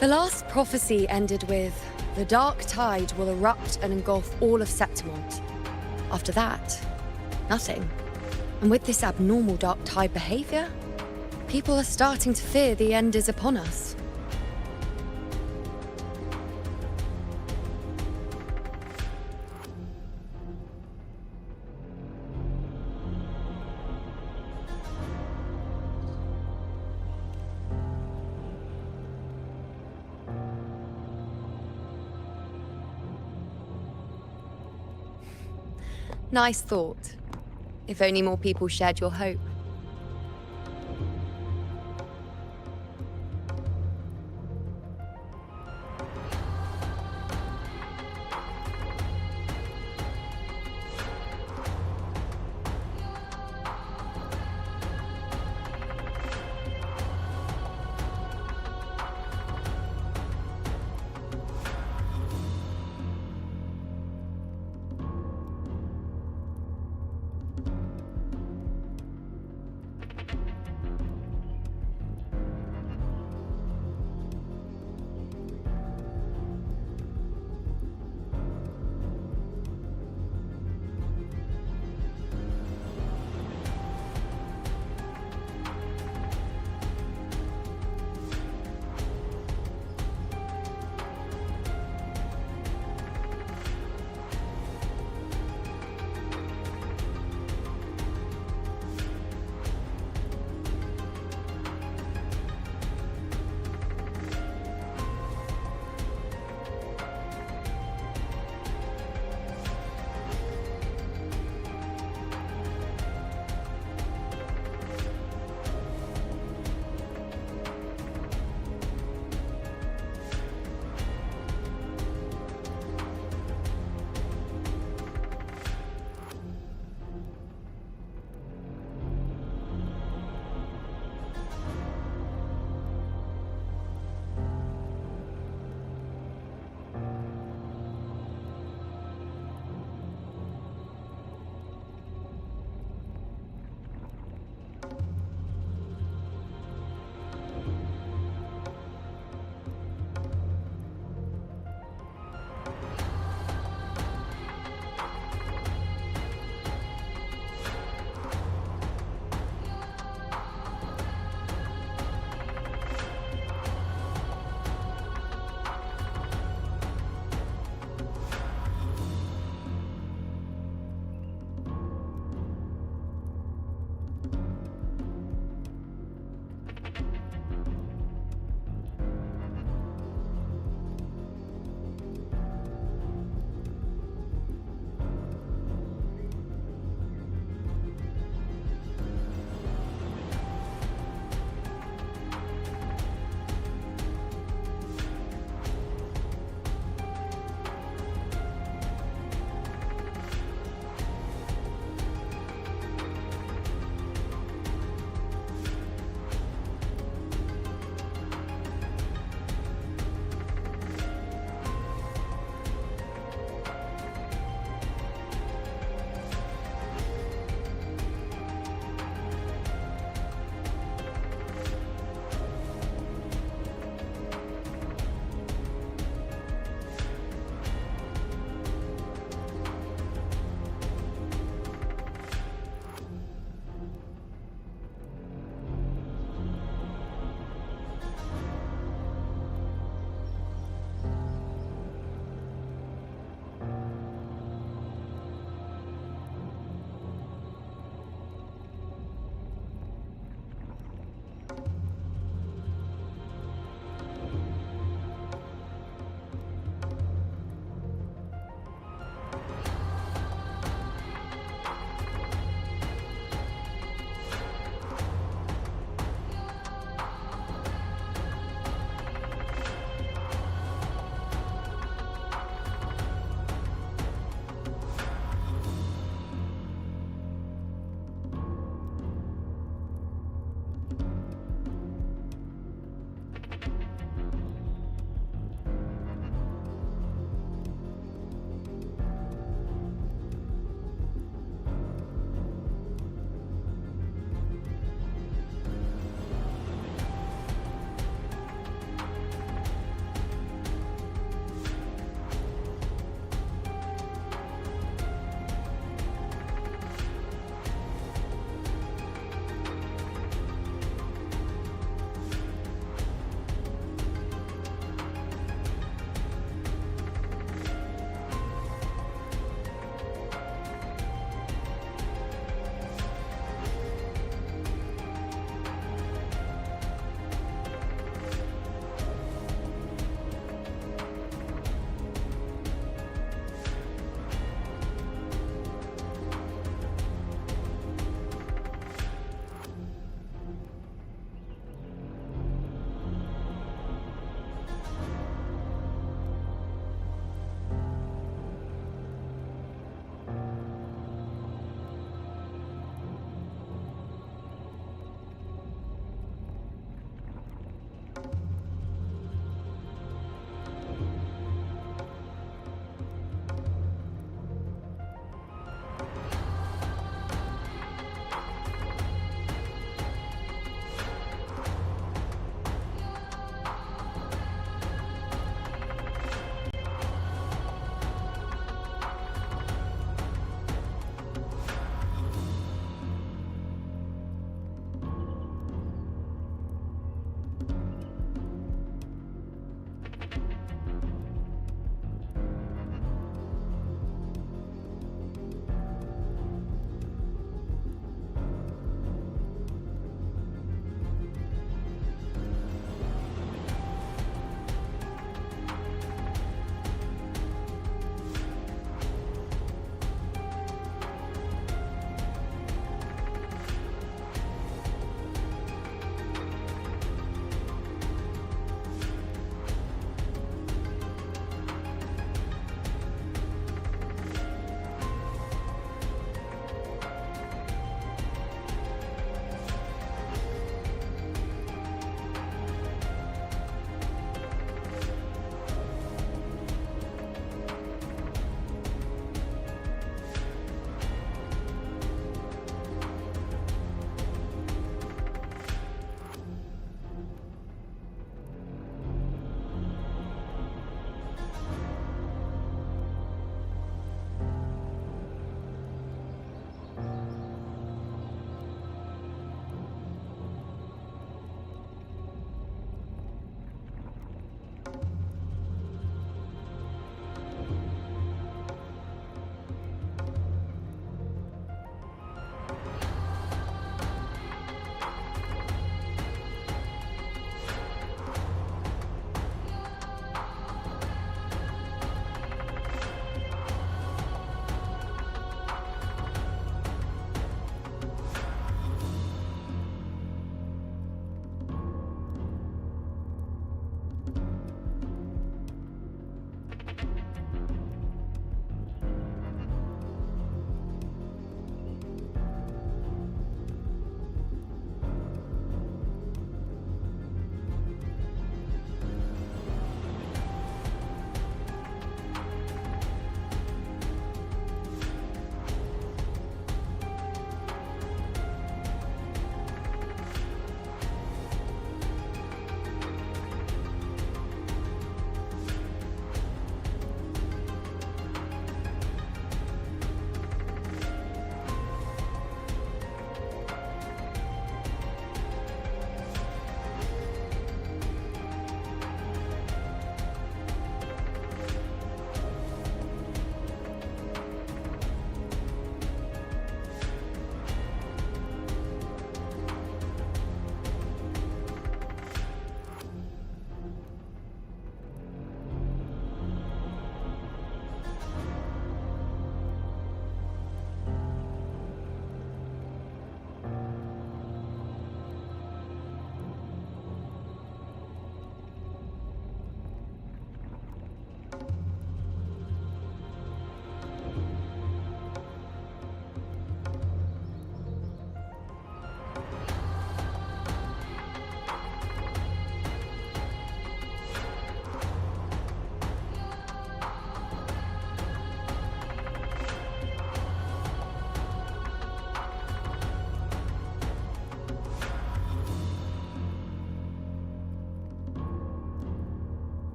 The last prophecy ended with, the dark tide will erupt and engulf all of Septimont. After that, nothing. And with this abnormal dark tide behavior, people are starting to fear the end is upon us. Nice thought. If only more people shared your hope.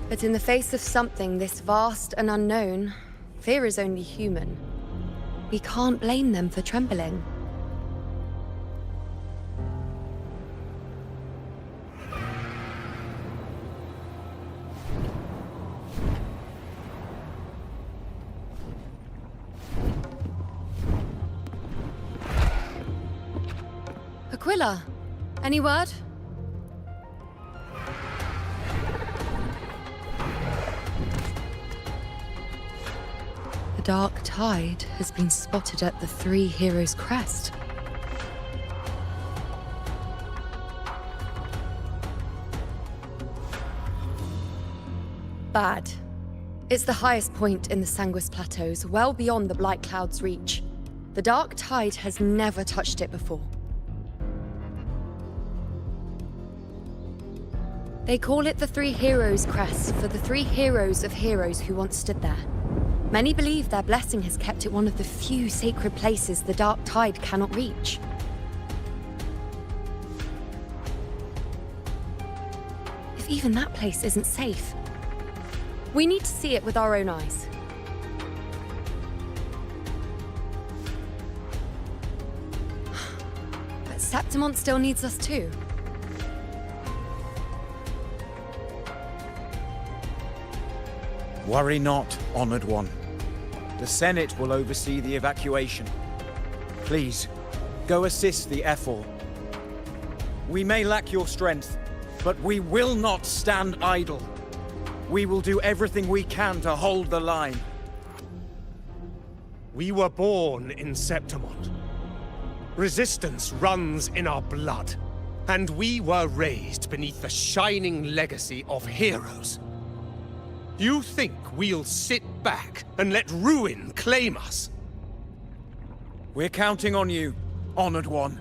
But in the face of something this vast and unknown, fear is only human. We can't blame them for trembling. Aquila, any word? The dark tide has been spotted at the Three Heroes' crest. Bad. It's the highest point in the Sanguis Plateaus, well beyond the Blight Cloud's reach. The dark tide has never touched it before. They call it the Three Heroes' Crest for the three heroes of heroes who once stood there. Many believe their blessing has kept it one of the few sacred places the dark tide cannot reach. If even that place isn't safe, we need to see it with our own eyes. But Septimont still needs us too. Worry not, Honored One. The Senate will oversee the evacuation. Please, go assist the Ephor. We may lack your strength, but we will not stand idle. We will do everything we can to hold the line. We were born in Septimont. Resistance runs in our blood. And we were raised beneath the shining legacy of heroes. You think we'll sit back and let ruin claim us? We're counting on you, Honored One.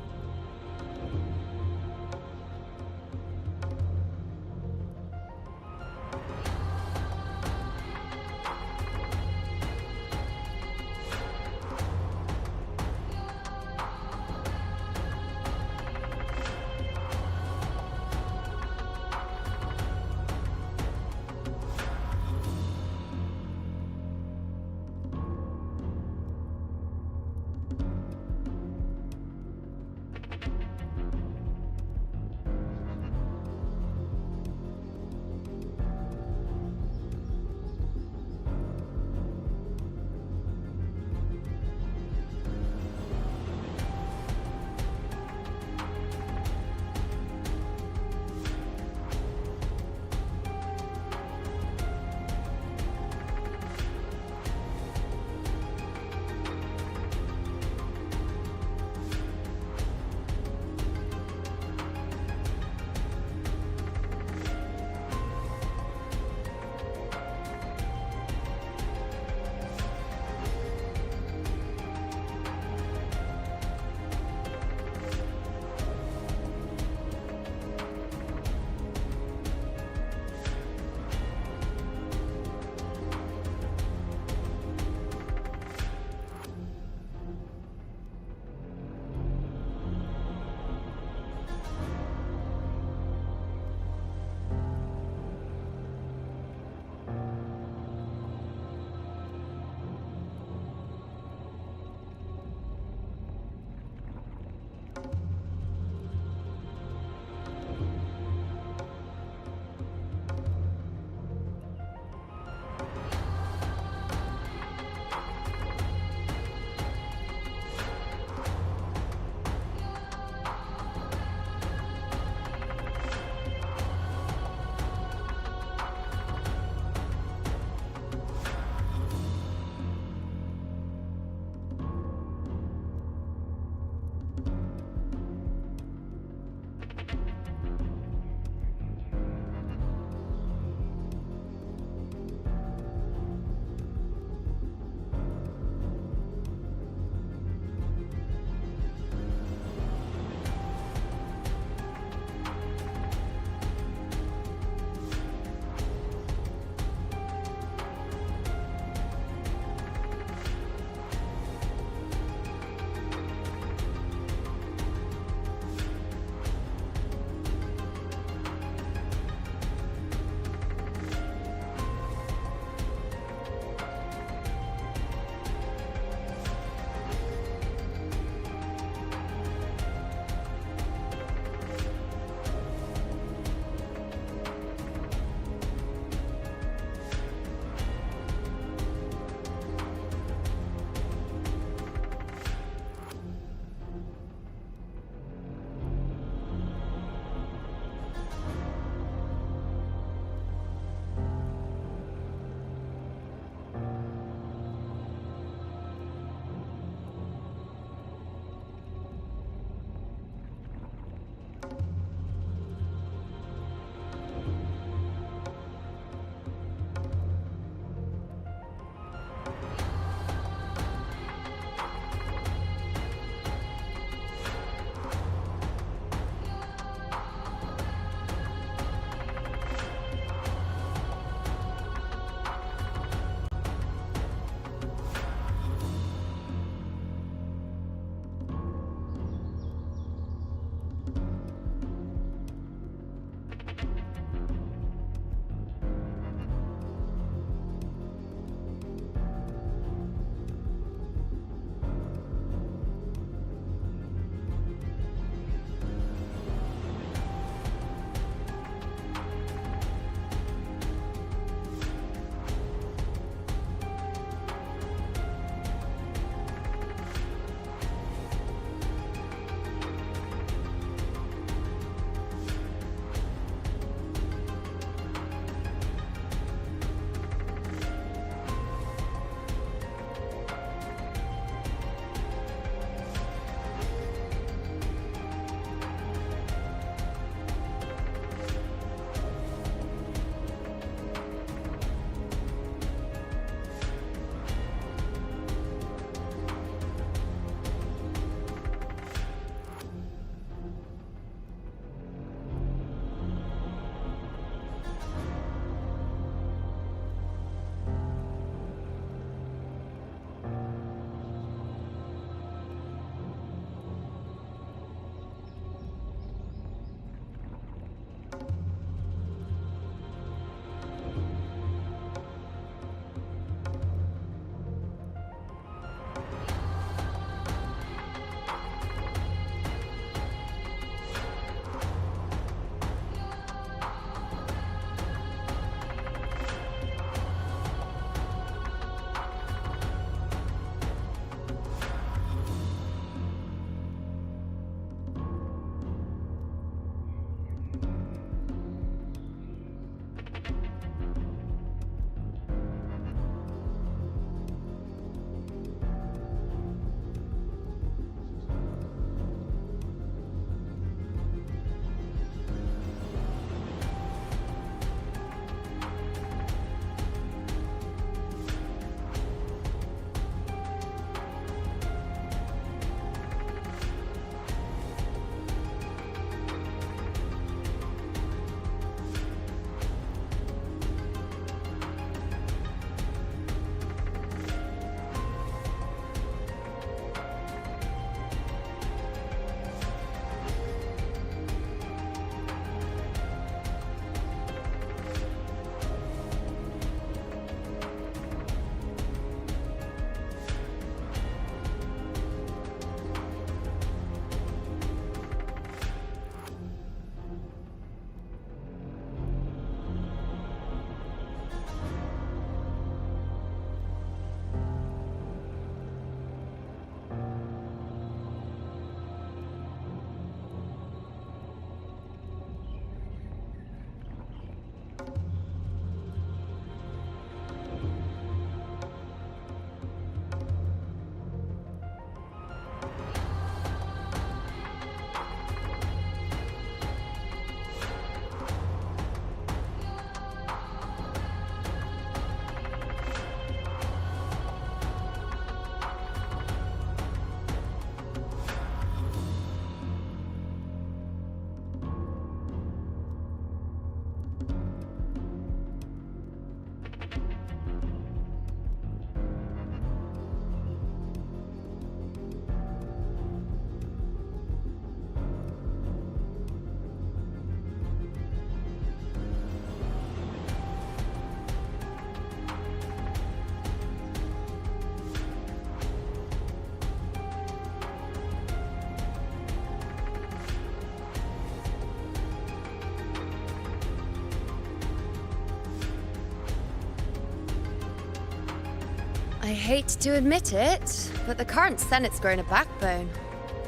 I hate to admit it, but the current Senate's grown a backbone.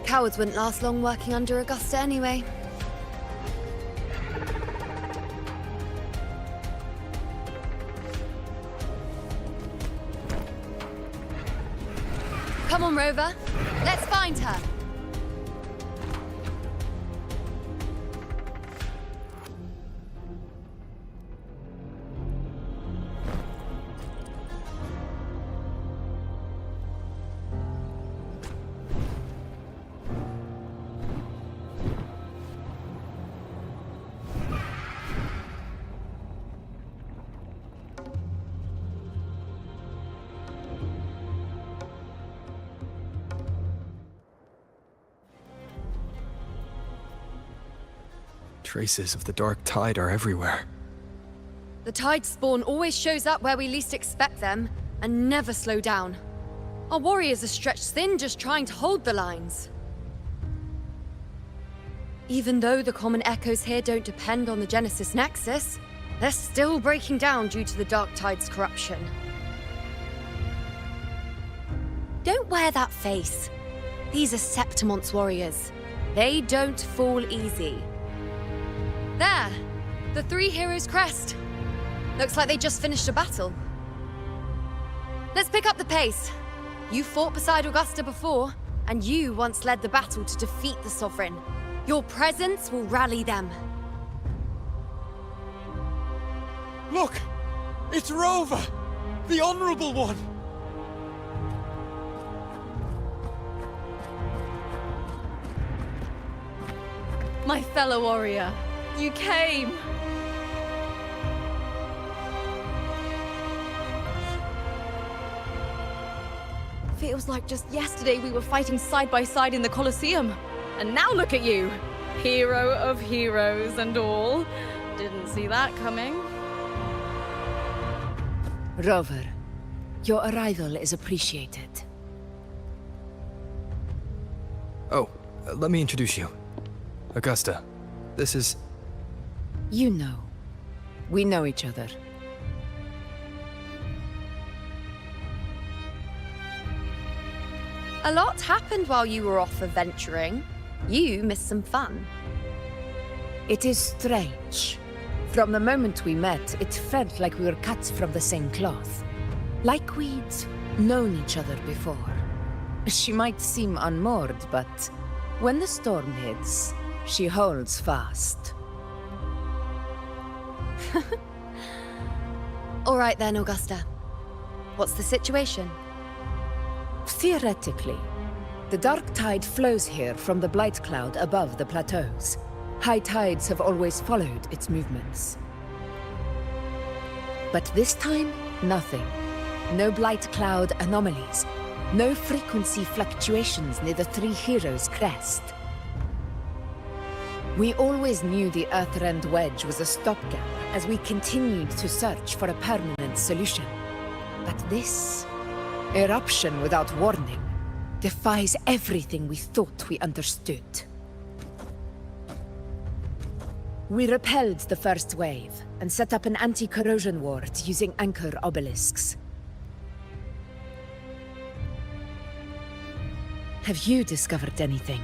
Cowards wouldn't last long working under Augusta anyway. Come on, Rover. Let's find her. Traces of the dark tide are everywhere. The tide spawn always shows up where we least expect them, and never slow down. Our warriors are stretched thin just trying to hold the lines. Even though the common echoes here don't depend on the Genesis Nexus, they're still breaking down due to the dark tide's corruption. Don't wear that face. These are Septimon's warriors. They don't fall easy. There! The Three Heroes crest. Looks like they just finished a battle. Let's pick up the pace. You fought beside Augusta before, and you once led the battle to defeat the Sovereign. Your presence will rally them. Look! It's Rover! The Honorable One! My fellow warrior, you came! Feels like just yesterday we were fighting side by side in the Colosseum. And now look at you! Hero of heroes and all. Didn't see that coming. Rover, your arrival is appreciated. Oh, let me introduce you. Augusta, this is... You know. We know each other. A lot happened while you were off adventuring. You missed some fun. It is strange. From the moment we met, it felt like we were cut from the same cloth. Like we'd known each other before. She might seem unmoored, but when the storm hits, she holds fast. All right then, Augusta. What's the situation? Theoretically, the dark tide flows here from the blight cloud above the plateaus. High tides have always followed its movements. But this time, nothing. No blight cloud anomalies. No frequency fluctuations near the Three Heroes crest. We always knew the Earthrend Wedge was a stopgap as we continued to search for a permanent solution. But this eruption without warning defies everything we thought we understood. We repelled the first wave and set up an anti-corrosion ward using anchor obelisks. Have you discovered anything?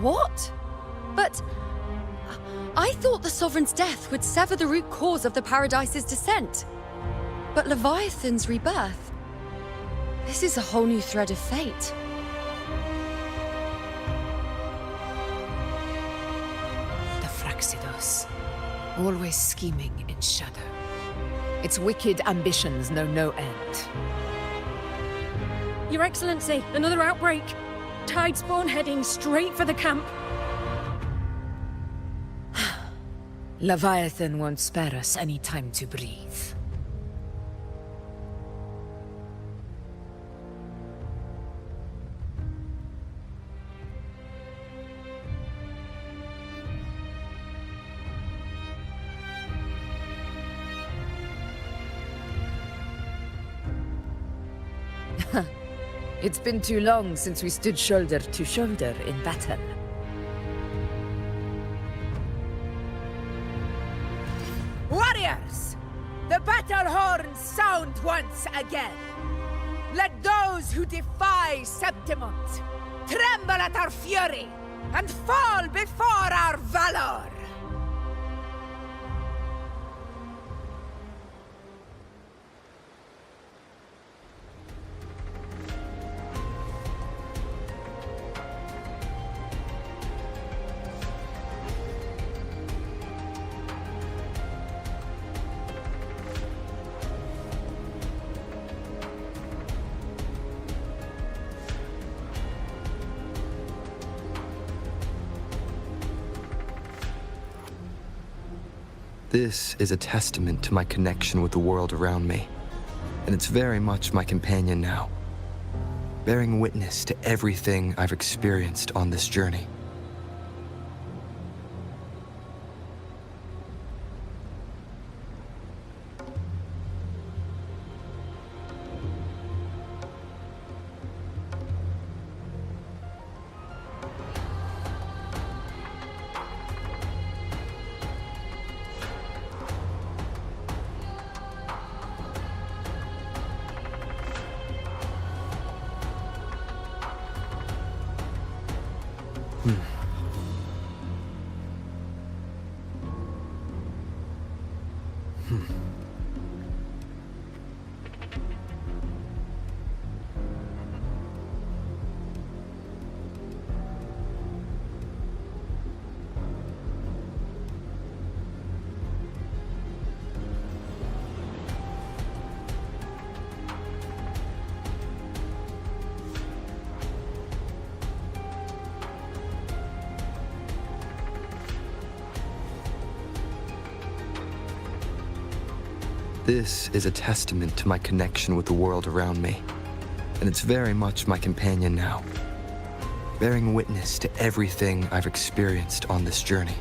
What? But... I thought the Sovereign's death would sever the root cause of the Paradise's descent. But Leviathan's rebirth... This is a whole new thread of fate. The Fraxidos. Always scheming in shadow. Its wicked ambitions know no end. Your Excellency, another outbreak! Tide spawn heading straight for the camp. Leviathan won't spare us any time to breathe. It's been too long since we stood shoulder to shoulder in battle. Warriors! The battle horns sound once again! Let those who defy Septimont tremble at our fury and fall before our valor! This is a testament to my connection with the world around me, and it's very much my companion now, bearing witness to everything I've experienced on this journey. This is a testament to my connection with the world around me, and it's very much my companion now, bearing witness to everything I've experienced on this journey.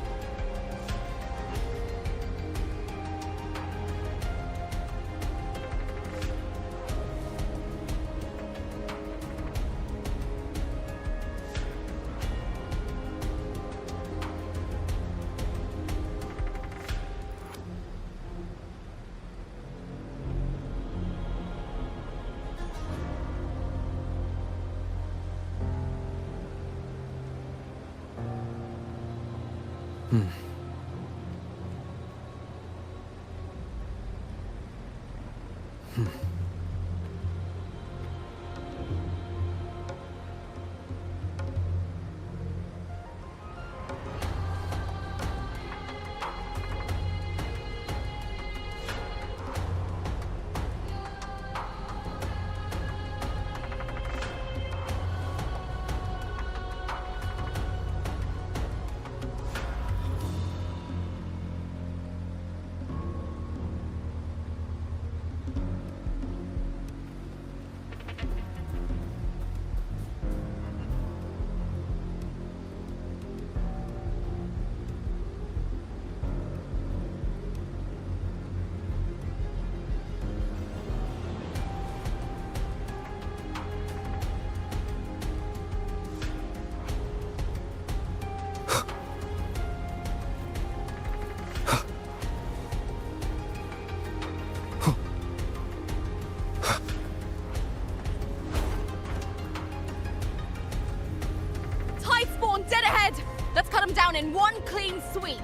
Down in one clean sweep.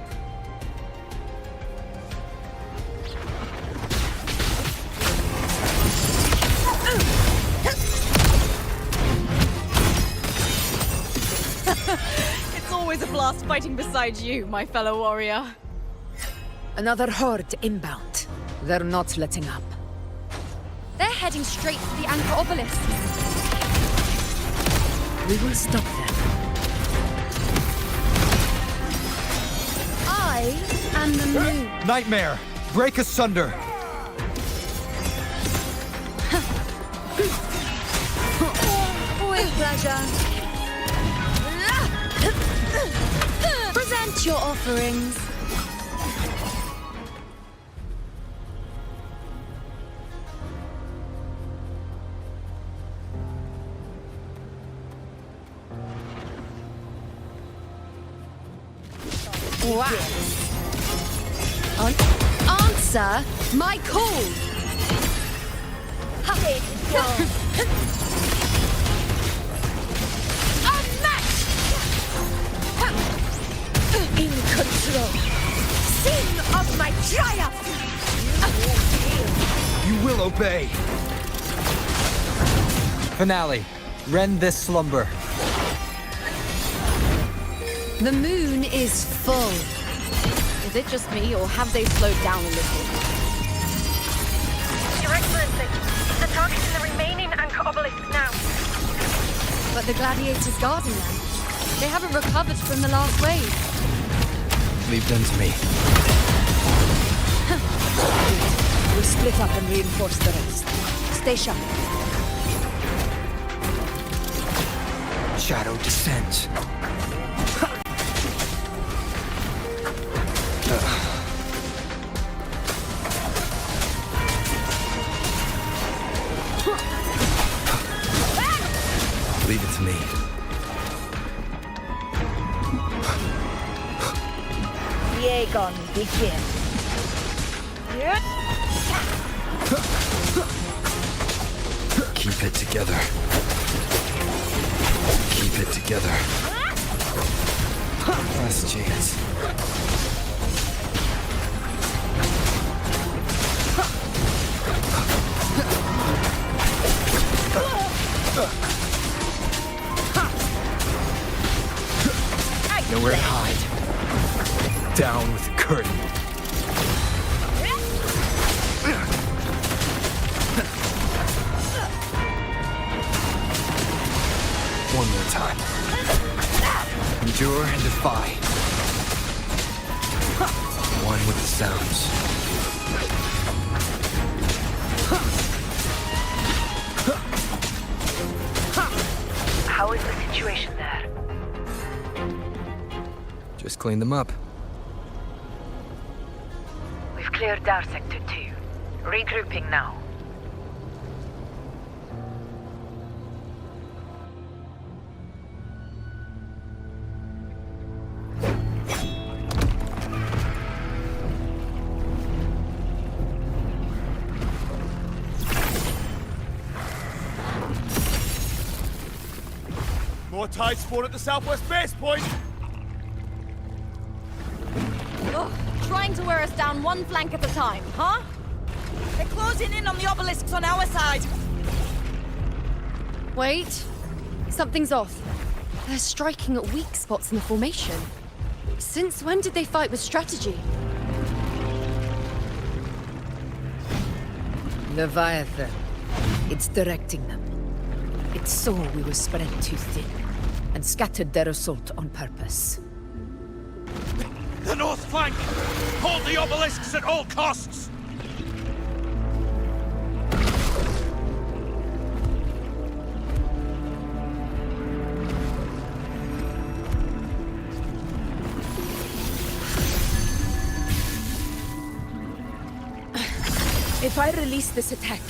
It's always a blast fighting beside you, my fellow warrior. Another horde inbound. They're not letting up. They're heading straight for the Anchor Obelisk. We will stop them. And the moon. Nightmare! Break asunder! With pleasure. Present your offerings. Answer my call! In control! Sing of my triumph! You will obey! Finale. Rend this slumber. The moon is full. Is it just me, or have they slowed down a little? Your Excellency, the target is the remaining anchor obelisk now. But the gladiators guarding them, they haven't recovered from the last wave. Leave them to me. We'll split up and reinforce the rest. Stay sharp. Shadow descends. Leave it to me. Yegon, begin. Keep it together. Keep it together. Last chance. Nowhere to hide. Down with the curtain. One more time. Endure and defy. One with the sounds. How is the situation there? Just clean them up. We've cleared our Sector 2. Regrouping now. More tide spawn at the southwest base point! Ugh, trying to wear us down one flank at a time, huh? They're closing in on the obelisks on our side. Wait. Something's off. They're striking at weak spots in the formation. Since when did they fight with strategy? Leviathan. It's directing them. It saw we were spread too thin, and scattered their assault on purpose. The north flank! Hold the obelisks at all costs! If I release this attack,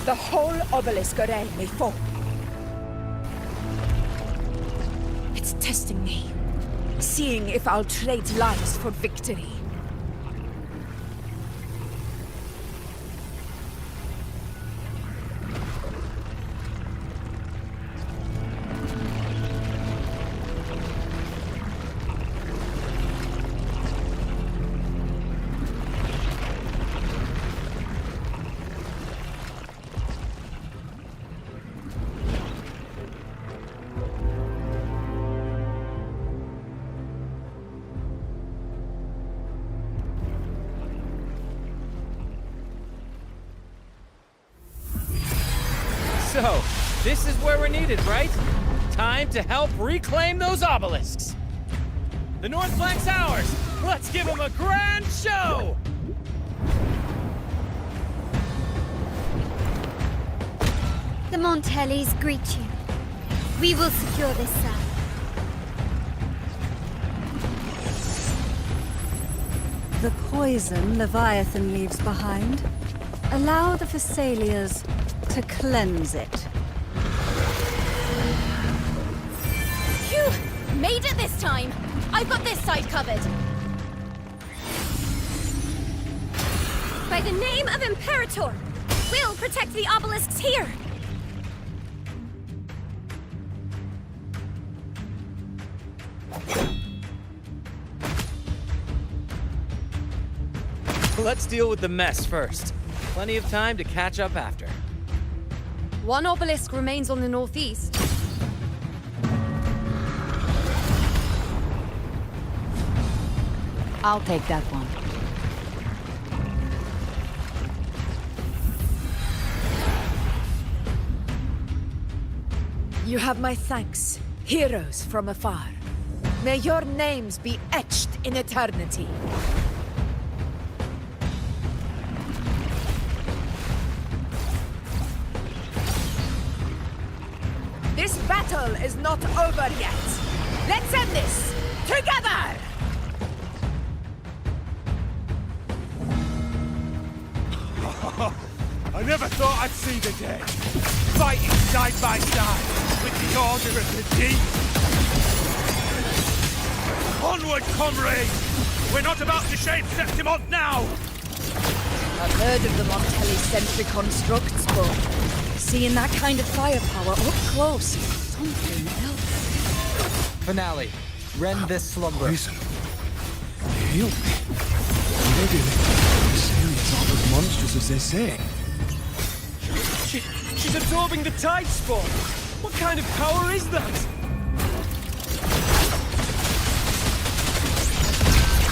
the whole obelisk array may fall. It's testing me, seeing if I'll trade lives for victory. So, this is where we're needed, right? Time to help reclaim those obelisks. The north flank's ours. Let's give them a grand show! The Montellis greet you. We will secure this cell. The poison Leviathan leaves behind, allow the Thessalians to cleanse it. Phew! Made it this time! I've got this side covered. By the name of Imperator, we'll protect the obelisks here! Let's deal with the mess first. Plenty of time to catch up after. One obelisk remains on the northeast. I'll take that one. You have my thanks, heroes from afar. May your names be etched in eternity. This battle is not over yet. Let's end this together! I never thought I'd see the day. Fighting side by side with the Order of the Deep. Onward, comrades! We're not about to shade Septimont now! I've heard of the Montelli-centric constructs, but seeing that kind of firepower up close is something else. Finale. Rend this slumber. Poison. Heal me. Maybe this area's not as monstrous as they say. She's absorbing the tide spawn! What kind of power is that?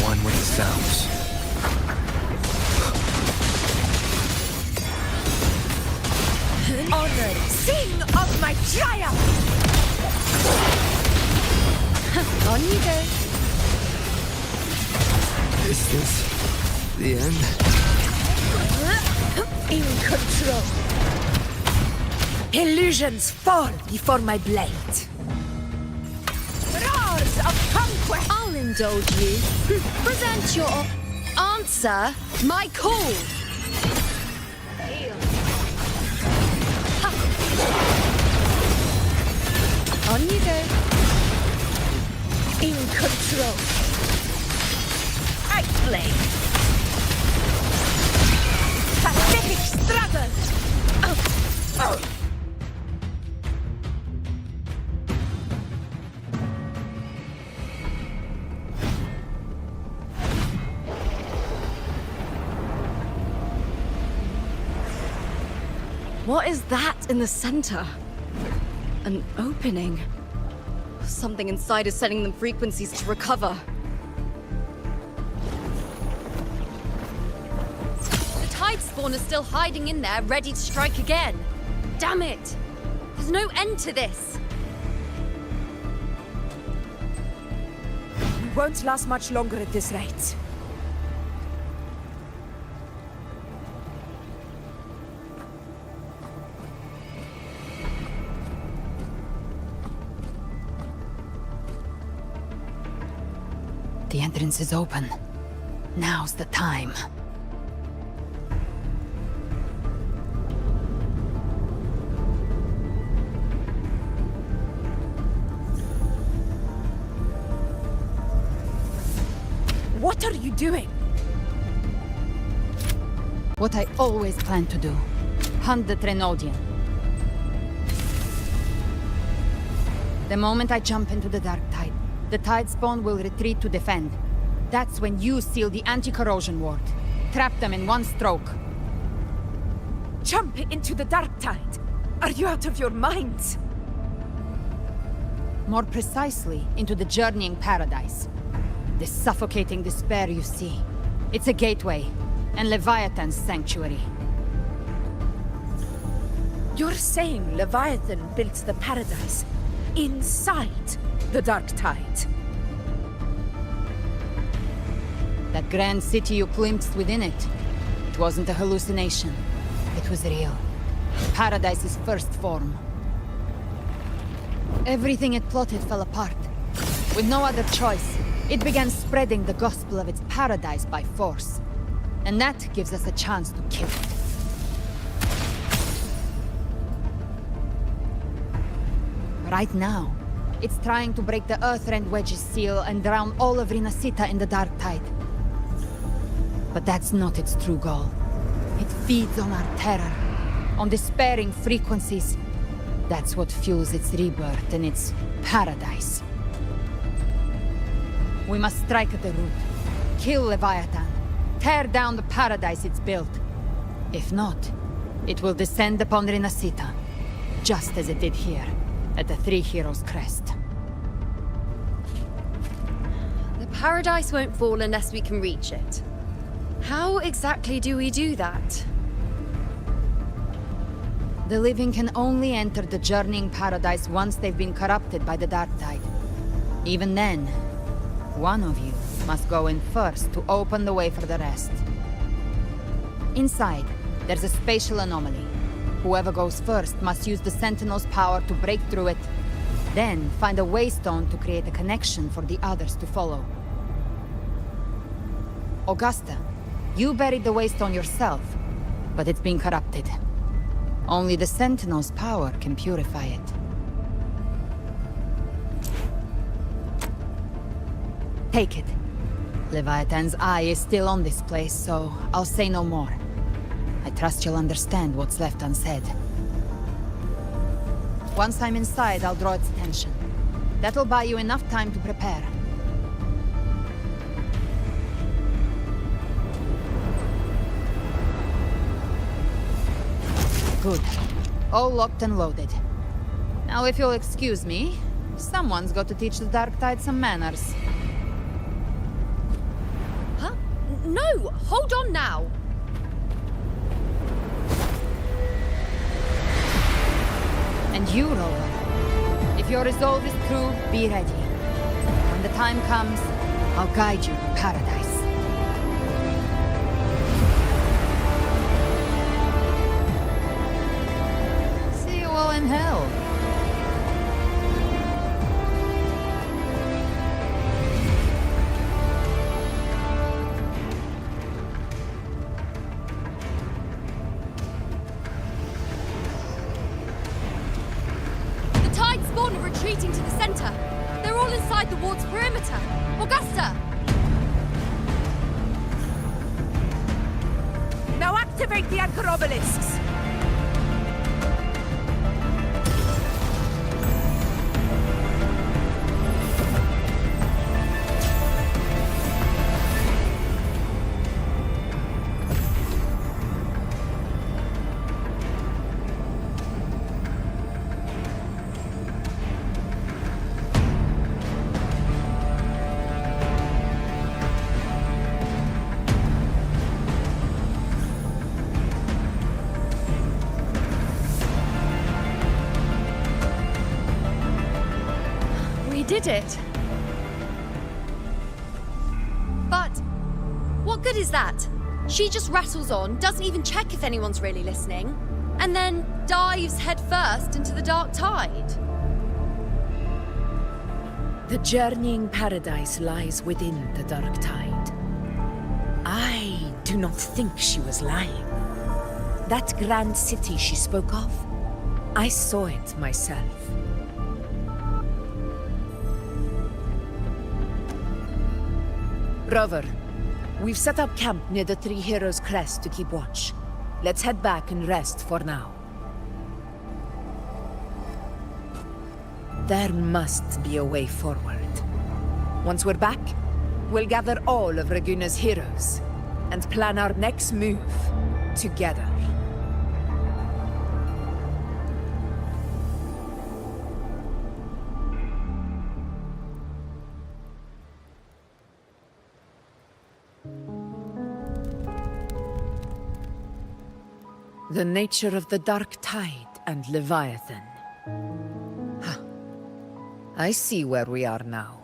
One with the sounds. Honor, sing of my triumph! On you go. Is this the end? In control. Illusions fall before my blade. Roars of conquest! I'll indulge you. Present your... answer my call! On you go. In control. Ice blade. Pacific struggle. Oh. What is that in the center? An opening. Something inside is sending them frequencies to recover. The tide spawn is still hiding in there, ready to strike again. Damn it! There's no end to this. We won't last much longer at this rate. The entrance is open. Now's the time. What are you doing? What I always planned to do. Hunt the Trenodian. The moment I jump into the dark tide, the tide spawn will retreat to defend. That's when you seal the anti-corrosion ward. Trap them in one stroke. Jump into the dark tide. Are you out of your minds? More precisely, into the journeying paradise. The suffocating despair you see. It's a gateway, and Leviathan's sanctuary. You're saying Leviathan built the paradise inside the dark tide? That grand city you glimpsed within it, it wasn't a hallucination. It was real. Paradise's first form. Everything it plotted fell apart. With no other choice, it began spreading the gospel of its paradise by force. And that gives us a chance to kill it. Right now, it's trying to break the Earthrend Wedge's seal and drown all of Rinasita in the dark tide. But that's not its true goal. It feeds on our terror, on despairing frequencies. That's what fuels its rebirth and its paradise. We must strike at the root, kill Leviathan, tear down the paradise it's built. If not, it will descend upon Rinasita, just as it did here, at the Three Heroes' Crest. The paradise won't fall unless we can reach it. How exactly do we do that? The living can only enter the journeying paradise once they've been corrupted by the dark tide. Even then, one of you must go in first to open the way for the rest. Inside, there's a spatial anomaly. Whoever goes first must use the Sentinel's power to break through it, then find a waystone to create a connection for the others to follow. Augusta, you buried the waystone yourself, but it's been corrupted. Only the Sentinel's power can purify it. Take it. Leviathan's eye is still on this place, so I'll say no more. I trust you'll understand what's left unsaid. Once I'm inside, I'll draw its attention. That'll buy you enough time to prepare. Good. All locked and loaded. Now if you'll excuse me, someone's got to teach the Dark Tide some manners. Huh? No! Hold on now! And you, Rover. If your resolve is true, be ready. When the time comes, I'll guide you to paradise. See you all in hell. Spawn are retreating to the center. They're all inside the ward's perimeter. Augusta! Now activate the anchor obelisks! Did it. But what good is that? She just rattles on, doesn't even check if anyone's really listening, and then dives headfirst into the dark tide. The journeying paradise lies within the dark tide. I do not think she was lying. That grand city she spoke of, I saw it myself. Rover, we've set up camp near the Three Heroes' Crest to keep watch. Let's head back and rest for now. There must be a way forward. Once we're back, we'll gather all of Raguna's heroes and plan our next move together. The nature of the Dark Tide and Leviathan. Huh. I see where we are now.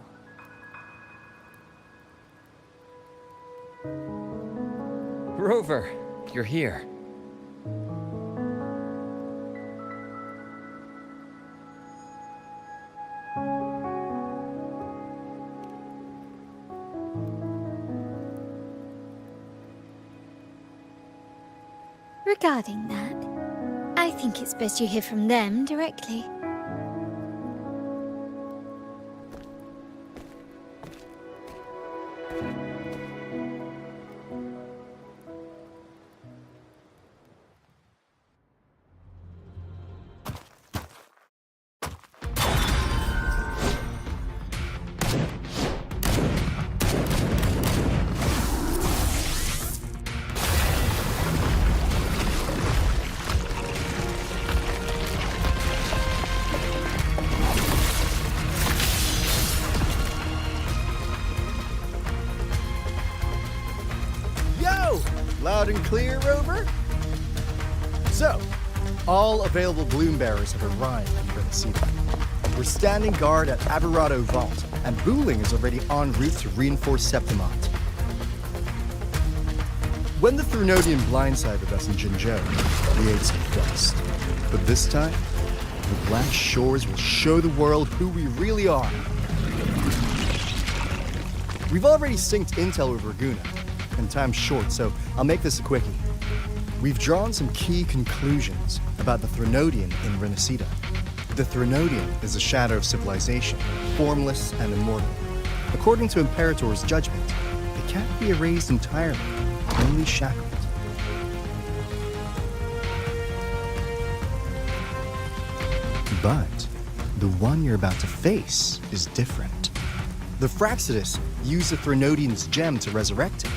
Rover, you're here. Regarding that, I think it's best you hear from them directly. clear, Rover? So, all available bloom bearers have arrived in Renacida. We're standing guard at Aberrado Vault, and Booling is already en route to reinforce Septimont. When the Threnodian blindsided us in Jinzhou, we ate some dust. But this time, the Black Shores will show the world who we really are. We've already synced intel with Raguna, and time's short, so I'll make this a quickie. We've drawn some key conclusions about the Threnodian in Renacida. The Threnodian is a shadow of civilization, formless and immortal. According to Imperator's judgment, it can't be erased entirely, only shackled. But the one you're about to face is different. The Fraxidus used the Threnodian's gem to resurrect him,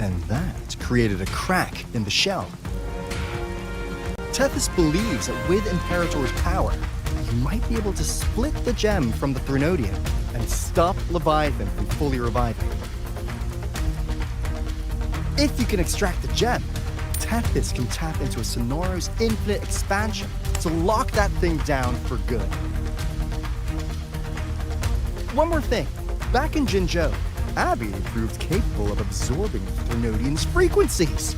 and that created a crack in the shell. Tethys believes that with Imperator's power, you might be able to split the gem from the Threnodian and stop Leviathan from fully reviving. If you can extract the gem, Tethys can tap into a Sonoro's infinite expansion to lock that thing down for good. One more thing. Back in Jinzhou, Abby proved capable of absorbing the Threnodian's frequencies.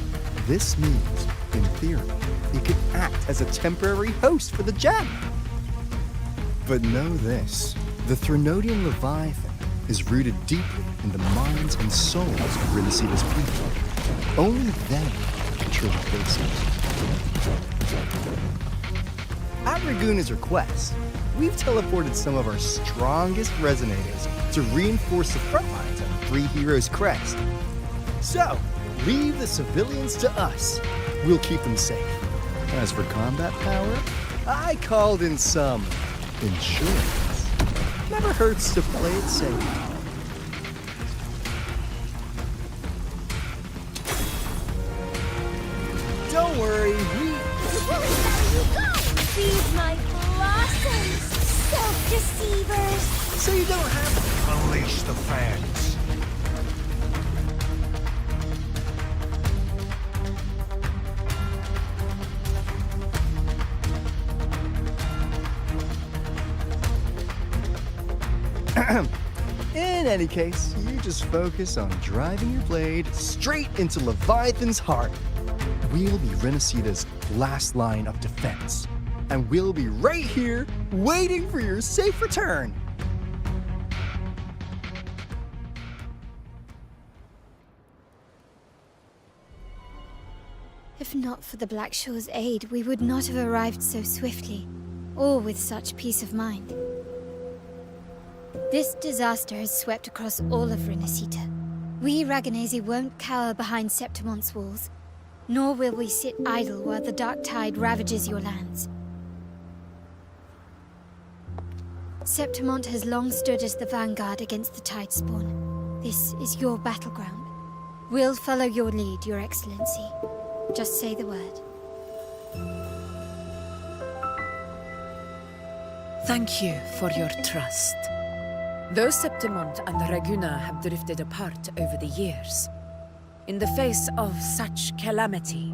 This means, in theory, it could act as a temporary host for the gem. But know this, the Threnodian Leviathan is rooted deeply in the minds and souls of Renacida's people. Only they can truly face it. At Raguna's request, we've teleported some of our strongest resonators to reinforce the front lines of Three Heroes Crest. So, leave the civilians to us. We'll keep them safe. As for combat power, I called in some insurance. Never hurts to play it safe. Don't worry, Feed my blossoms, self-deceivers! So you don't have to unleash the fans. In any case, you just focus on driving your blade straight into Leviathan's heart. We'll be Renacida's last line of defense. And we'll be right here, waiting for your safe return. If not for the Black Shore's aid, we would not have arrived so swiftly, or with such peace of mind. This disaster has swept across all of Renacita. We Raganesi won't cower behind Septimont's walls, nor will we sit idle while the dark tide ravages your lands. Septimont has long stood as the vanguard against the tide spawn. This is your battleground. We'll follow your lead, Your Excellency. Just say the word. Thank you for your trust. Though Septimont and Raguna have drifted apart over the years, in the face of such calamity,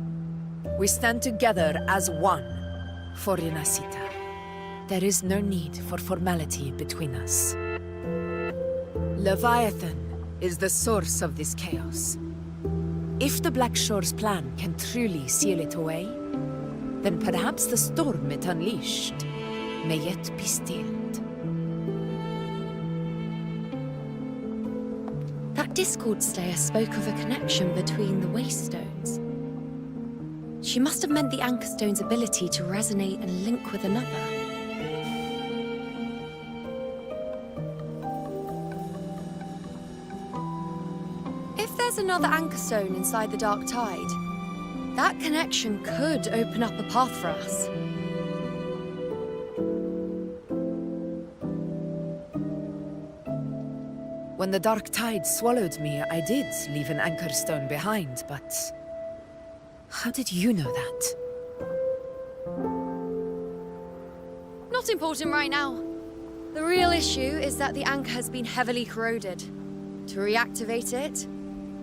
we stand together as one for Renacita. There is no need for formality between us. Leviathan is the source of this chaos. If the Black Shore's plan can truly seal it away, then perhaps the storm it unleashed may yet be stilled. That Discord Slayer spoke of a connection between the Wastestones. She must have meant the Anchor Stone's ability to resonate and link with another. If there's another Anchor Stone inside the Dark Tide, that connection could open up a path for us. When the Dark Tide swallowed me, I did leave an Anchor Stone behind, but... how did you know that? Not important right now. The real issue is that the anchor has been heavily corroded. To reactivate it,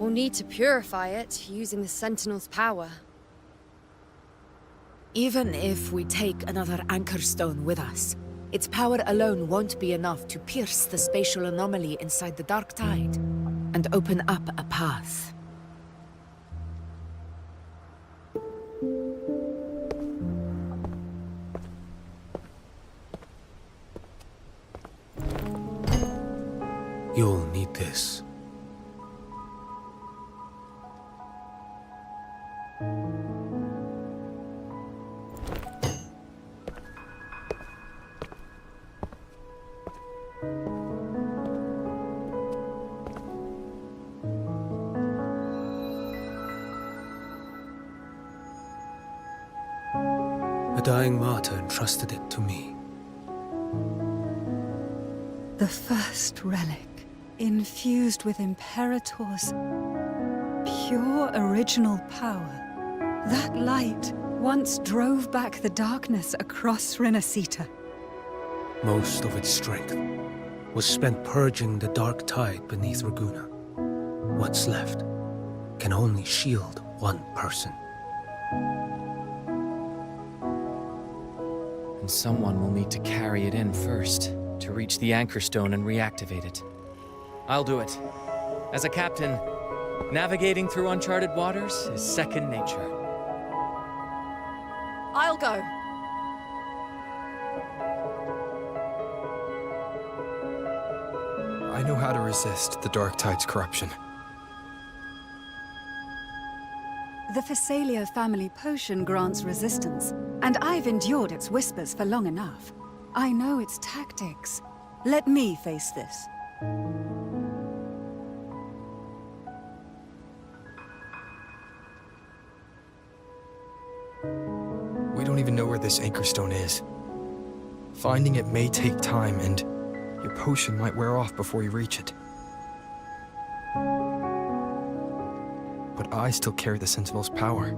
We'll need to purify it using the Sentinel's power. Even if we take another Anchor Stone with us, its power alone won't be enough to pierce the spatial anomaly inside the Dark Tide and open up a path. You'll need this. A dying martyr entrusted it to me. The first relic, infused with Imperator's pure original power. That light once drove back the darkness across Renacita. Most of its strength was spent purging the dark tide beneath Raguna. What's left can only shield one person. And someone will need to carry it in first, to reach the Anchor Stone and reactivate it. I'll do it. As a captain, navigating through uncharted waters is second nature. I'll go. I know how to resist the Dark Tide's corruption. The Phasalia family potion grants resistance, and I've endured its whispers for long enough. I know its tactics. Let me face this. We don't even know where this Anchor Stone is. Finding it may take time, and your potion might wear off before you reach it. But I still carry the Sentinel's power.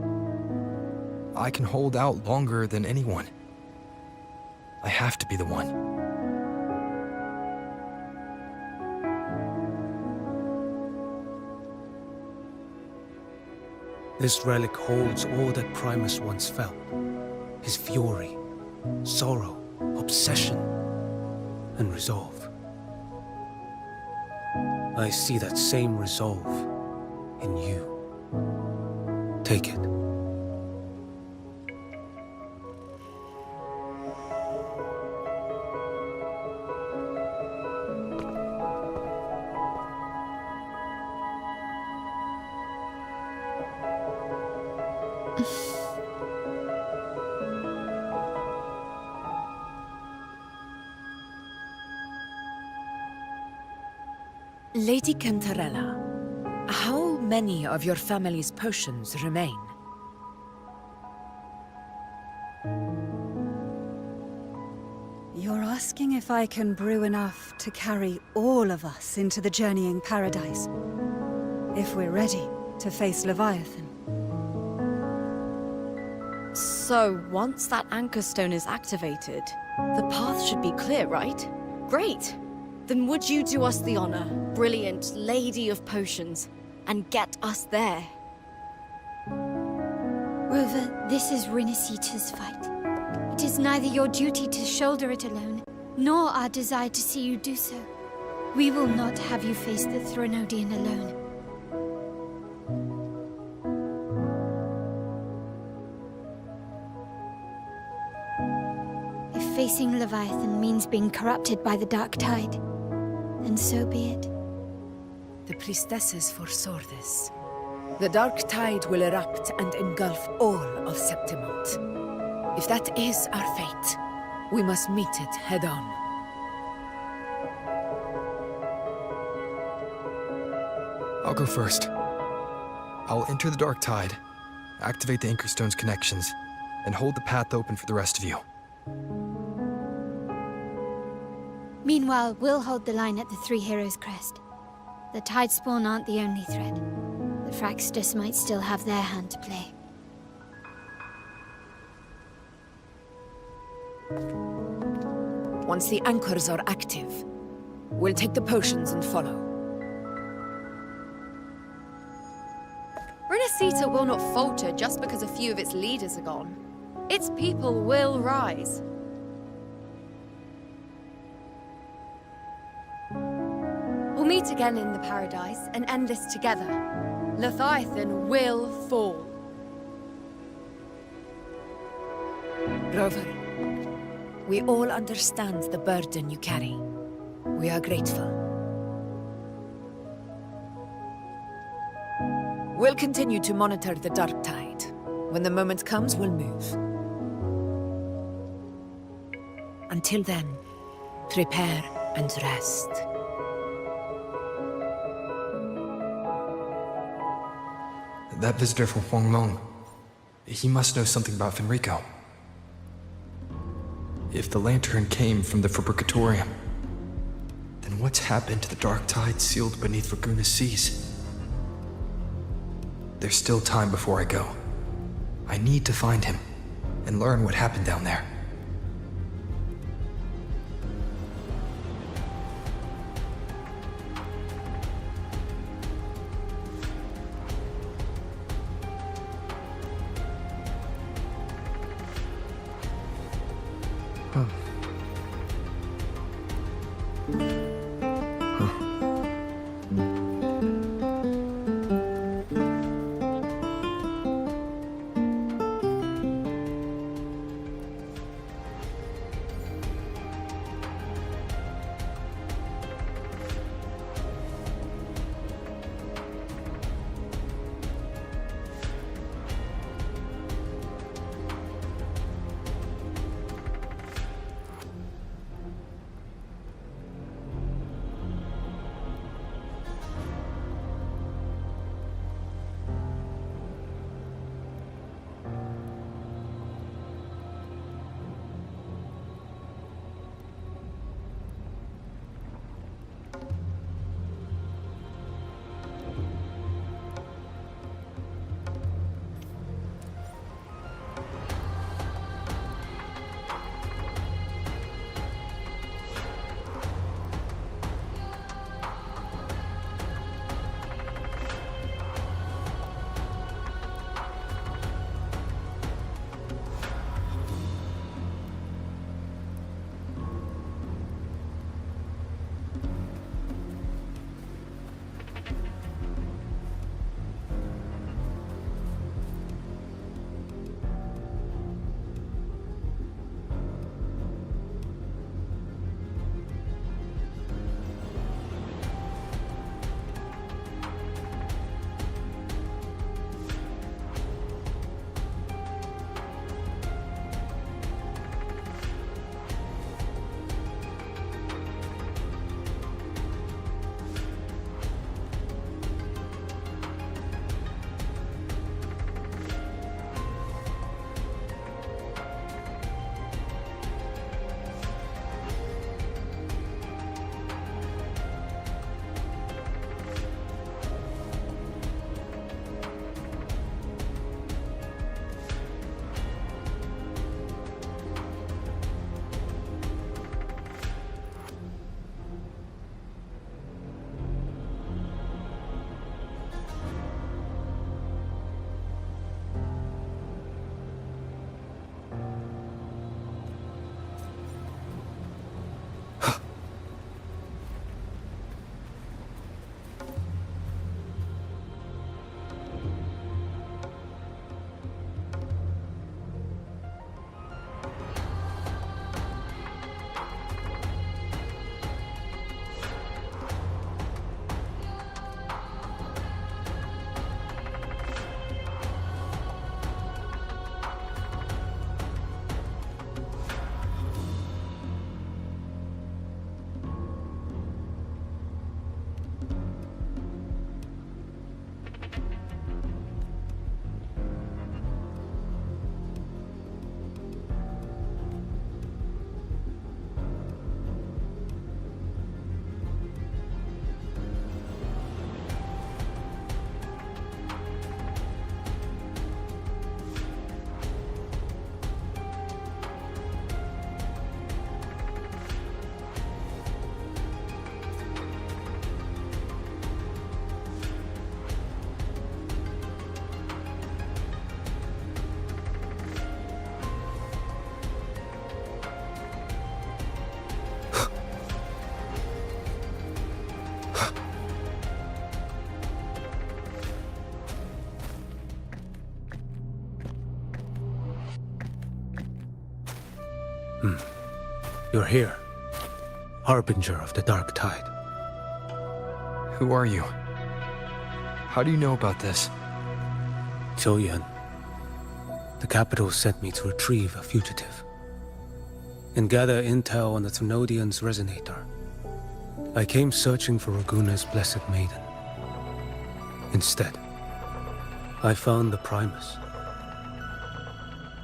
I can hold out longer than anyone. I have to be the one. This relic holds all that Primus once felt. His fury, sorrow, obsession, and resolve. I see that same resolve in you. Take it. Lady Cantarella, how many of your family's potions remain? You're asking if I can brew enough to carry all of us into the journeying paradise. If we're ready to face Leviathan. So, once that Anchor Stone is activated, the path should be clear, right? Great! Then would you do us the honor, brilliant Lady of Potions, and get us there? Rover, this is Renacita's fight. It is neither your duty to shoulder it alone, nor our desire to see you do so. We will not have you face the Threnodian alone. If facing Leviathan means being corrupted by the Dark Tide, then so be it. The priestesses foresaw this. The Dark Tide will erupt and engulf all of Septimont. If that is our fate, we must meet it head-on. I'll go first. I'll enter the Dark Tide, activate the Anchor Stone's connections, and hold the path open for the rest of you. Meanwhile, we'll hold the line at the Three Heroes Crest. The Tidespawn aren't the only threat. The Fraxtus might still have their hand to play. Once the anchors are active, we'll take the potions and follow. Ceta will not falter just because a few of its leaders are gone. Its people will rise. We'll meet again in the Paradise and end this together. Leviathan will fall. Rover, we all understand the burden you carry. We are grateful. We'll continue to monitor the dark tide. When the moment comes, we'll move. Until then, prepare and rest. That visitor from Huanglong, he must know something about Fenrico. If the lantern came from the Fabricatorium, then what's happened to the dark tide sealed beneath Raguna's seas? There's still time before I go. I need to find him and learn what happened down there. You're here, harbinger of the dark tide. Who are you? How do you know about this? Choyan. The capital sent me to retrieve a fugitive and gather intel on the Thrunodian's resonator. I came searching for Raguna's blessed maiden. Instead, I found the Primus.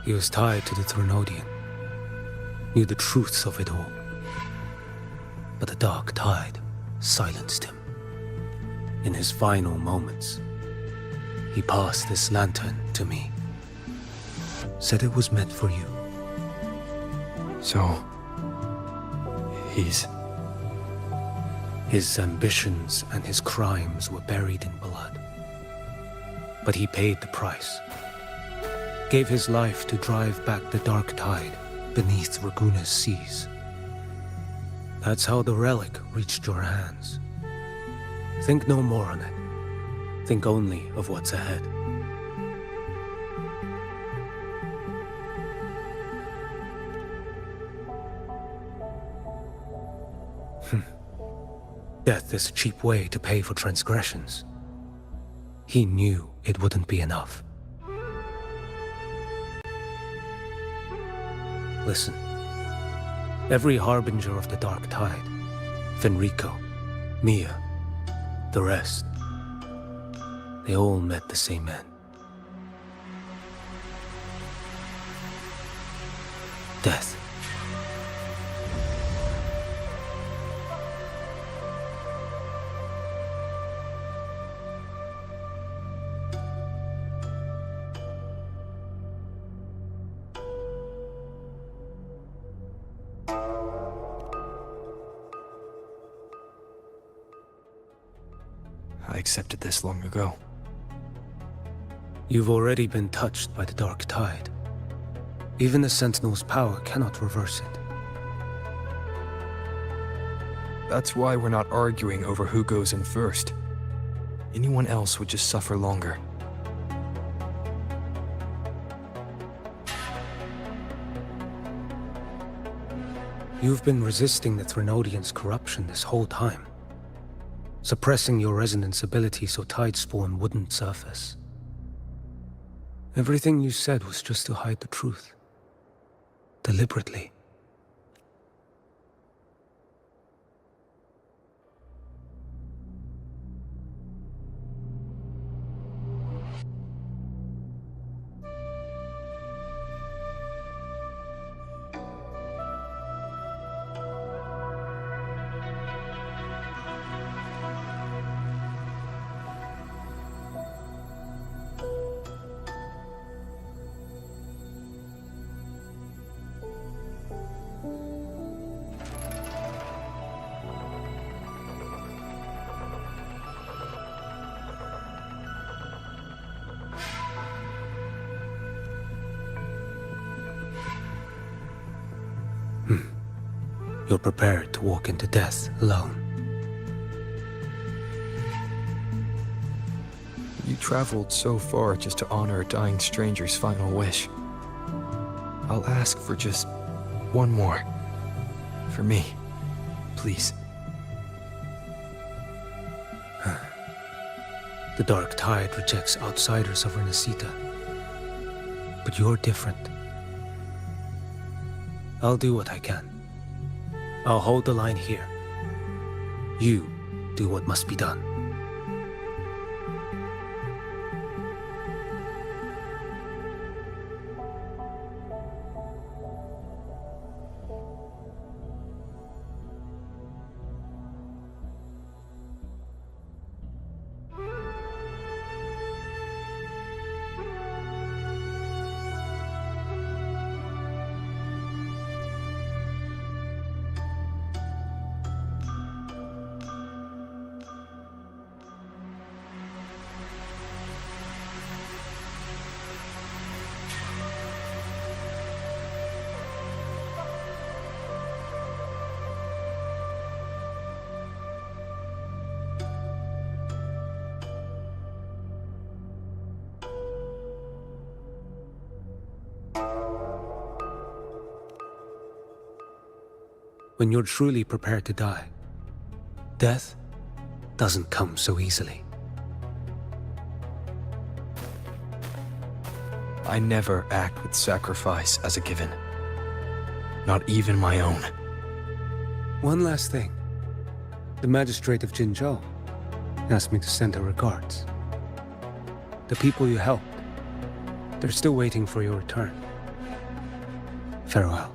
He was tied to the Thrunodian, knew the truths of it all. But the dark tide silenced him. In his final moments, he passed this lantern to me. Said it was meant for you. So... he's... His ambitions and his crimes were buried in blood. But he paid the price. Gave his life to drive back the dark tide beneath Raguna's seas. That's how the relic reached your hands. Think no more on it. Think only of what's ahead. Death is a cheap way to pay for transgressions. He knew it wouldn't be enough. Listen. Every harbinger of the dark tide, Fenrico, Mia, the rest, they all met the same end. Death. I accepted this long ago. You've already been touched by the dark tide. Even the Sentinel's power cannot reverse it. That's why we're not arguing over who goes in first. Anyone else would just suffer longer. You've been resisting the Thrunodian's corruption this whole time. Suppressing your resonance ability so Tidespawn wouldn't surface. Everything you said was just to hide the truth. Deliberately. You're prepared to walk into death alone. You traveled so far just to honor a dying stranger's final wish. I'll ask for just one more. For me. Please. The dark tide rejects outsiders of Renacita. But you're different. I'll do what I can. I'll hold the line here. You do what must be done. when you're truly prepared to die, death doesn't come so easily. I never act with sacrifice as a given. Not even my own. One last thing. The magistrate of Jinzhou asked me to send her regards. The people you helped, they're still waiting for your return. Farewell.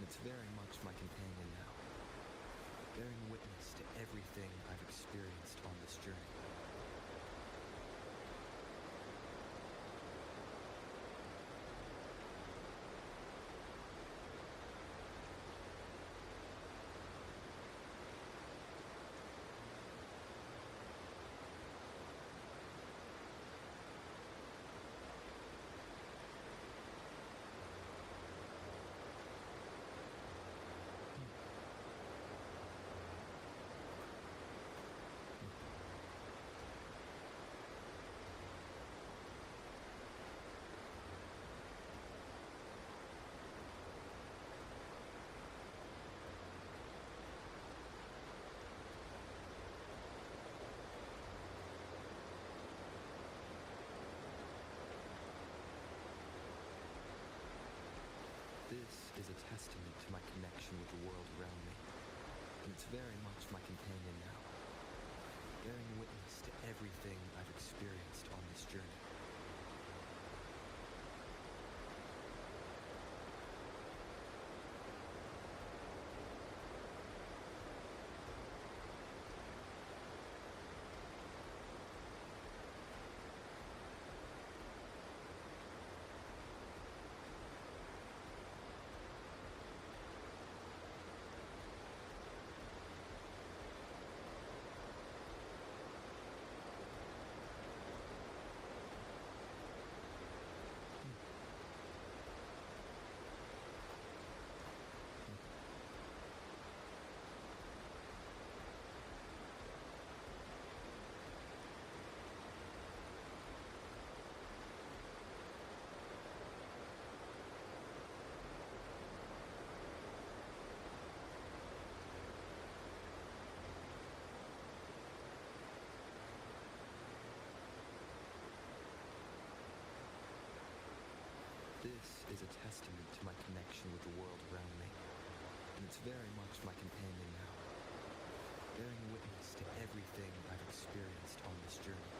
it's very much my companion now, bearing witness to everything I've experienced on this journey. This is a testament to my connection with the world around me, and it's very much my companion now, bearing witness to everything I've experienced on this journey. This is a testament to my connection with the world around me, and it's very much my companion now, bearing witness to everything I've experienced on this journey.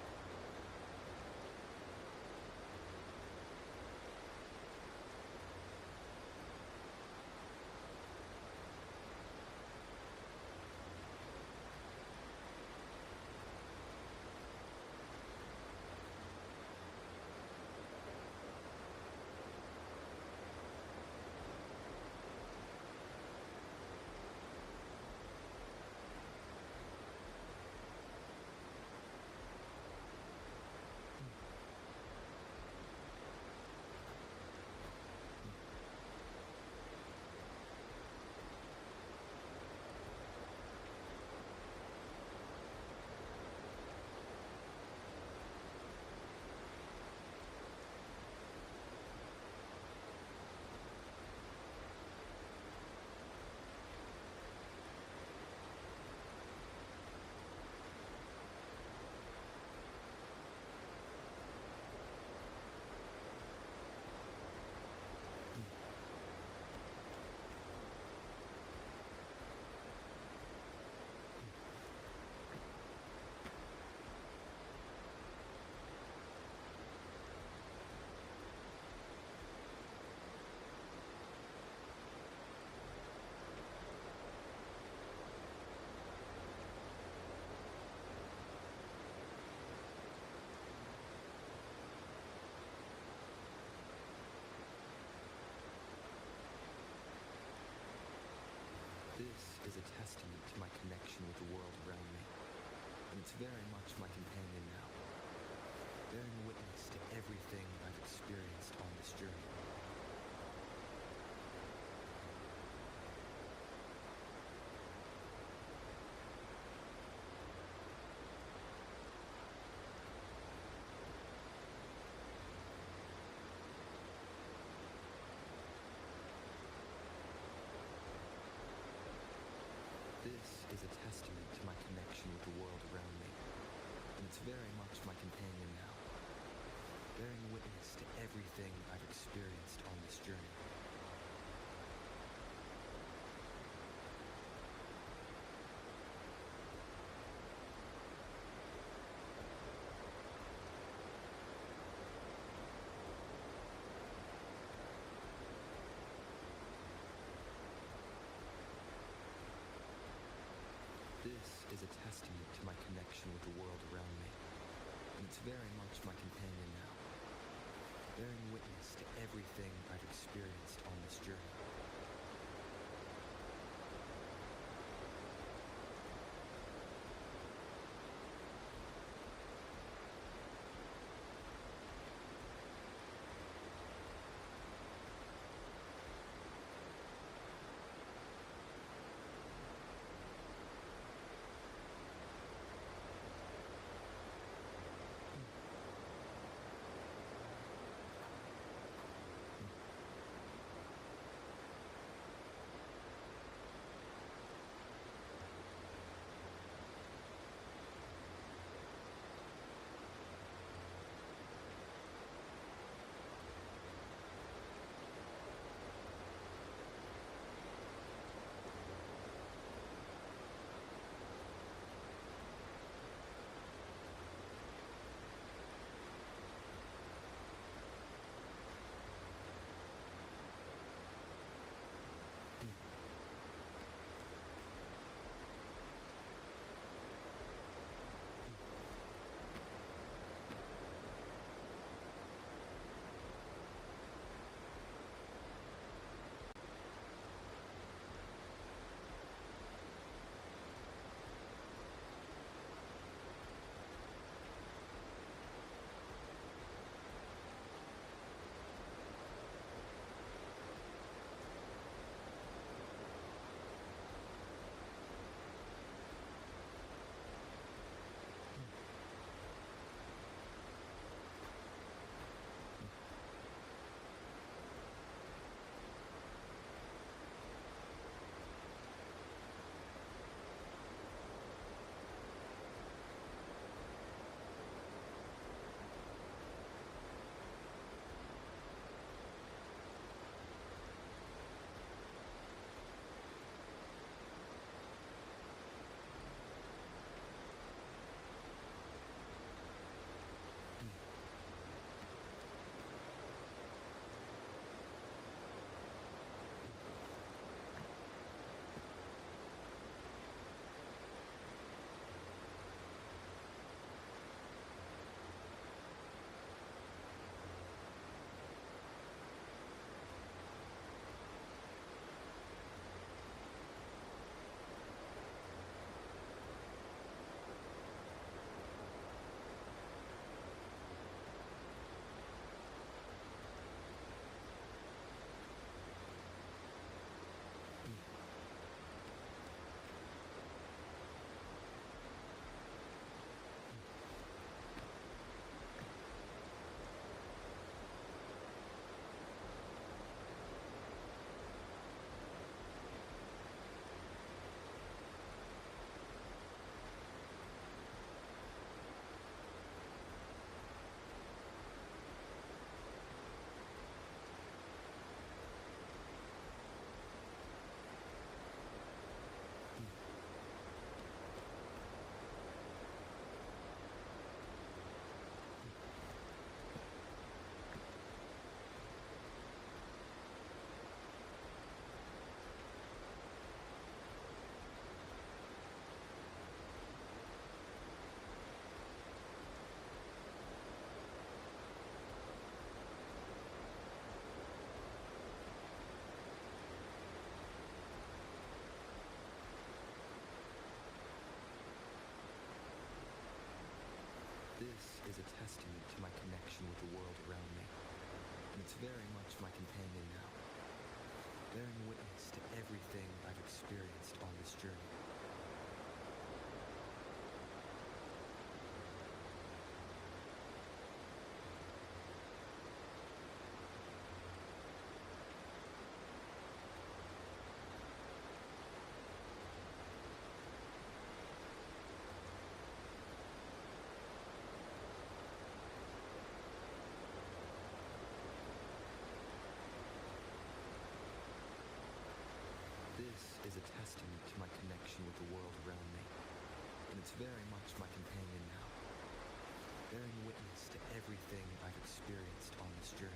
very much my companion now, bearing witness to everything I've experienced on this journey. This is a testament to my connection with the world around me, and it's very much my companion now, bearing witness to everything I've experienced on this journey. This is a testament to my connection with the world around me, and it's very much my companion now, bearing witness to everything I've experienced on this journey.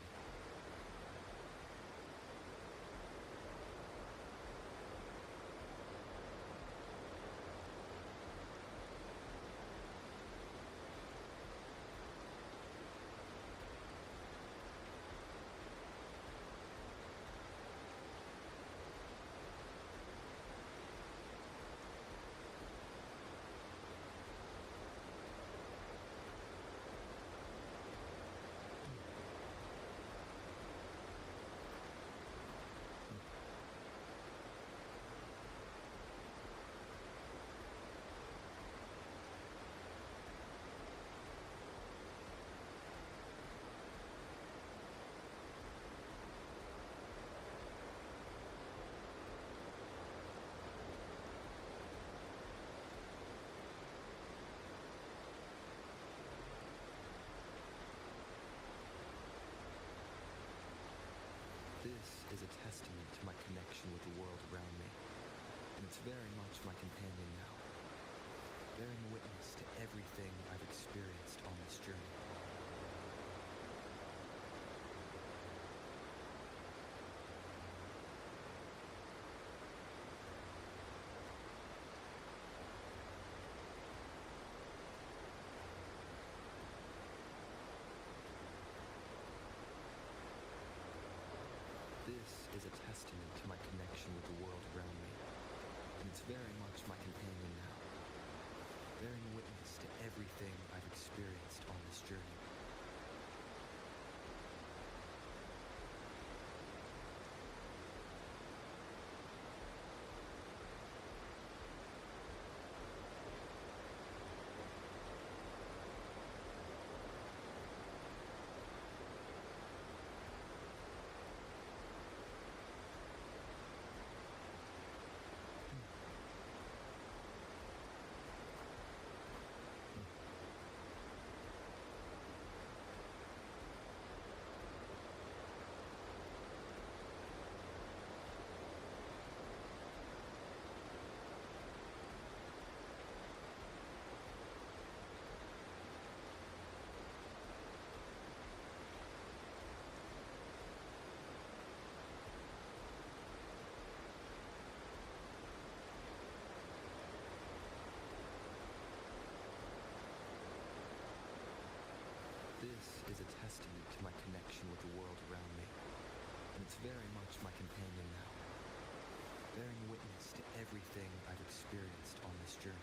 very much my companion now, bearing witness to everything I've experienced on this journey. This is a testament to my connection with the world around me, and it's very much my companion now, bearing witness to everything I've experienced on this journey. This is a testament to my connection with the world around me, and it's very much my companion now, bearing witness to everything I've experienced on this journey.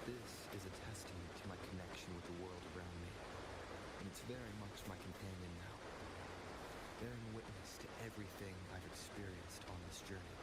This is a testament to my connection with the world around me, and it's very much my companion now, bearing witness to everything I've experienced on this journey.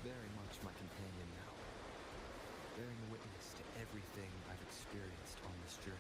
very much my companion now, bearing witness to everything I've experienced on this journey.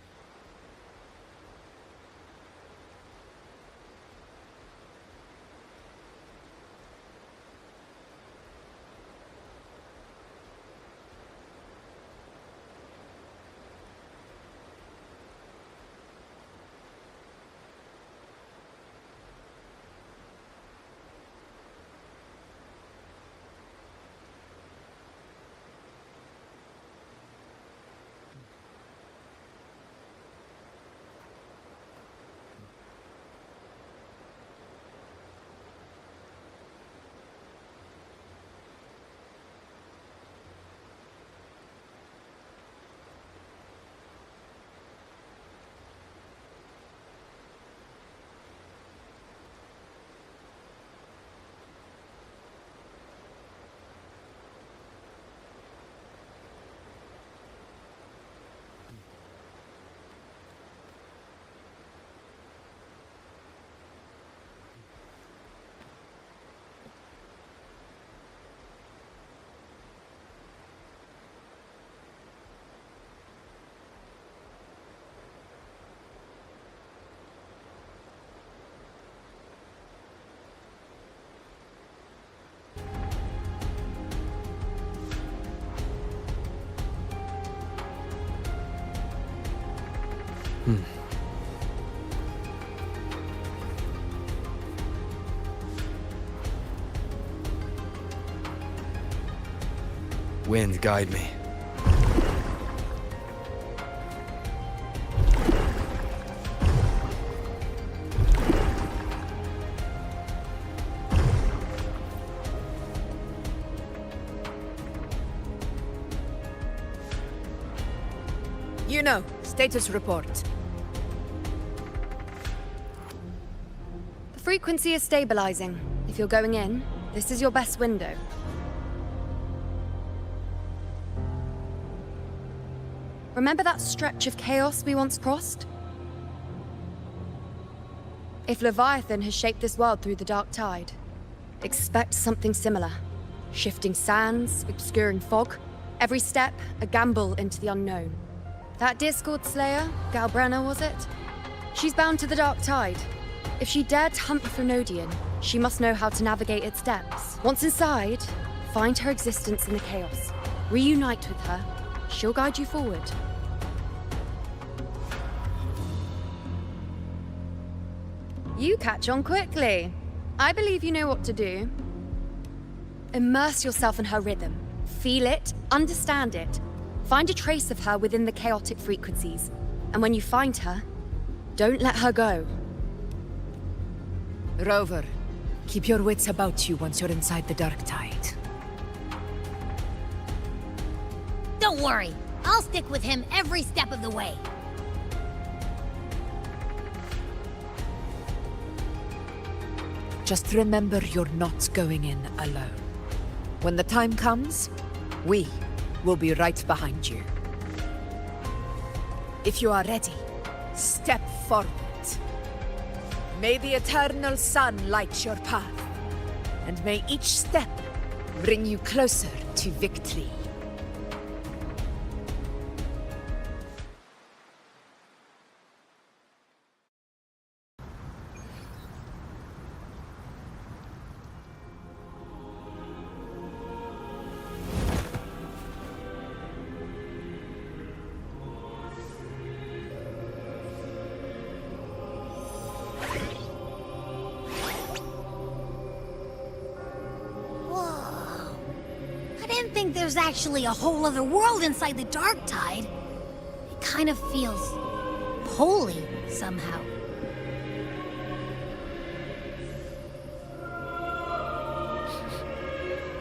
Wind, guide me. You know, status report. The frequency is stabilizing. If you're going in, this is your best window. Remember that stretch of chaos we once crossed? If Leviathan has shaped this world through the dark tide, expect something similar. Shifting sands, obscuring fog, every step a gamble into the unknown. That Discord Slayer, Galbrenna was it? She's bound to the dark tide. If she dared to hunt the Threnodian, she must know how to navigate its depths. Once inside, find her existence in the chaos. Reunite with her. She'll guide you forward. You catch on quickly. I believe you know what to do. Immerse yourself in her rhythm. Feel it, understand it. Find a trace of her within the chaotic frequencies. And when you find her, don't let her go. Rover, keep your wits about you once you're inside the dark tide. Don't worry, I'll stick with him every step of the way. Just remember you're not going in alone. When the time comes, we will be right behind you. If you are ready, step forward. May the eternal sun light your path, and may each step bring you closer to victory. There's actually a whole other world inside the dark tide. It kind of feels holy somehow.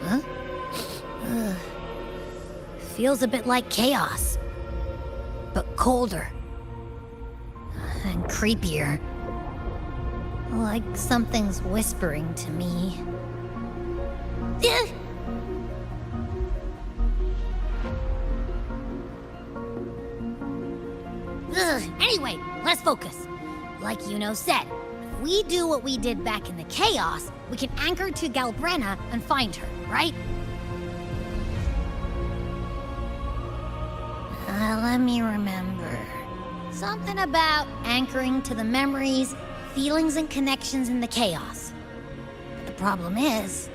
Huh? Feels a bit like chaos, but colder and creepier. Like something's whispering to me. Anyway, let's focus. Like Yuno said, if we do what we did back in the Chaos, we can anchor to Galbrenna and find her, right? Let me remember. Something about anchoring to the memories, feelings, and connections in the chaos. But the problem is...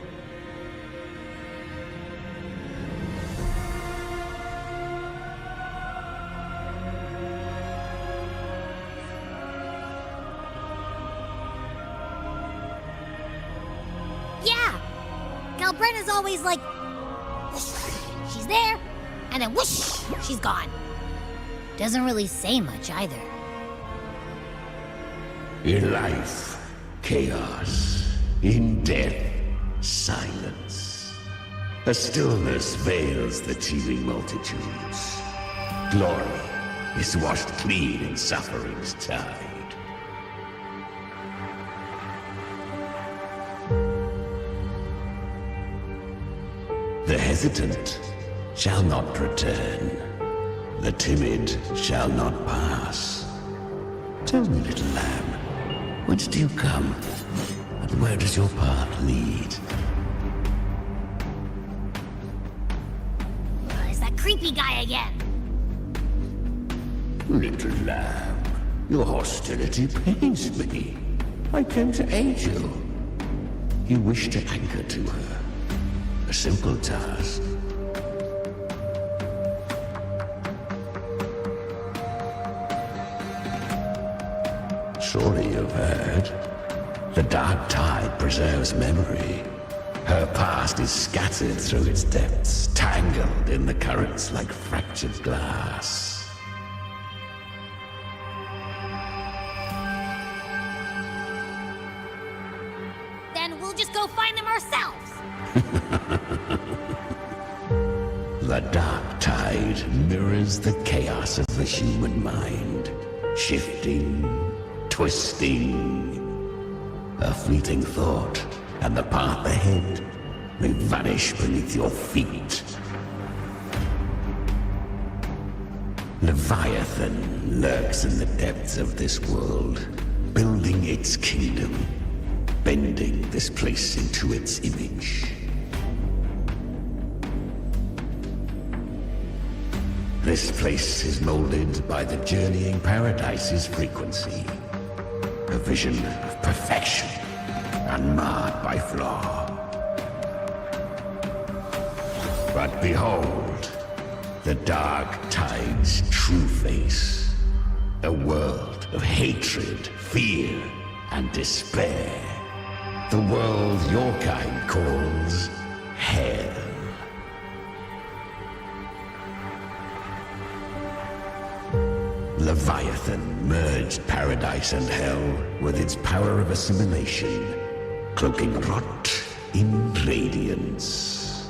Yeah! Galbrenna's always like... whoosh, she's there, and then whoosh, she's gone. Doesn't really say much either. In life, chaos. In death, silence. A stillness veils the teeming multitudes. Glory is washed clean in suffering's tide. The hesitant shall not return. The timid shall not pass. Tell me, little lamb, whence do you come? And where does your path lead? It's that creepy guy again. Little lamb, your hostility pains me. I came to aid you. You wish to anchor to her. A simple task. Surely you've heard. The dark tide preserves memory. Her past is scattered through its depths, tangled in the currents like fractured glass. Then we'll just go find them ourselves. The dark tide mirrors the chaos of the human mind, shifting, twisting. A fleeting thought, and the path ahead may vanish beneath your feet. Leviathan lurks in the depths of this world, building its kingdom, bending this place into its image. This place is molded by the journeying paradise's frequency. A vision of perfection, unmarred by flaw. But behold, the dark tide's true face. A world of hatred, fear, and despair. The world your kind calls hell. Leviathan merged paradise and hell with its power of assimilation, cloaking rot in radiance.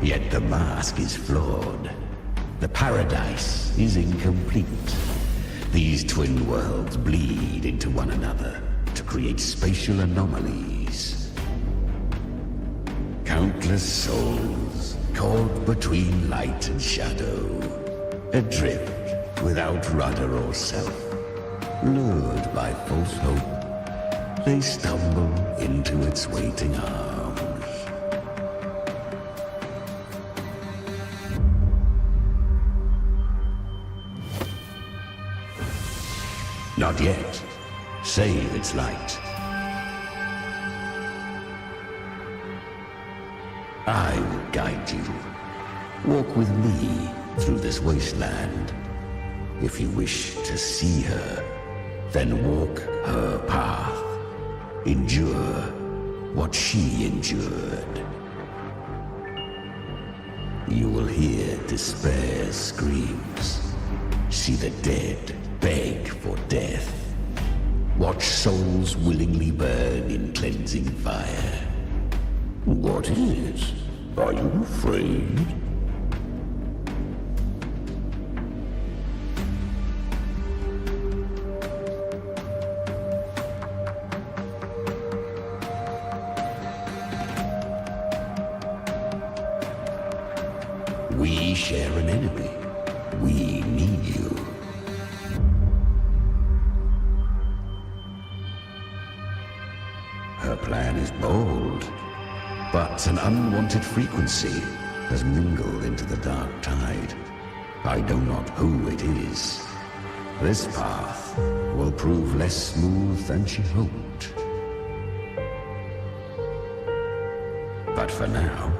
Yet the mask is flawed. The paradise is incomplete. These twin worlds bleed into one another to create spatial anomalies. Countless souls caught between light and shadow, adrift without rudder or self, lured by false hope, they stumble into its waiting arms. Not yet. Save its light. I will guide you. Walk with me through this wasteland. If you wish to see her, then walk her path. Endure what she endured. You will hear despair's screams. See the dead beg for death. Watch souls willingly burn in cleansing fire. What is it? Are you afraid? We share an enemy. We need you. Her plan is bold. But an unwanted frequency has mingled into the dark tide. I know not who it is. This path will prove less smooth than she hoped. But for now,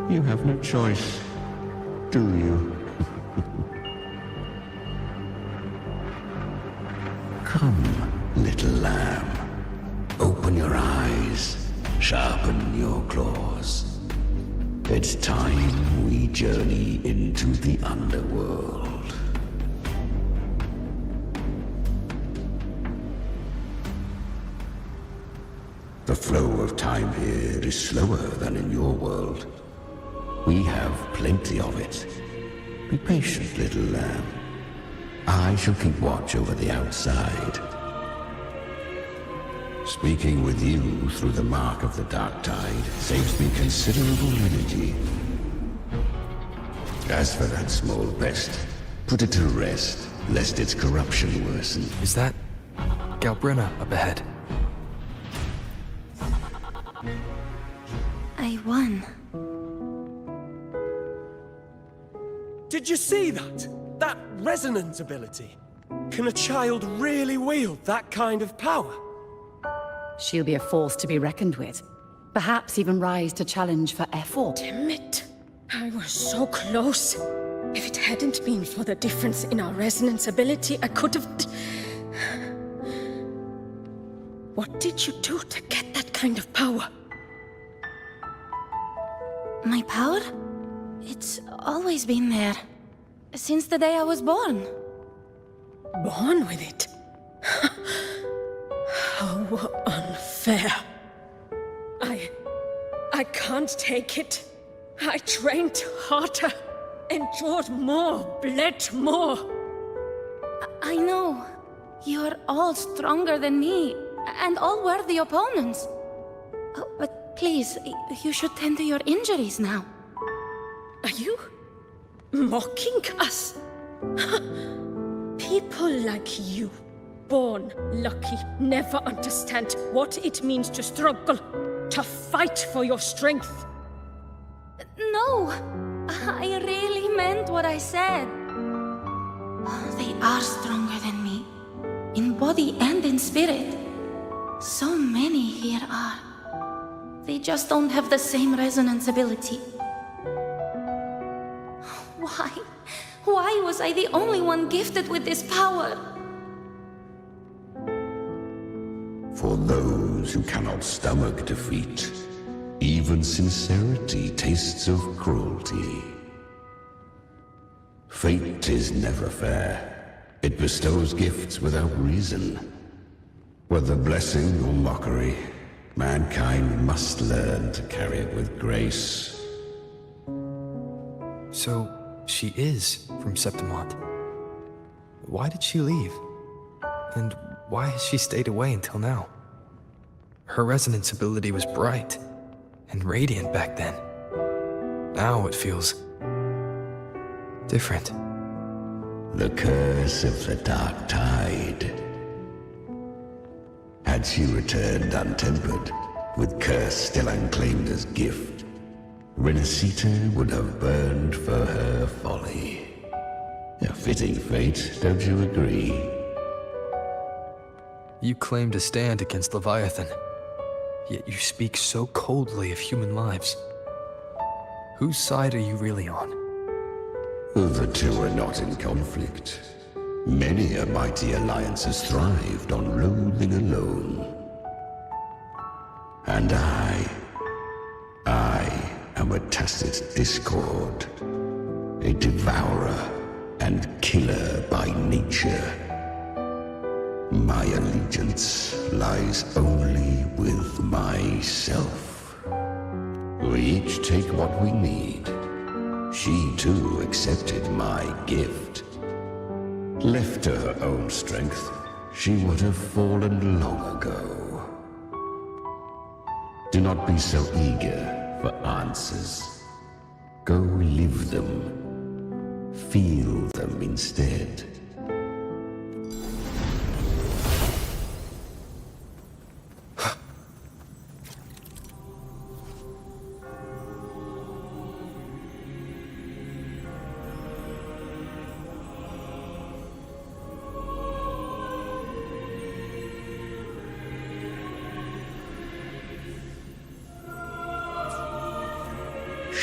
you have no choice, do you? Come, little lamb. Open your eyes, sharpen your claws. It's time we journey into the underworld. The flow of time here is slower than in your world. We have plenty of it. Be patient, little lamb. I shall keep watch over the outside. Speaking with you through the mark of the dark tide saves me considerable energy. As for that small pest, put it to rest, lest its corruption worsen. Is that Galbrenna up ahead? I won. Did you see that? That resonance ability? Can a child really wield that kind of power? She'll be a force to be reckoned with. Perhaps even rise to challenge for effort. Damn it. I was so close. If it hadn't been for the difference in our resonance ability, I could have... What did you do to get that kind of power? My power? It's always been there. Since the day I was born. Born with it? How unfair. I can't take it. I trained harder, endured more, bled more. I know. You're all stronger than me, and all worthy opponents. Oh, but please, you should tend to your injuries now. Are you mocking us? People like you, born lucky, never understand what it means to struggle, to fight for your strength. No, I really meant what I said. They are stronger than me, in body and in spirit. So many here are. They just don't have the same resonance ability. Why? Why was I the only one gifted with this power? For those who cannot stomach defeat, even sincerity tastes of cruelty. Fate is never fair. It bestows gifts without reason. Whether blessing or mockery, mankind must learn to carry it with grace. So, she is from Septimont. Why did she leave? And why has she stayed away until now? Her resonance ability was bright and radiant back then. Now it feels different. The curse of the dark tide. Had she returned untempered, with curse still unclaimed as gift, Renacita would have burned for her folly. A fitting fate, don't you agree? You claim to stand against Leviathan, yet you speak so coldly of human lives. Whose side are you really on? The two are not in conflict. Many a mighty alliance has thrived on loathing alone. And I am a tacit discord, a devourer and killer by nature. My allegiance lies only with myself. We each take what we need. She too accepted my gift. Left to her own strength, she would have fallen long ago. Do not be so eager for answers. Go live them. Feel them instead.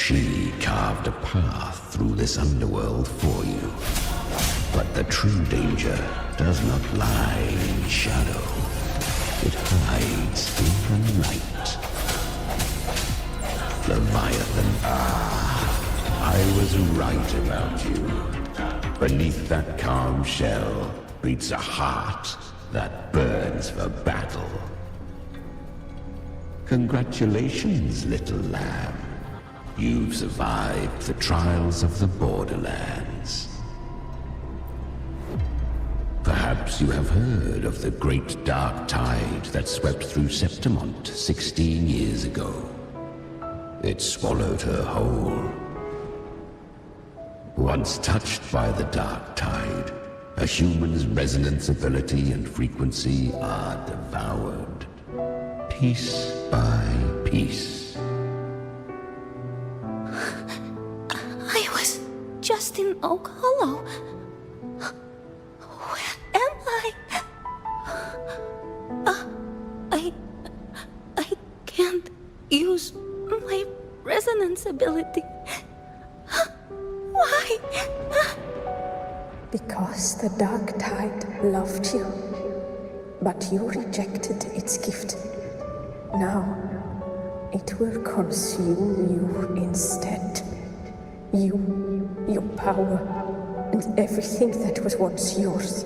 She carved a path through this underworld for you. But the true danger does not lie in shadow. It hides in the night. Leviathan, I was right about you. Beneath that calm shell beats a heart that burns for battle. Congratulations, little lamb. You've survived the trials of the Borderlands. Perhaps you have heard of the great dark tide that swept through Septimont 16 years ago. It swallowed her whole. Once touched by the dark tide, a human's resonance ability and frequency are devoured, piece by piece. I was just in Oak Hollow. Where am I? I can't use my resonance ability. Why? Because the dark tide loved you, but you rejected its gift. Now, it will consume you instead. You, your power, and everything that was once yours.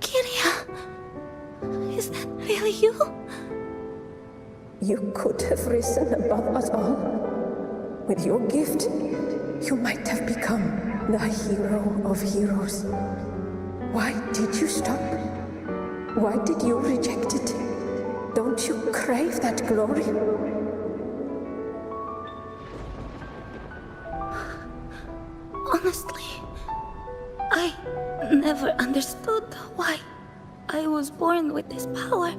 Kyria, is that really you? You could have risen above us all. With your gift, you might have become the hero of heroes. Why did you stop? Why did you reject it? Don't you crave that glory? Honestly, I never understood why I was born with this power.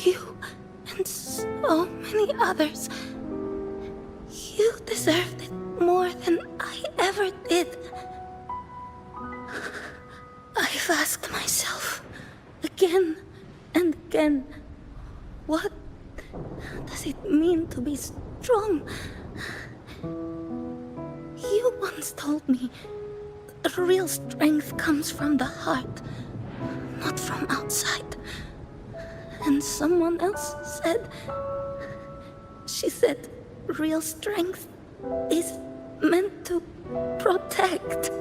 You and so many others. You deserved it more than I ever did. I've asked myself again and again, what does it mean to be strong? You once told me that real strength comes from the heart, not from outside. And someone else said, she said, real strength is meant to protect.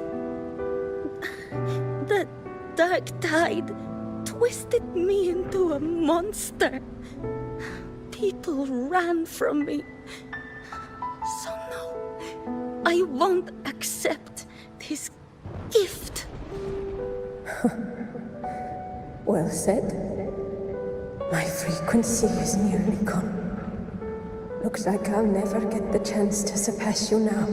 The dark tide twisted me into a monster. People ran from me. So no, I won't accept this gift. Well said. My frequency is nearly gone. Looks like I'll never get the chance to surpass you now.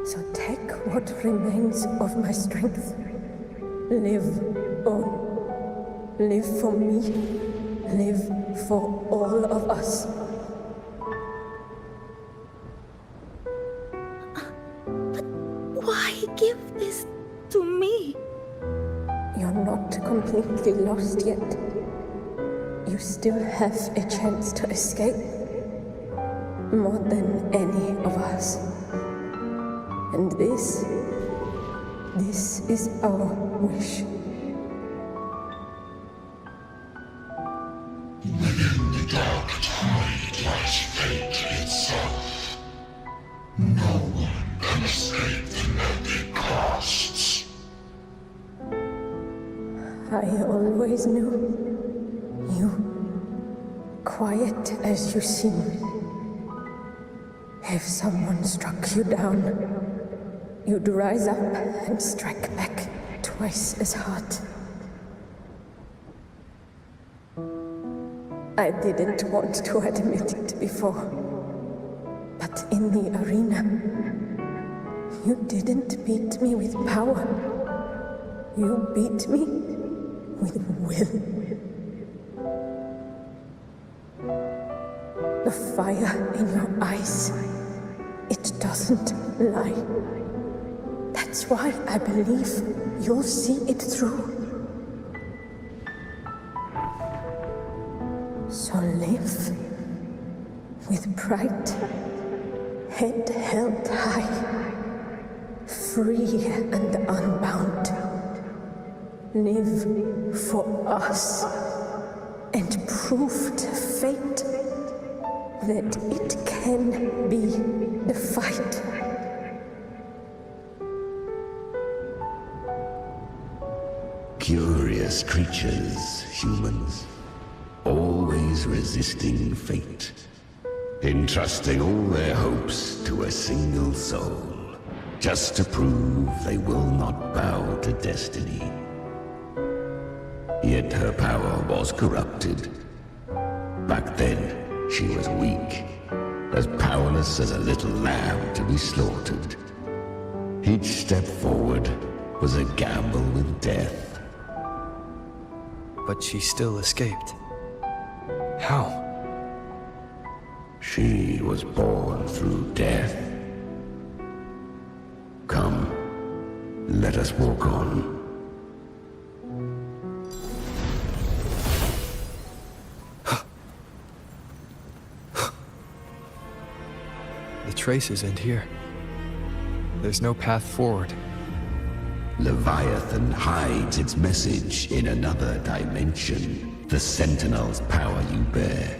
So take what remains of my strength. Live on. Live for me. Live for all of us. But why give this to me? You're not completely lost yet. You still have a chance to escape. More than any of us. And this is our wish. Within the dark tide lies fate itself. No one can escape the net it casts. I always knew you, quiet as you seem. If someone struck you down, you'd rise up and strike back twice as hard. I didn't want to admit it before, but in the arena, you didn't beat me with power. You beat me with will. The fire in your eyes, it doesn't lie. That's why I believe you'll see it through. with pride, head held high, free and unbound. Live for us, and prove to fate that it can be defied. Curious creatures, humans, always resisting fate, entrusting all their hopes to a single soul, just to prove they will not bow to destiny. Yet her power was corrupted. Back then, she was weak, as powerless as a little lamb to be slaughtered. Each step forward was a gamble with death. But she still escaped. How? She was born through death. Come, let us walk on. The traces end here. There's no path forward. Leviathan hides its message in another dimension. The Sentinel's power you bear.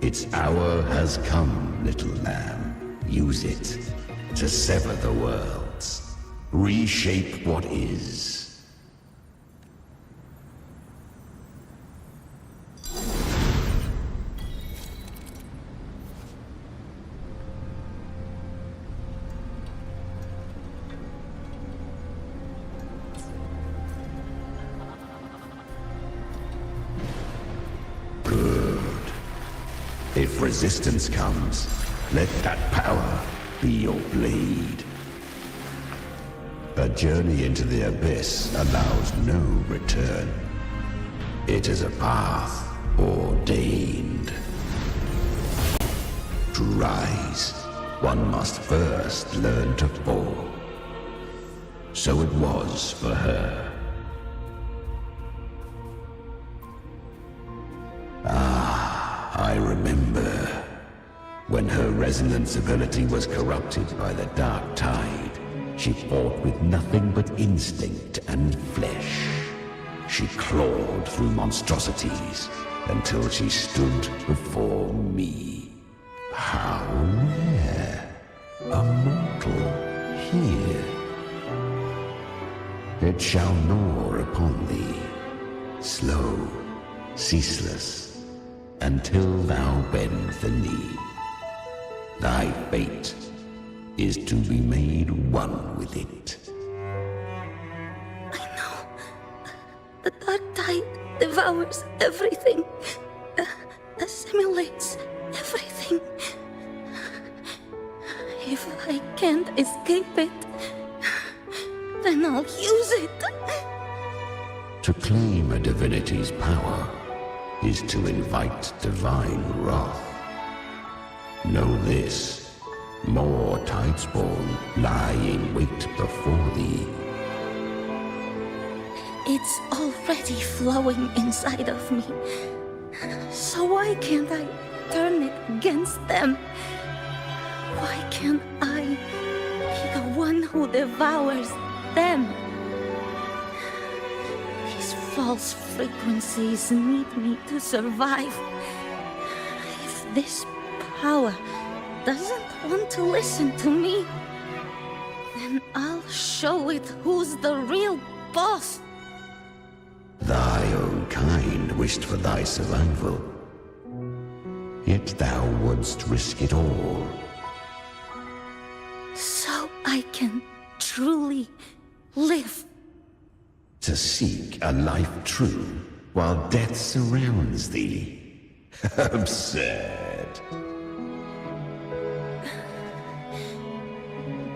Its hour has come, little lamb. Use it to sever the worlds. Reshape what is. If resistance comes, let that power be your blade. A journey into the abyss allows no return. It is a path ordained. To rise, one must first learn to fall. So it was for her. I remember when her resonance ability was corrupted by the dark tide. She fought with nothing but instinct and flesh. She clawed through monstrosities until she stood before me. How rare! A mortal here. It shall gnaw upon thee, slow, ceaseless, until thou bend the knee. Thy fate is to be made one with it. I know. The dark tide devours everything, assimilates everything. If I can't escape it, then I'll use it. To claim a divinity's power is to invite divine wrath. Know this, more tidespawn lie in wait before thee. It's already flowing inside of me. So why can't I turn it against them? Why can't I be the one who devours them? These false frequencies need me to survive. If this power doesn't want to listen to me, then I'll show it who's the real boss. Thy own kind wished for thy survival, yet thou wouldst risk it all. So I can truly live. To seek a life true while death surrounds thee. Absurd.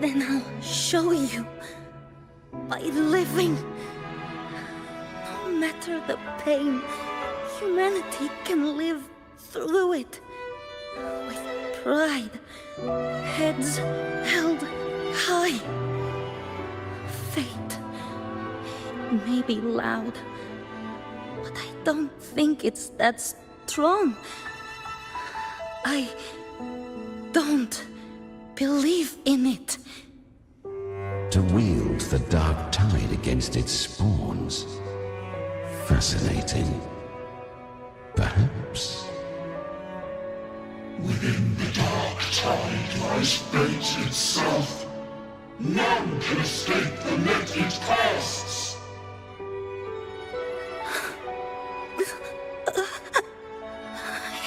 Then I'll show you by living. No matter the pain, humanity can live through it. With pride, heads held high. Fate may be loud, but I don't think it's that strong. I don't believe in it. To wield the dark tide against its spawns. Fascinating. Perhaps. Within the dark tide lies fate itself. None can escape the net it casts.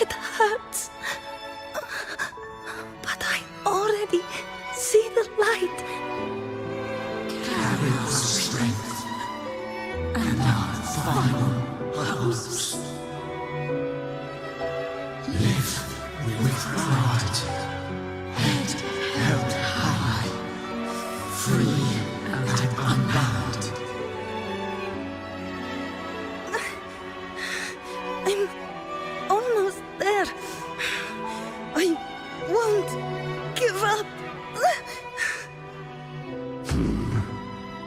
It hurts. But I already see the light. Carry the strength and our final hopes. Live with pride, head held high, free and unbound. I'm almost there. I won't give up.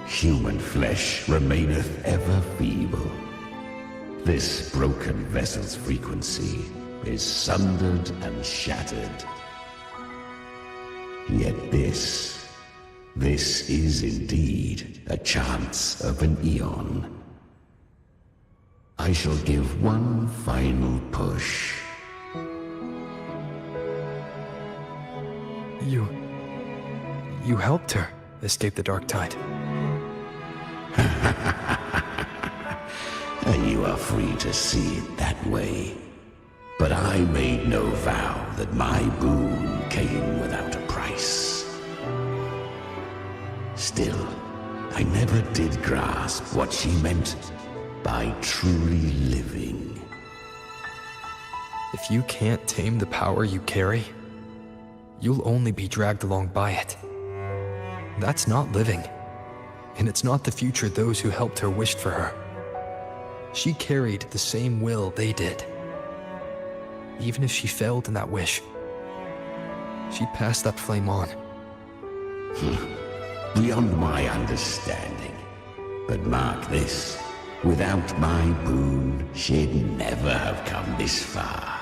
Human flesh remaineth ever feeble. This broken vessel's frequency is sundered and shattered. Yet this is indeed a chance of an eon. I shall give one final push. You helped her escape the dark tide. You are free to see it that way. But I made no vow that my boon came without a price. Still, I never did grasp what she meant by truly living. If you can't tame the power you carry, you'll only be dragged along by it. That's not living. And it's not the future those who helped her wished for her. She carried the same will they did. Even if she failed in that wish, she passed that flame on. Beyond my understanding. But mark this, without my boon, she'd never have come this far.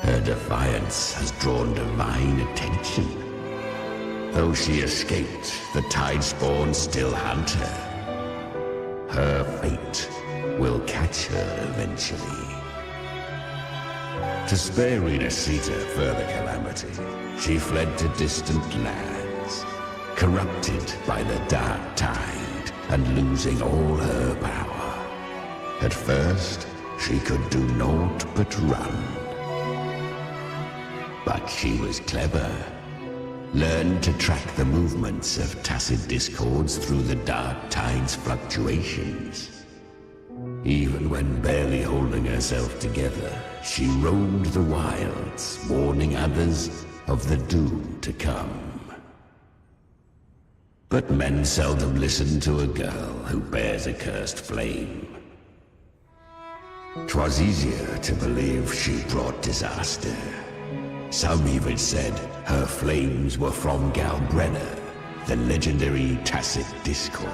Her defiance has drawn divine attention. Though she escaped, the Tidespawn still hunt her. Her fate will catch her eventually. To spare Renasita further calamity, she fled to distant lands, corrupted by the dark tide and losing all her power. At first, she could do naught but run. But she was clever. Learned to track the movements of tacit discords through the dark tide's fluctuations. Even when barely holding herself together, she roamed the wilds, warning others of the doom to come. But men seldom listen to a girl who bears a cursed flame. 'Twas easier to believe she brought disaster. Some even said her flames were from Galbrenna, the legendary tacit discord.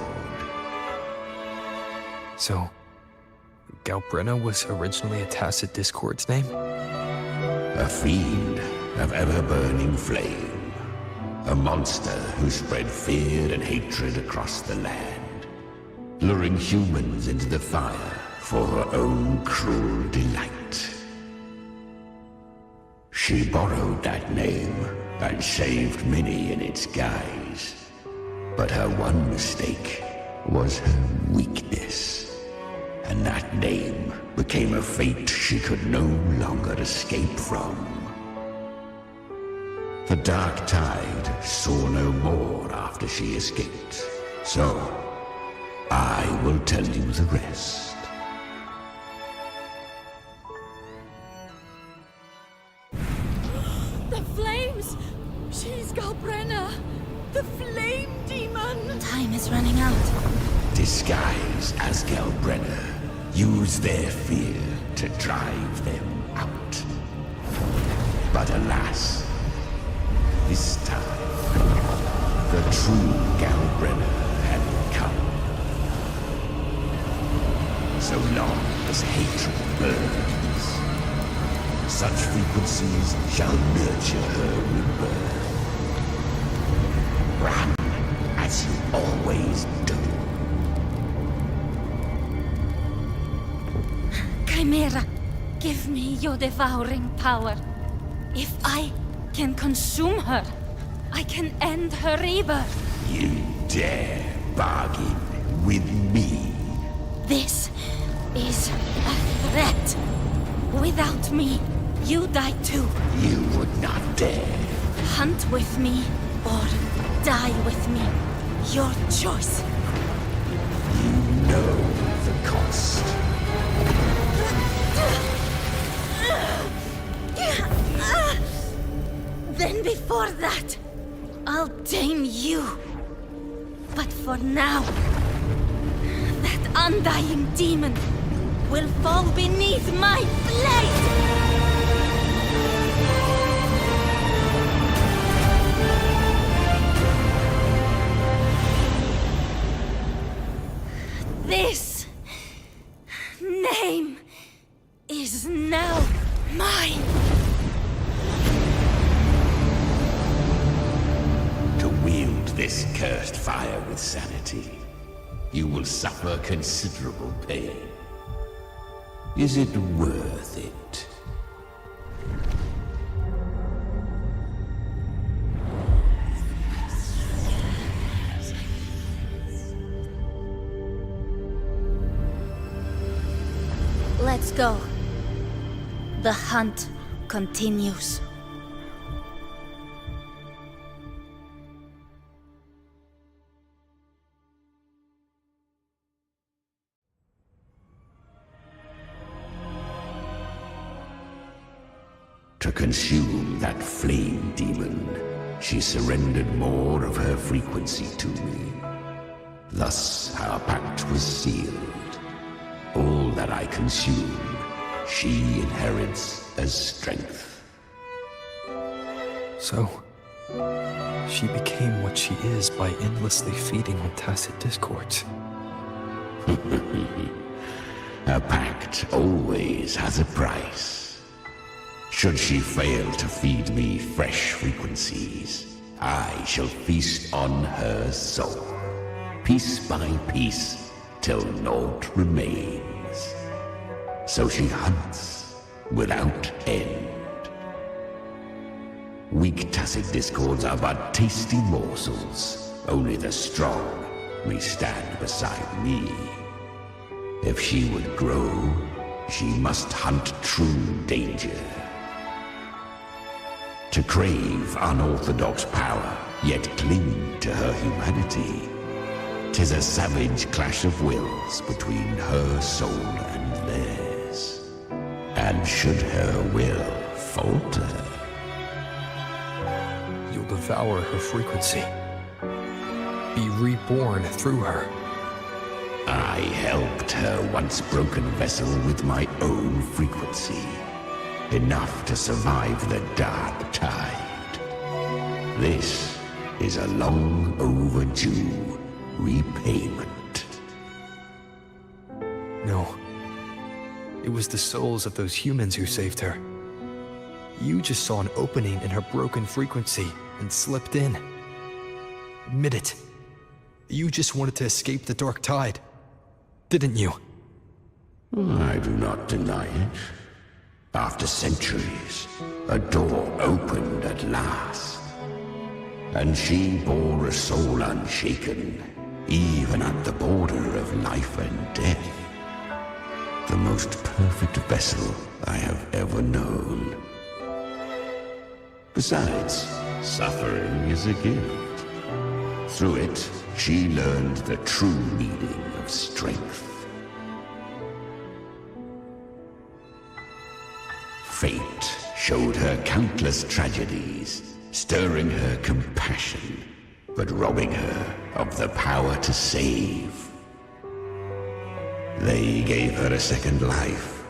So, Galbrenna was originally a tacit discord's name? A fiend of ever-burning flame. A monster who spread fear and hatred across the land, luring humans into the fire for her own cruel delight. She borrowed that name and saved many in its guise. But her one mistake was her weakness. And that name became a fate she could no longer escape from. The dark tide saw no more after she escaped. So, I will tell you the rest. The flames! She's Galbrenna! The flame demon! Time is running out. Disguised as Galbrenna, use their fear to drive them out. But alas, this time, the true Galbrenna had come. So long as hatred burns, Such frequencies shall nurture her rebirth. Run, as you always do. Chimera, give me your devouring power. If I can consume her, I can end her rebirth. You dare bargain with me? This is a threat. Without me, you die too. You would not dare. Hunt with me or die with me. Your choice. You know the cost. Then before that, I'll tame you. But for now, that undying demon will fall beneath my blade! This name is now mine. To wield this cursed fire with sanity, you will suffer considerable pain. Is it worth it? Let's go. The hunt continues. To consume that flame demon, she surrendered more of her frequency to me. Thus our pact was sealed. All that I consume, she inherits as strength. So, she became what she is by endlessly feeding on tacit discords. A pact always has a price. Should she fail to feed me fresh frequencies, I shall feast on her soul, piece by piece, till naught remains. So she hunts without end. Weak tacit discords are but tasty morsels. Only the strong may stand beside me. If she would grow, she must hunt true danger. To crave unorthodox power, yet cling to her humanity, 'tis a savage clash of wills between her soul and theirs. And should her will falter, You'll devour her frequency. Be reborn through her. I helped her once broken vessel with my own frequency. Enough to survive the dark tide. This is a long overdue repayment. No. It was the souls of those humans who saved her. You just saw an opening in her broken frequency and slipped in. Admit it. You just wanted to escape the dark tide, didn't you? I do not deny it. After centuries, a door opened at last. And she bore a soul unshaken, even at the border of life and death. The most perfect vessel I have ever known. Besides, suffering is a gift. Through it, she learned the true meaning of strength. Fate showed her countless tragedies, stirring her compassion, but robbing her of the power to save. They gave her a second life,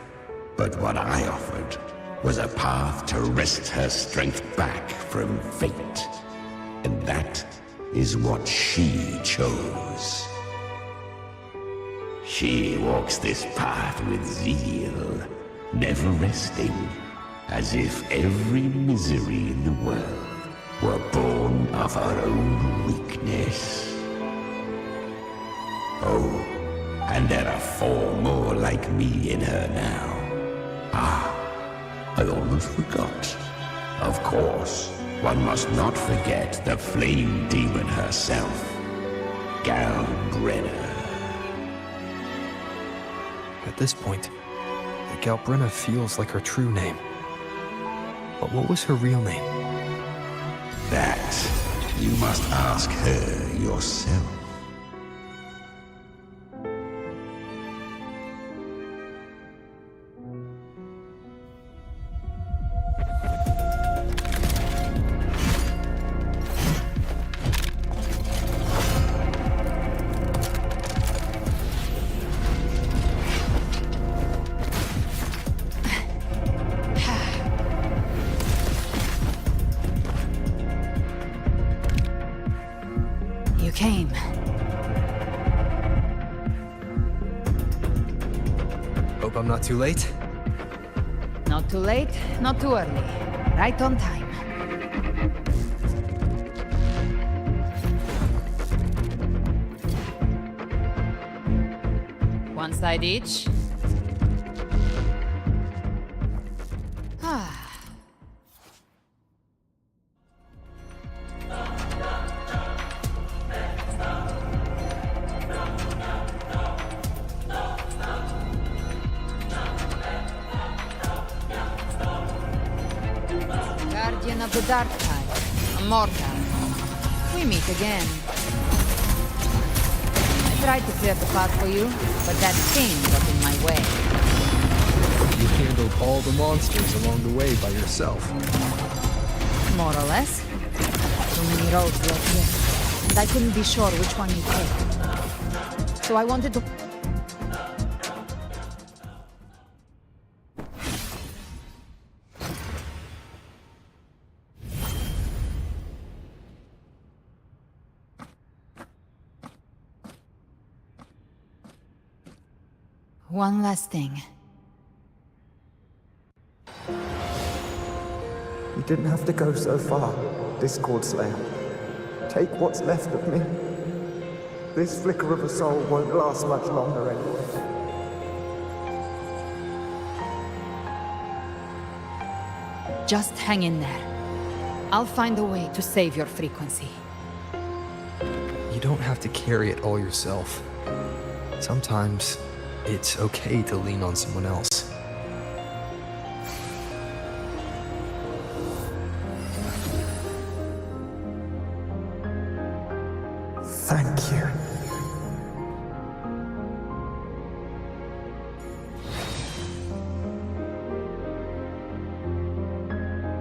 but what I offered was a path to wrest her strength back from fate. And that is what she chose. She walks this path with zeal, never resting, as if every misery in the world were born of our own weakness. Oh, and there are 4 more like me in her now. Ah, I almost forgot. Of course, one must not forget the flame demon herself, Galbrenna. At this point, the Galbrenna feels like her true name. But what was her real name? That you must ask her yourself. Came. Hope I'm not too late. Not too late, not too early. Right on time. One side each. Ah. Guardian of the Dark Tide, a mortal. We meet again. I tried to clear the path for you, but that thing got in my way. You handled all the monsters along the way by yourself. More or less. Too many roads led here, and I couldn't be sure which one you take. So I wanted to... One last thing. You didn't have to go so far, Discord Slayer. Take what's left of me. This flicker of a soul won't last much longer anyway. Just hang in there. I'll find a way to save your frequency. You don't have to carry it all yourself. Sometimes it's okay to lean on someone else. Thank you.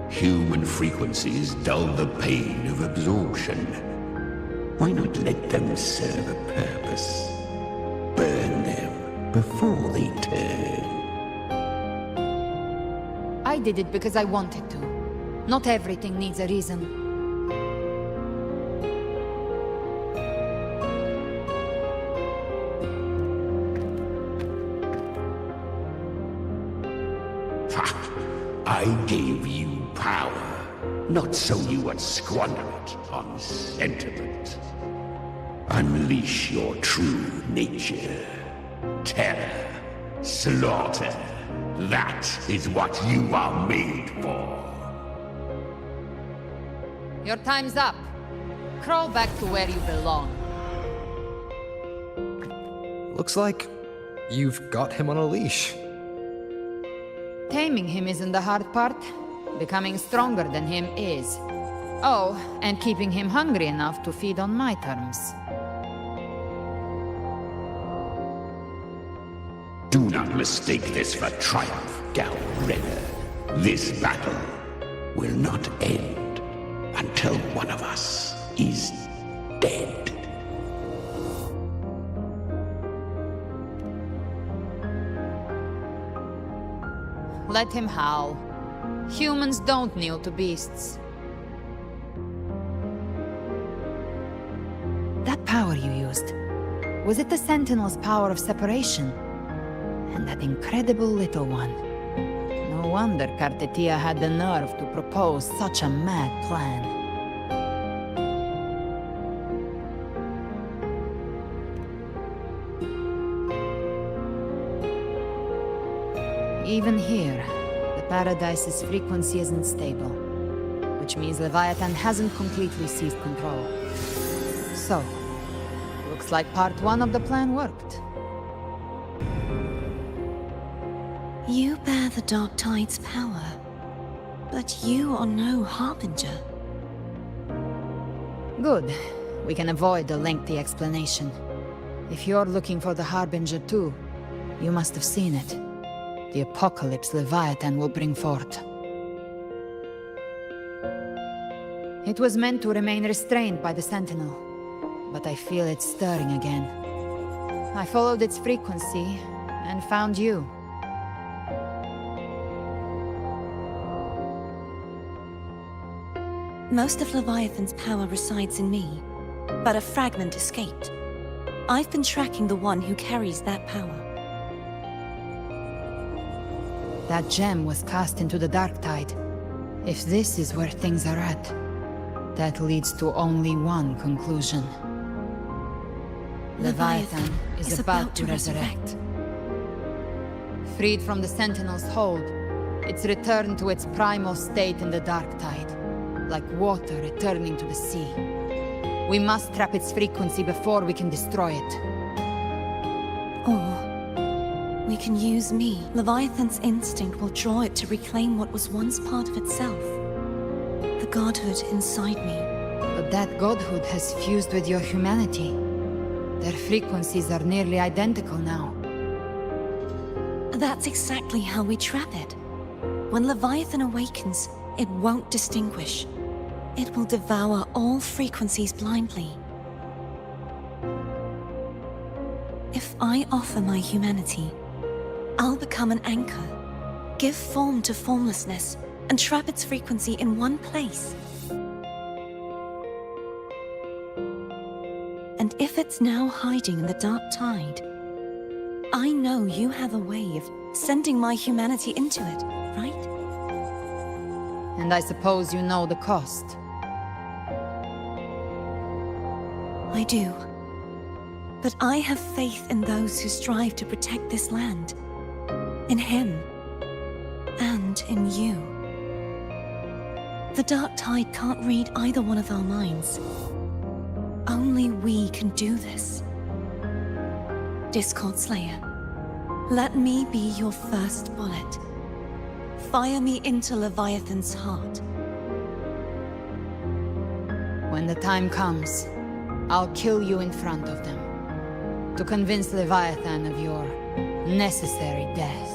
Human frequencies dull the pain of absorption. Why not let them serve a purpose? Burn them before they turn. I did it because I wanted to. Not everything needs a reason. I gave you power, not so you would squander it on sentiment. Unleash your true nature. Terror, slaughter. That is what you are made for. Your time's up. Crawl back to where you belong. Looks like you've got him on a leash. Taming him isn't the hard part. Becoming stronger than him is. Oh, and keeping him hungry enough to feed on my terms. Do not mistake this for triumph, Galbrenna. This battle will not end until one of us is dead. Let him howl. Humans don't kneel to beasts. That power you used, was it the Sentinel's power of separation? And that incredible little one. No wonder Cartetia had the nerve to propose such a mad plan. Even here, the Paradise's frequency isn't stable, which means Leviathan hasn't completely seized control. So, looks like part 1 of the plan worked. You bear the Dark Tide's power, but you are no Harbinger. Good. We can avoid a lengthy explanation. If you're looking for the Harbinger too, you must have seen it. The apocalypse Leviathan will bring forth. It was meant to remain restrained by the Sentinel, but I feel it stirring again. I followed its frequency and found you. Most of Leviathan's power resides in me, but a fragment escaped. I've been tracking the one who carries that power. That gem was cast into the Dark Tide. If this is where things are at, that leads to only one conclusion. Leviathan is about to resurrect. Freed from the Sentinel's hold, it's returned to its primal state in the Dark Tide, like water returning to the sea. We must trap its frequency before we can destroy it. Or we can use me. Leviathan's instinct will draw it to reclaim what was once part of itself. The godhood inside me. But that godhood has fused with your humanity. Their frequencies are nearly identical now. That's exactly how we trap it. When Leviathan awakens, it won't distinguish. It will devour all frequencies blindly. If I offer my humanity, I'll become an anchor, give form to formlessness, and trap its frequency in one place. And if it's now hiding in the Dark Tide, I know you have a way of sending my humanity into it, right? And I suppose you know the cost. I do. But I have faith in those who strive to protect this land. In him. And in you. The Dark Tide can't read either one of our minds. Only we can do this. Discord Slayer, let me be your first bullet. Fire me into Leviathan's heart. When the time comes, I'll kill you in front of them, to convince Leviathan of your necessary death.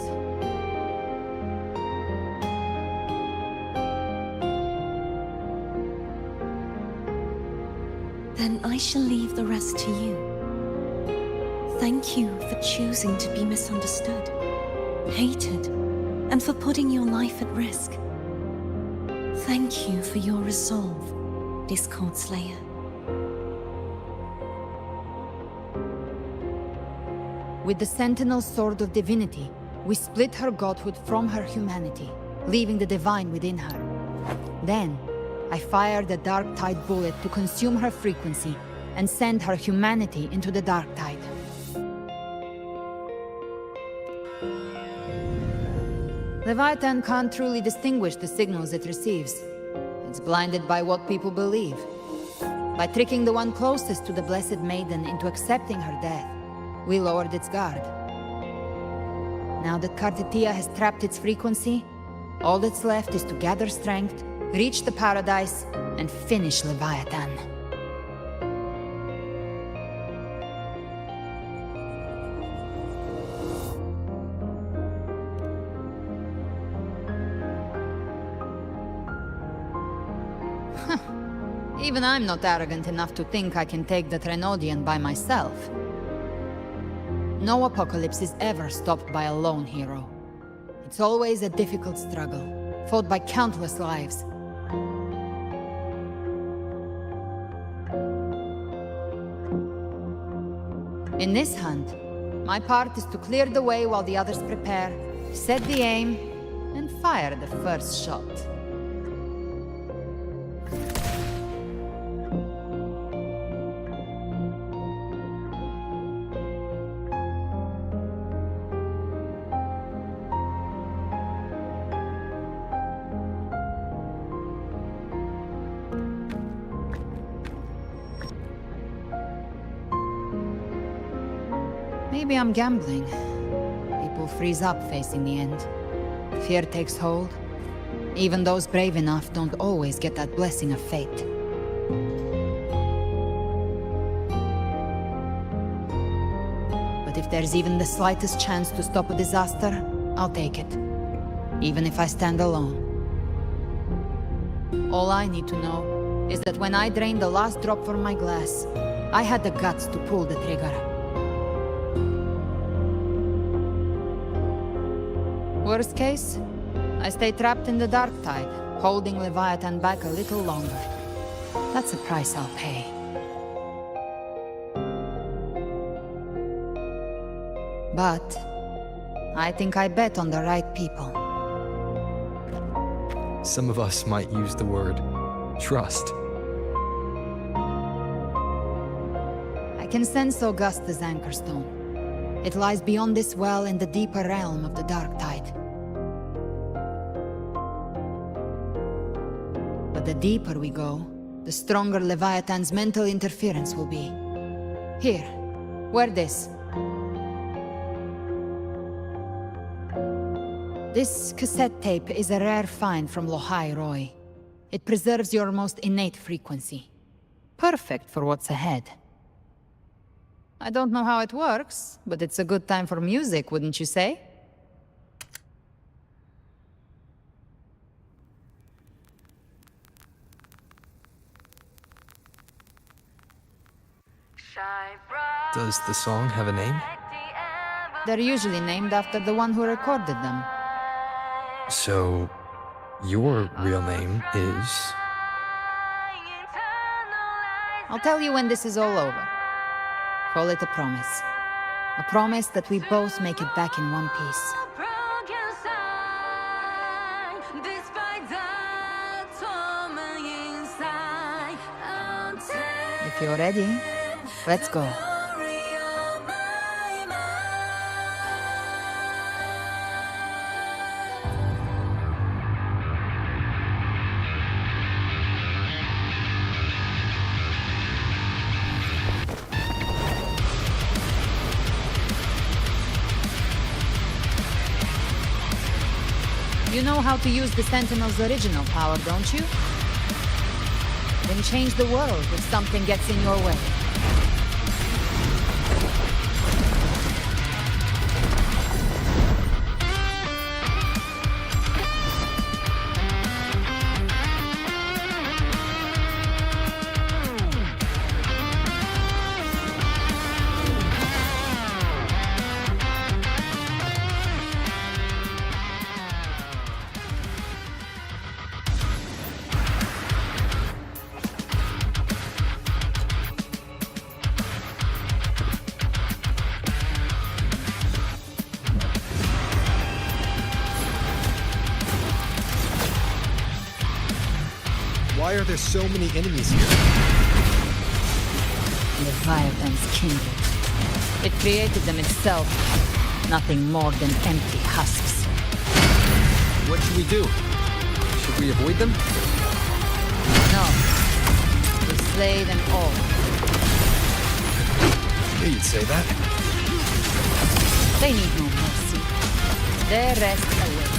Then I shall leave the rest to you. Thank you for choosing to be misunderstood, hated, and for putting your life at risk. Thank you for your resolve, Discord Slayer. With the Sentinel's Sword of Divinity, we split her godhood from her humanity, leaving the divine within her. Then, I fired a Dark Tide bullet to consume her frequency and send her humanity into the Dark Tide. Leviathan can't truly distinguish the signals it receives. It's blinded by what people believe. By tricking the one closest to the Blessed Maiden into accepting her death, we lowered its guard. Now that Cartetia has trapped its frequency, all that's left is to gather strength, reach the Paradise, and finish Leviathan. Even I'm not arrogant enough to think I can take the Trenodian by myself. No apocalypse is ever stopped by a lone hero. It's always a difficult struggle, fought by countless lives. In this hunt, my part is to clear the way while the others prepare, set the aim, and fire the first shot. Maybe I'm gambling. People freeze up facing the end. Fear takes hold. Even those brave enough don't always get that blessing of fate. But if there's even the slightest chance to stop a disaster, I'll take it. Even if I stand alone. All I need to know is that when I drained the last drop from my glass, I had the guts to pull the trigger. Worst case, I stay trapped in the dark tide, holding Leviathan back a little longer. That's the price I'll pay. But I think I bet on the right people. Some of us might use the word trust. I can sense Augusta's Anchorstone. It lies beyond this well in the deeper realm of the dark tide. But the deeper we go, the stronger Leviathan's mental interference will be. Here, wear this. This cassette tape is a rare find from Lohai Roy. It preserves your most innate frequency. Perfect for what's ahead. I don't know how it works, but it's a good time for music, wouldn't you say? Does the song have a name? They're usually named after the one who recorded them. So, your real name is... I'll tell you when this is all over. Call it a promise. A promise that we both make it back in one piece. If you're ready, let's go. You know how to use the Sentinel's original power, don't you? Then change the world if something gets in your way. Why are there so many enemies here? Leviathan's kindred. It created them itself. Nothing more than empty husks. What should we do? Should we avoid them? No. We slay them all. Yeah, you'd say that. They need no mercy. Their rest awaits.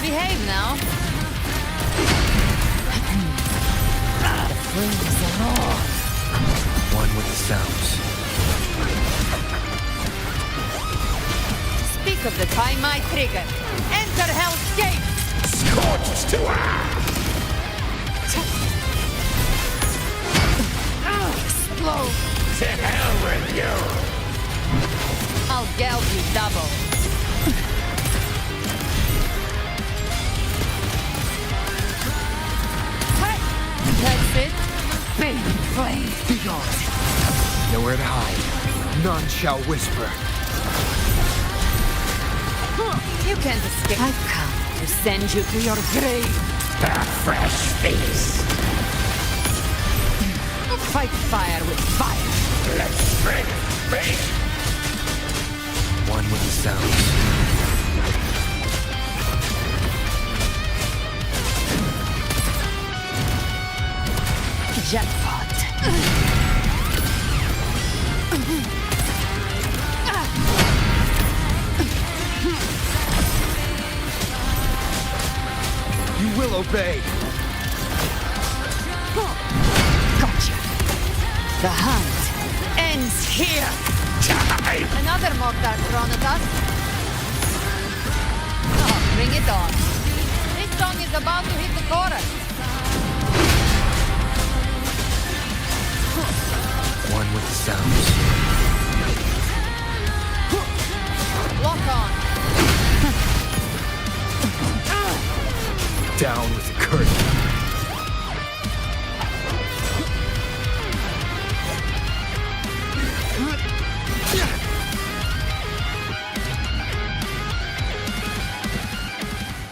Behave now. The flames are on. One with the sounds. Speak of the time I trigger. Enter Hell's Gate! Scorched to Explode! To hell with you! I'll geld you double. That's it. Bing. mine. Be gone. Nowhere to hide. None shall whisper. You can't escape. I've come to send you to your grave. A fresh feast. Fight fire with fire. Let's bring it. One with the sounds. Jackpot. You will obey. Gotcha. The hunt ends here. Time. Another Mortar thrown at us. Oh, bring it on. This song is about to hit the chorus. One with the sounds. Lock on. Down with the curtain.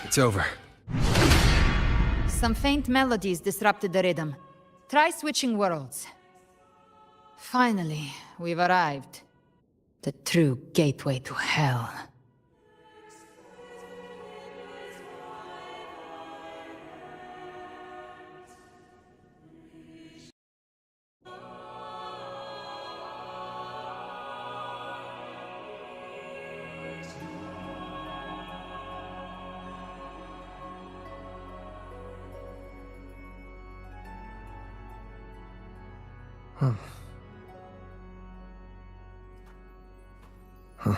It's over. Some faint melodies disrupted the rhythm. Try switching worlds. Finally, we've arrived. The true gateway to hell. Huh. Huh.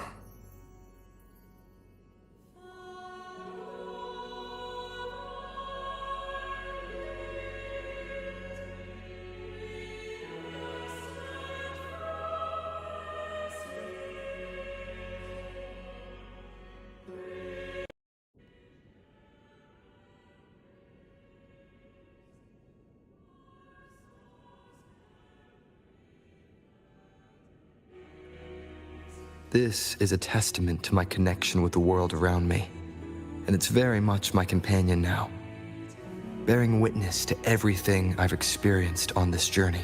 This is a testament to my connection with the world around me, and it's very much my companion now, bearing witness to everything I've experienced on this journey.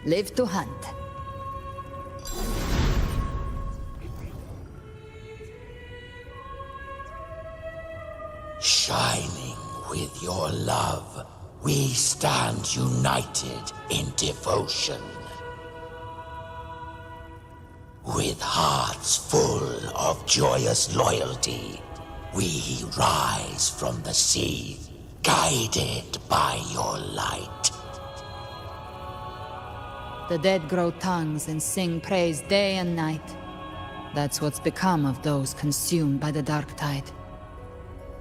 Live to hunt. Shining with your love, we stand united in devotion. With hearts full of joyous loyalty, we rise from the sea, guided by your light. The dead grow tongues and sing praise day and night. That's what's become of those consumed by the dark tide.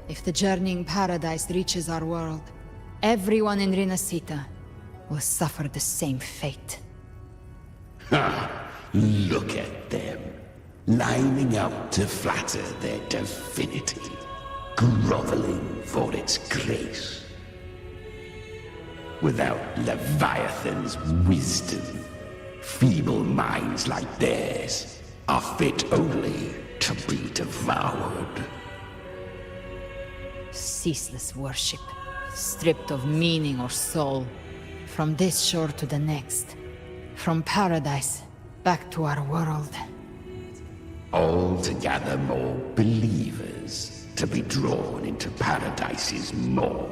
If the journeying paradise reaches our world, everyone in Rinasita will suffer the same fate. Ha! Look at them, lining up to flatter their divinity, groveling for its grace. Without Leviathan's wisdom, feeble minds like theirs are fit only to be devoured. Ceaseless worship, stripped of meaning or soul, from this shore to the next, from paradise back to our world. All to gather more believers to be drawn into Paradise's maw.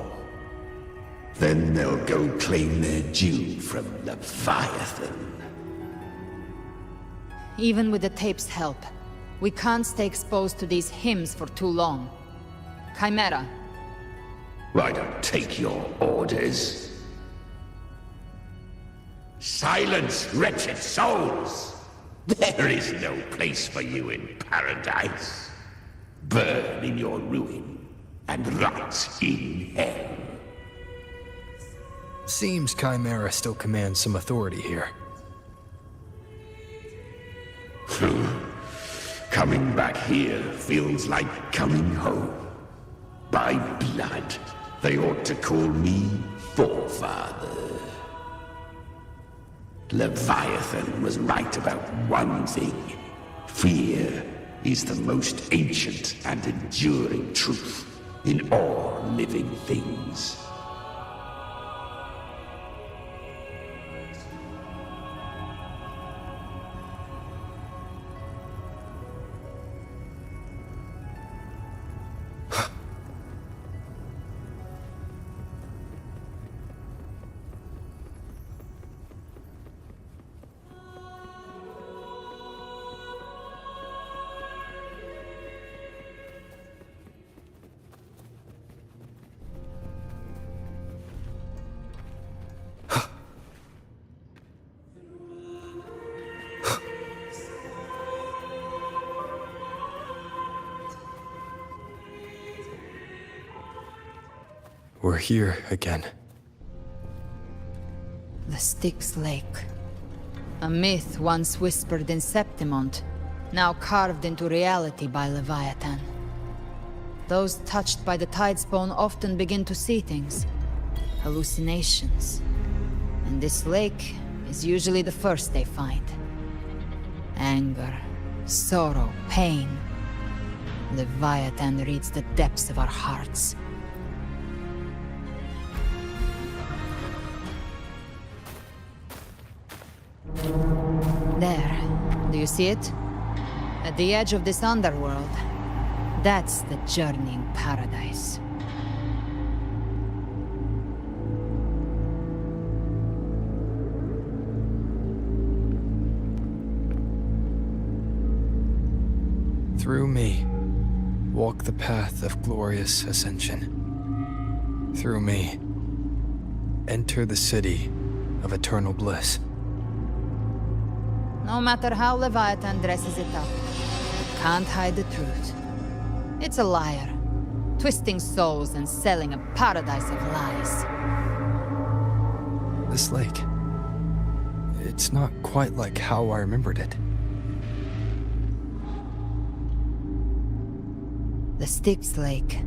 Then they'll go claim their due from Leviathan. Even with the tape's help, we can't stay exposed to these hymns for too long. Chimera. I don't take your orders. Silence, wretched souls! There is no place for you in paradise. Burn in your ruin, and rot in hell. Seems Chimera still commands some authority here. Coming back here feels like coming home. By blood, they ought to call me Forefather. Leviathan was right about one thing. Fear is the most ancient and enduring truth in all living things. We're here again. The Styx Lake. A myth once whispered in Septimont, now carved into reality by Leviathan. Those touched by the Tidespawn often begin to see things. Hallucinations. And this lake is usually the first they find. Anger, sorrow, pain. Leviathan reads the depths of our hearts. There. Do you see it? At the edge of this underworld. That's the journeying paradise. Through me, walk the path of glorious ascension. Through me, enter the city of eternal bliss. No matter how Leviathan dresses it up, it can't hide the truth. It's a liar, twisting souls and selling a paradise of lies. This lake, it's not quite like how I remembered it. The Styx Lake,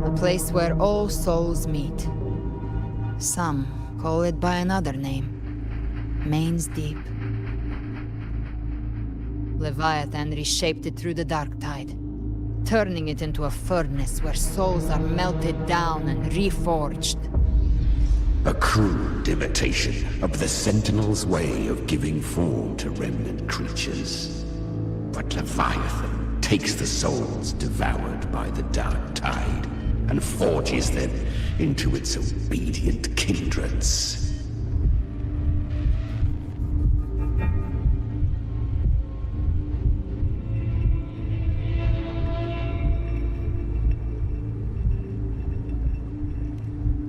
a place where all souls meet. Some call it by another name, Main's Deep. Leviathan reshaped it through the dark tide, turning it into a furnace where souls are melted down and reforged. A crude imitation of the Sentinel's way of giving form to remnant creatures. But Leviathan takes the souls devoured by the dark tide and forges them into its obedient kindreds.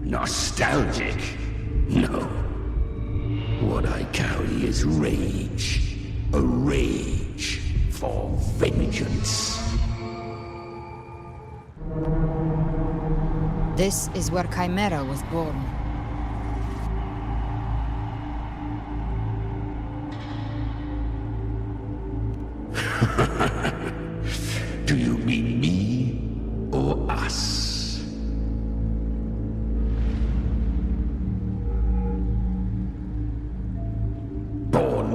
Nostalgic? No. What I carry is rage. A rage for vengeance. This is where Chimera was born. Do you mean me or us?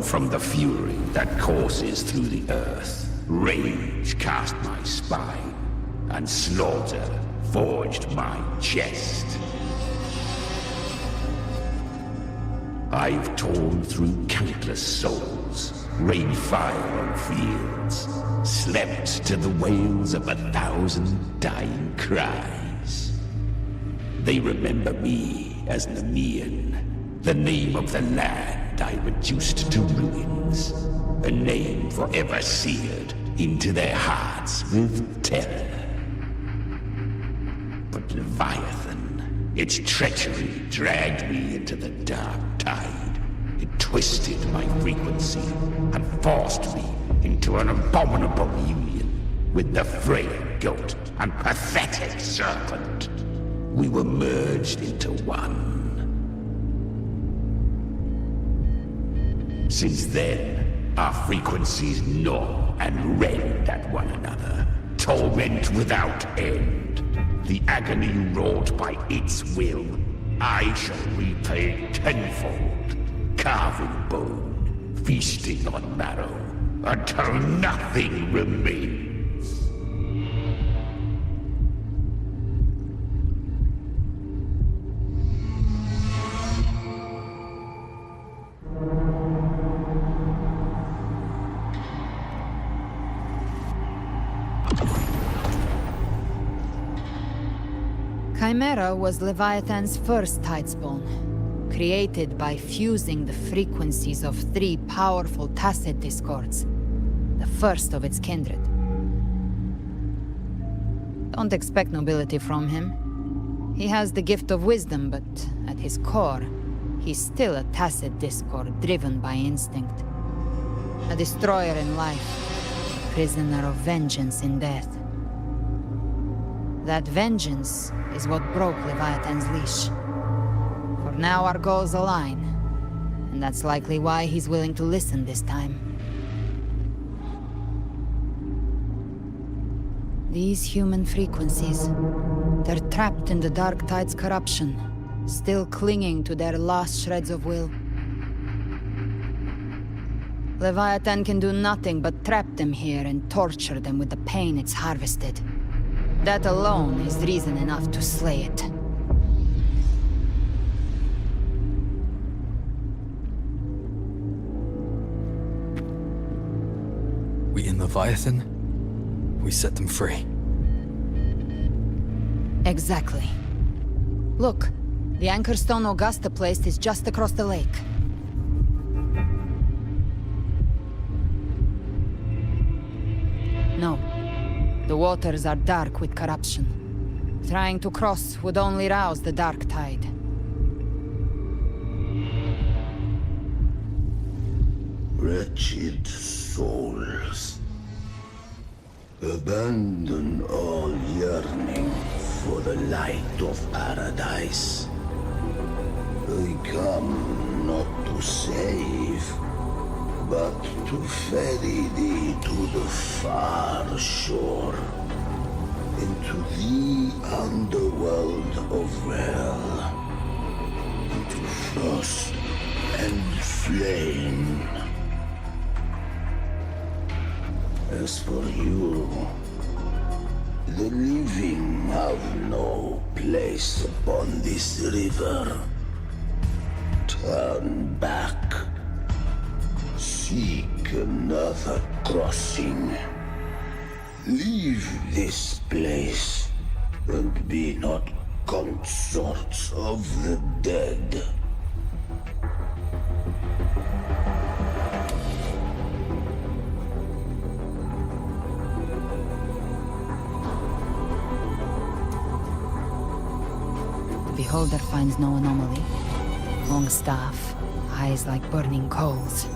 From the fury that courses through the earth, rage cast my spine, and slaughter forged my chest. I've torn through countless souls, rained fire on fields, slept to the wails of 1,000 dying cries. They remember me as Nemean, the name of the land I reduced to ruins, a name forever seared into their hearts with terror. But Leviathan, its treachery dragged me into the dark tide, It twisted my frequency and forced me into an abominable union with the frail goat and pathetic serpent. We were merged into one. Since then, our frequencies gnaw and rend at one another, torment without end. The agony wrought by its will, I shall repay tenfold, carving bone, feasting on marrow, until nothing remains. Chimera was Leviathan's first tidespawn, created by fusing the frequencies of 3 powerful tacit discords, the first of its kindred. Don't expect nobility from him. He has the gift of wisdom, but at his core, he's still a tacit discord driven by instinct. A destroyer in life, a prisoner of vengeance in death. That vengeance is what broke Leviathan's leash. For now our goals align, and that's likely why he's willing to listen this time. These human frequencies, they're trapped in the Dark Tide's corruption, still clinging to their last shreds of will. Leviathan can do nothing but trap them here and torture them with the pain it's harvested. That alone is reason enough to slay it. We in Leviathan? We set them free. Exactly. Look, the anchor stone Augusta placed is just across the lake. No. The waters are dark with corruption. Trying to cross would only rouse the Dark Tide. Wretched souls, abandon all yearning for the light of paradise. I come not to save, but to ferry thee to the far shore, into the underworld of hell, into frost and flame. As for you, the living have no place upon this river. Turn back. Seek another crossing. Leave this place, and be not consorts of the dead. The beholder finds no anomaly. Long staff, eyes like burning coals.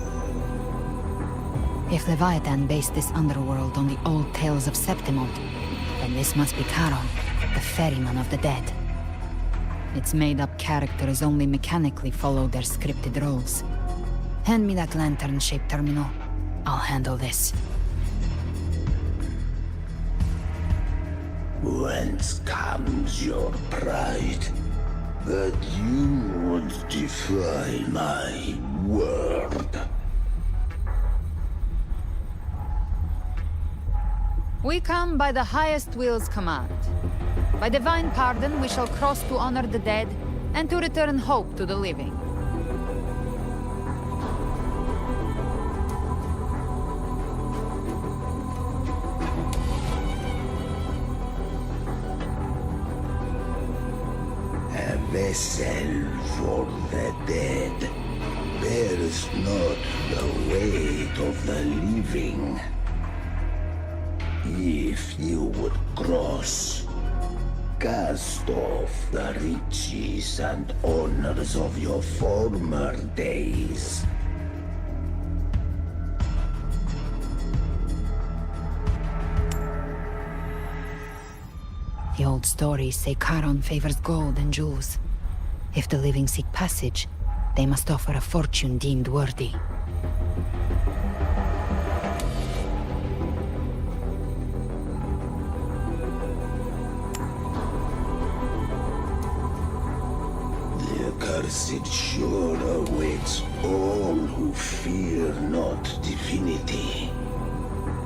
If Leviathan based this underworld on the old tales of Septimont, then this must be Charon, the ferryman of the dead. Its made-up characters only mechanically follow their scripted roles. Hand me that lantern-shaped terminal. I'll handle this. Whence comes your pride? That you would defy my word? We come by the highest will's command. By divine pardon, we shall cross to honor the dead, and to return hope to the living. A vessel for the dead bears not the weight of the living. If you would cross, Cast off the riches and honors of your former days. The old stories say Charon favors gold and jewels. If the living seek passage, they must offer a fortune deemed worthy. The accursed shore awaits all who fear not divinity.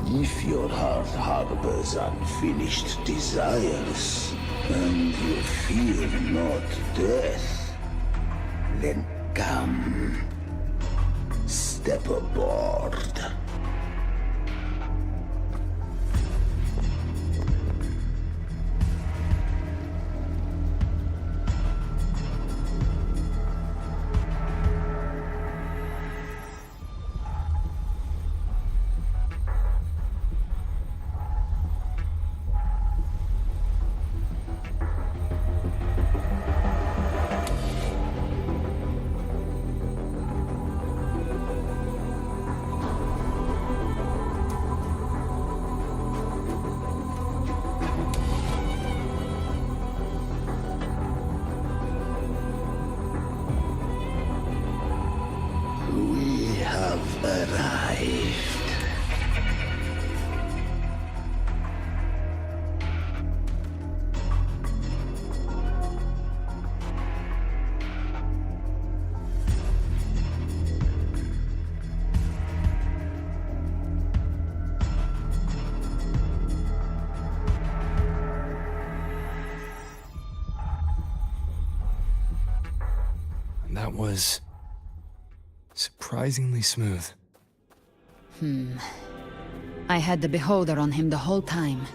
If your heart harbors unfinished desires, and you fear not death, then come, step aboard. That was surprisingly smooth. I had the beholder on him the whole time.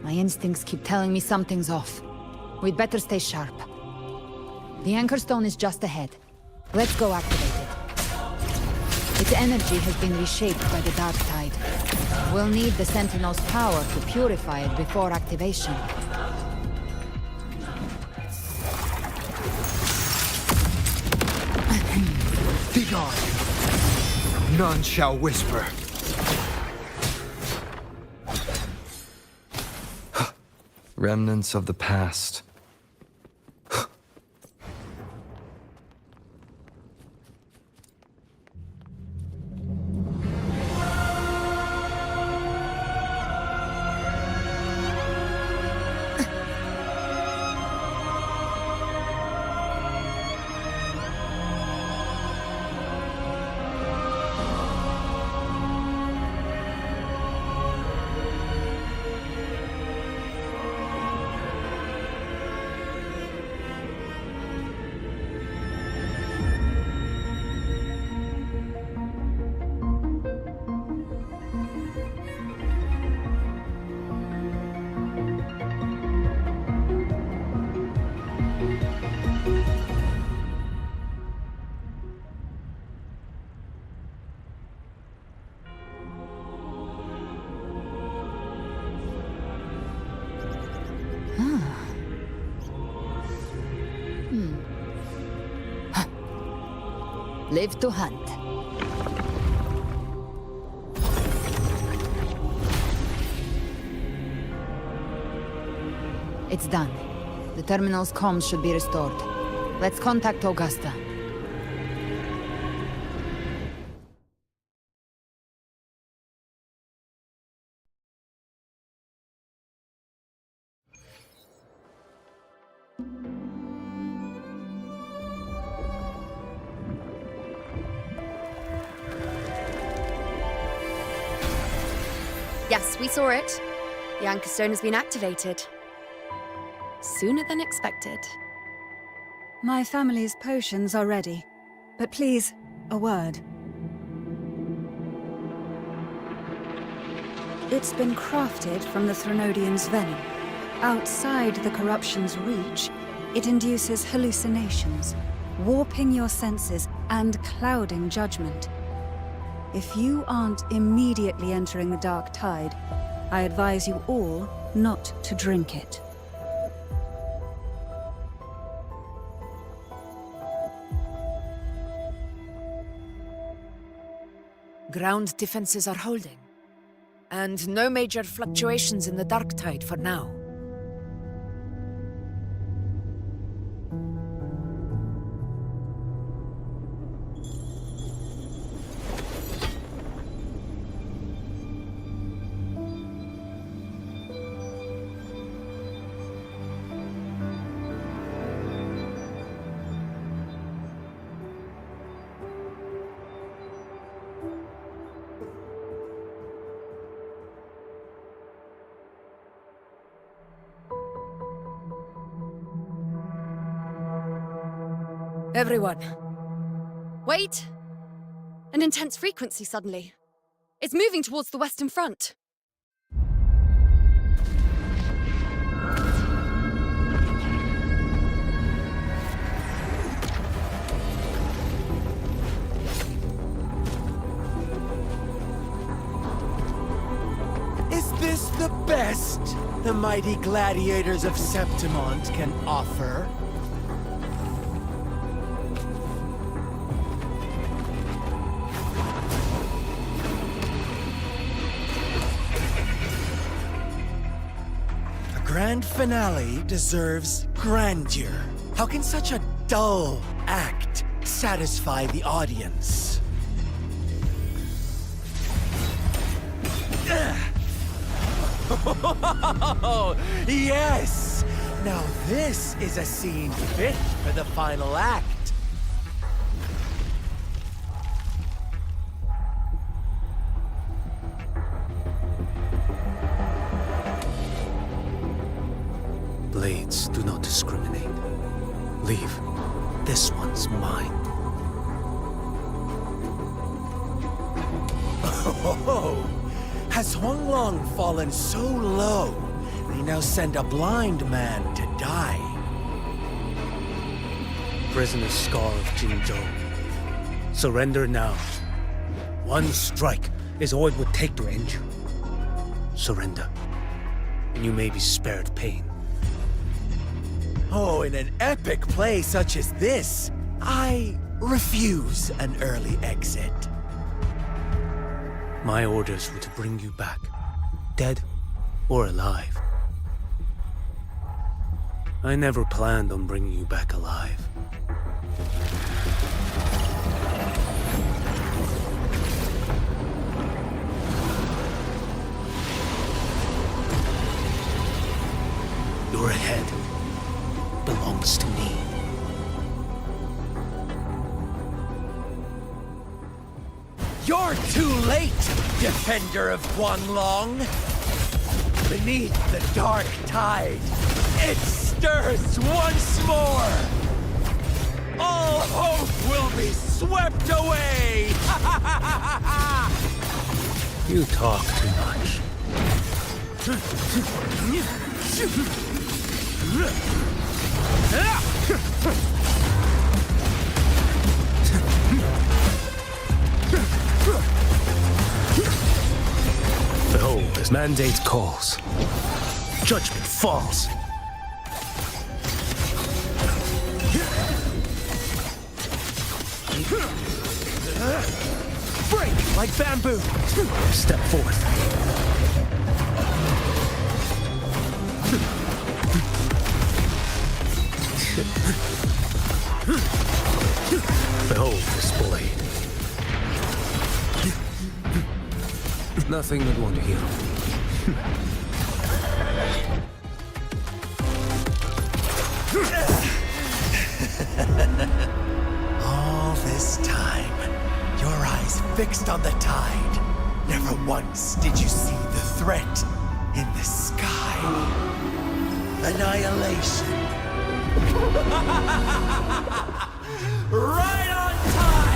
My instincts keep telling me something's off. We'd better stay sharp. The anchor stone is just ahead. Let's go activate it. Its energy has been reshaped by the dark tide. We'll need the Sentinel's power to purify it before activation. Begone! None shall whisper. Remnants of the past. Live to hunt. It's done. The terminal's comms should be restored. Let's contact Augusta. Yes, we saw it. The anchor stone has been activated. Sooner than expected. My family's potions are ready. But please, a word. It's been crafted from the Threnodian's venom. Outside the corruption's reach, it induces hallucinations, warping your senses and clouding judgment. If you aren't immediately entering the dark tide, I advise you all not to drink it. Ground defenses are holding. And no major fluctuations in the dark tide for now. Everyone. Wait! An intense frequency suddenly. It's moving towards the Western Front. Is this the best the mighty gladiators of Septimont can offer? Grand finale deserves grandeur. How can such a dull act satisfy the audience? Oh, yes! Now this is a scene fit for the final act. Blades do not discriminate. Leave. This one's mine. Oh, has Huanglong fallen so low, they now send a blind man to die? Prisoner Scar of Jingzhou. Surrender now. One strike is all it would take to end you. Surrender, and you may be spared pain. Oh, in an epic play such as this, I refuse an early exit. My orders were to bring you back, dead or alive. I never planned on bringing you back alive. Your head belongs to me. You're too late, defender of Guanlong! Beneath the dark tide, it stirs once more! All hope will be swept away! You talk too much. Behold, as mandate calls, judgment falls. Break like bamboo! Step forth. Behold this blade. Nothing would want to heal. All this time, your eyes fixed on the tide. Never once did you see the threat in the sky. Annihilation. Right on time!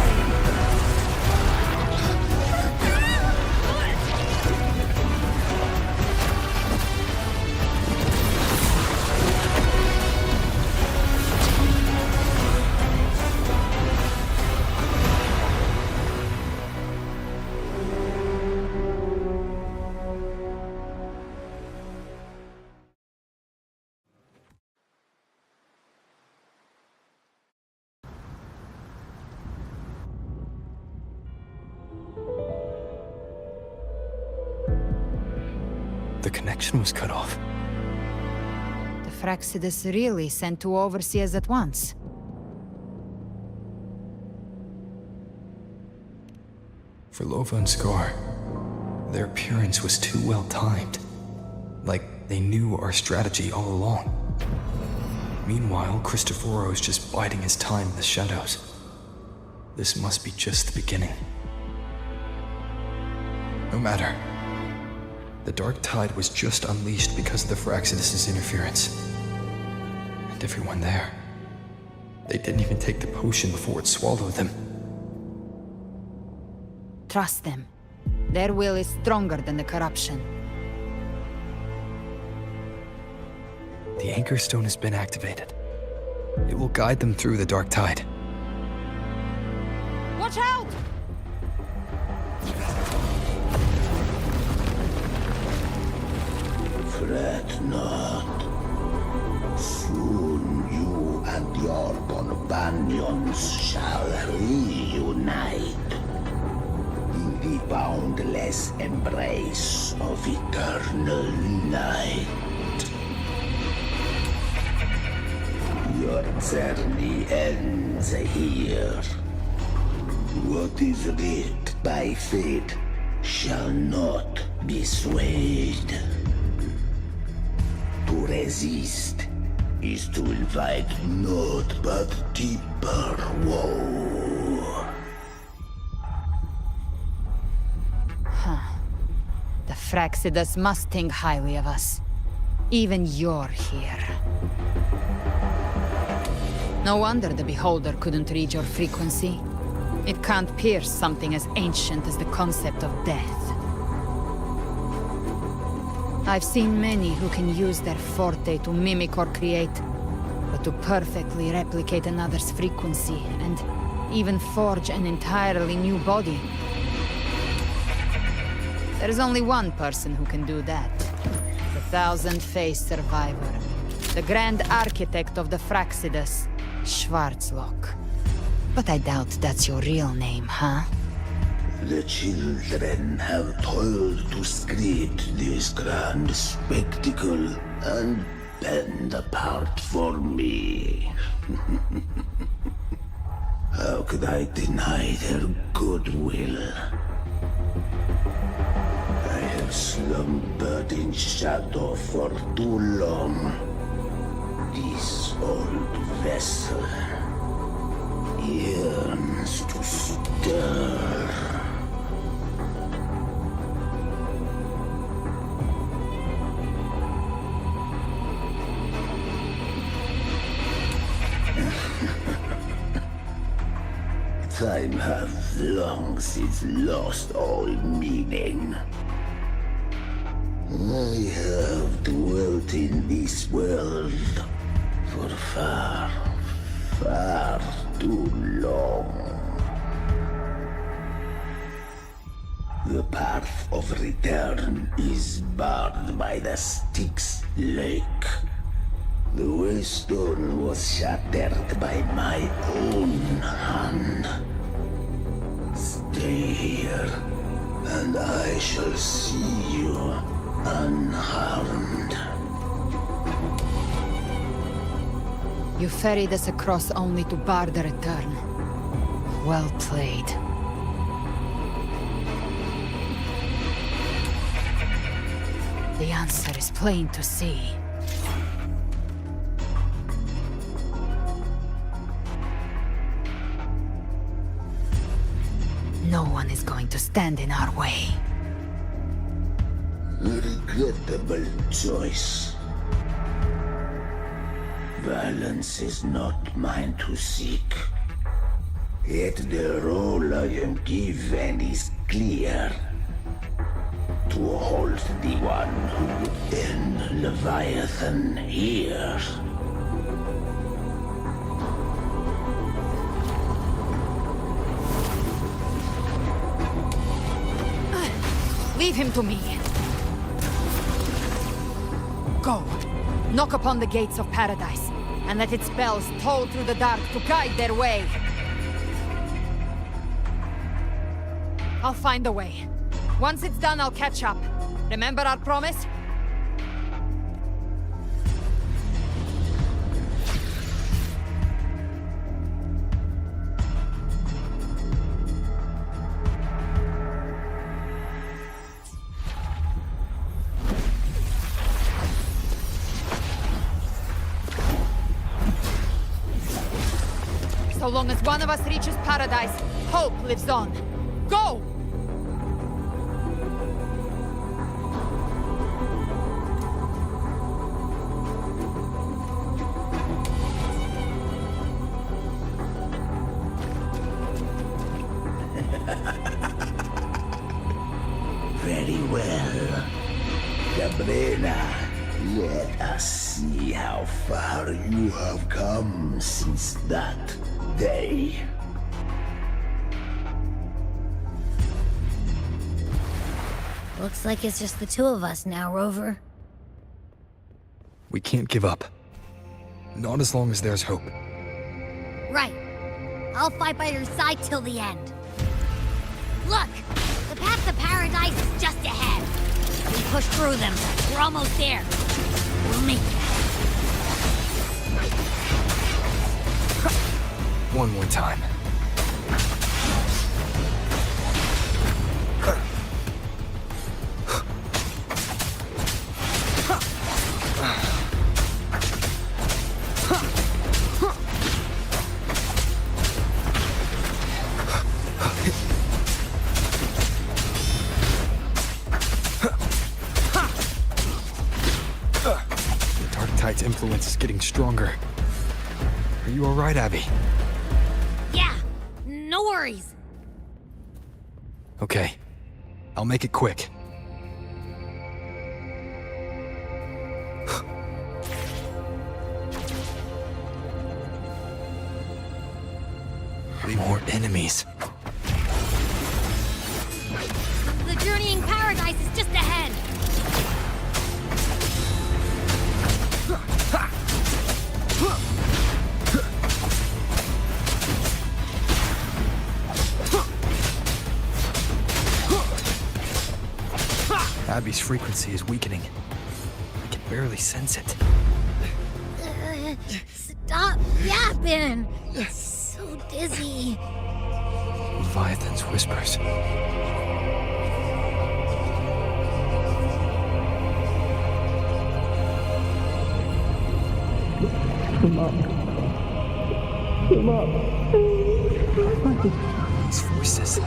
connection was cut off. The Fraxidus really sent two overseers at once. For Lova and Scar, their appearance was too well timed. Like they knew our strategy all along. Meanwhile, Cristoforo's just biding his time in the shadows. This must be just the beginning. No matter. The Dark Tide was just unleashed because of the Fraxidus' interference. And everyone there. They didn't even take the potion before it swallowed them. Trust them. Their will is stronger than the corruption. The Anchor Stone has been activated. It will guide them through the Dark Tide. Watch out! Fret not. Soon you and your companions shall reunite in the boundless embrace of eternal night. Your journey ends here. What is writ by fate shall not be swayed. To resist is to invite naught but deeper woe. The Fraxidus must think highly of us. Even you're here. No wonder the Beholder couldn't read your frequency. It can't pierce something as ancient as the concept of death. I've seen many who can use their forte to mimic or create, but to perfectly replicate another's frequency and even forge an entirely new body. There's only one person who can do that. The thousand-faced survivor. The grand architect of the Fraxidus, Schwarzlock. But I doubt that's your real name, huh? The children have toiled to script this grand spectacle and bend apart for me. How could I deny their goodwill? I have slumbered in shadow for too long. This old vessel yearns to stir. Time hath long since lost all meaning. I have dwelt in this world for far, far too long. The path of return is barred by the Styx Lake. The waystone was shattered by my own hand. Stay here, and I shall see you unharmed. You ferried us across only to bar the return. Well played. The answer is plain to see. No one is going to stand in our way. A regrettable choice. Violence is not mine to seek. Yet the role I am given is clear. To hold the one who would end Leviathan here. Leave him to me. Go. Knock upon the gates of paradise, and let its bells toll through the dark to guide their way. I'll find a way. Once it's done, I'll catch up. Remember our promise? So long as one of us reaches paradise, hope lives on. Go! Very well. Gabrina, let us see how far you have come since that day. Looks like it's just the two of us now, Rover. We can't give up. Not as long as there's hope. Right. I'll fight by your side till the end. Look! The path to paradise is just ahead. We push through them. We're almost there. We'll make it. One more time. Tide's influence is getting stronger. Are you alright, Abby? Yeah, no worries. Okay. I'll make it quick. 3 more enemies. The journeying paradise is just ahead. Abby's frequency is weakening. I can barely sense it. Stop yapping. So dizzy. Leviathan's whispers. Come up. Come up. These voices.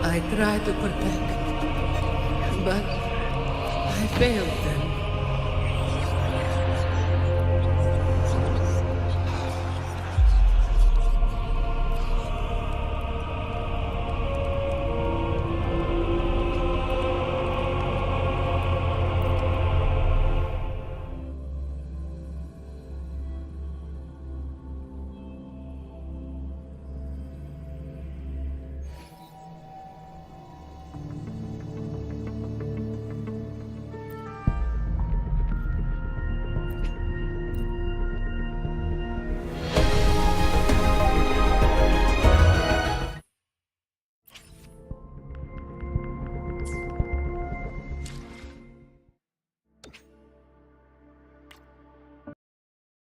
I tried to protect, but I failed them.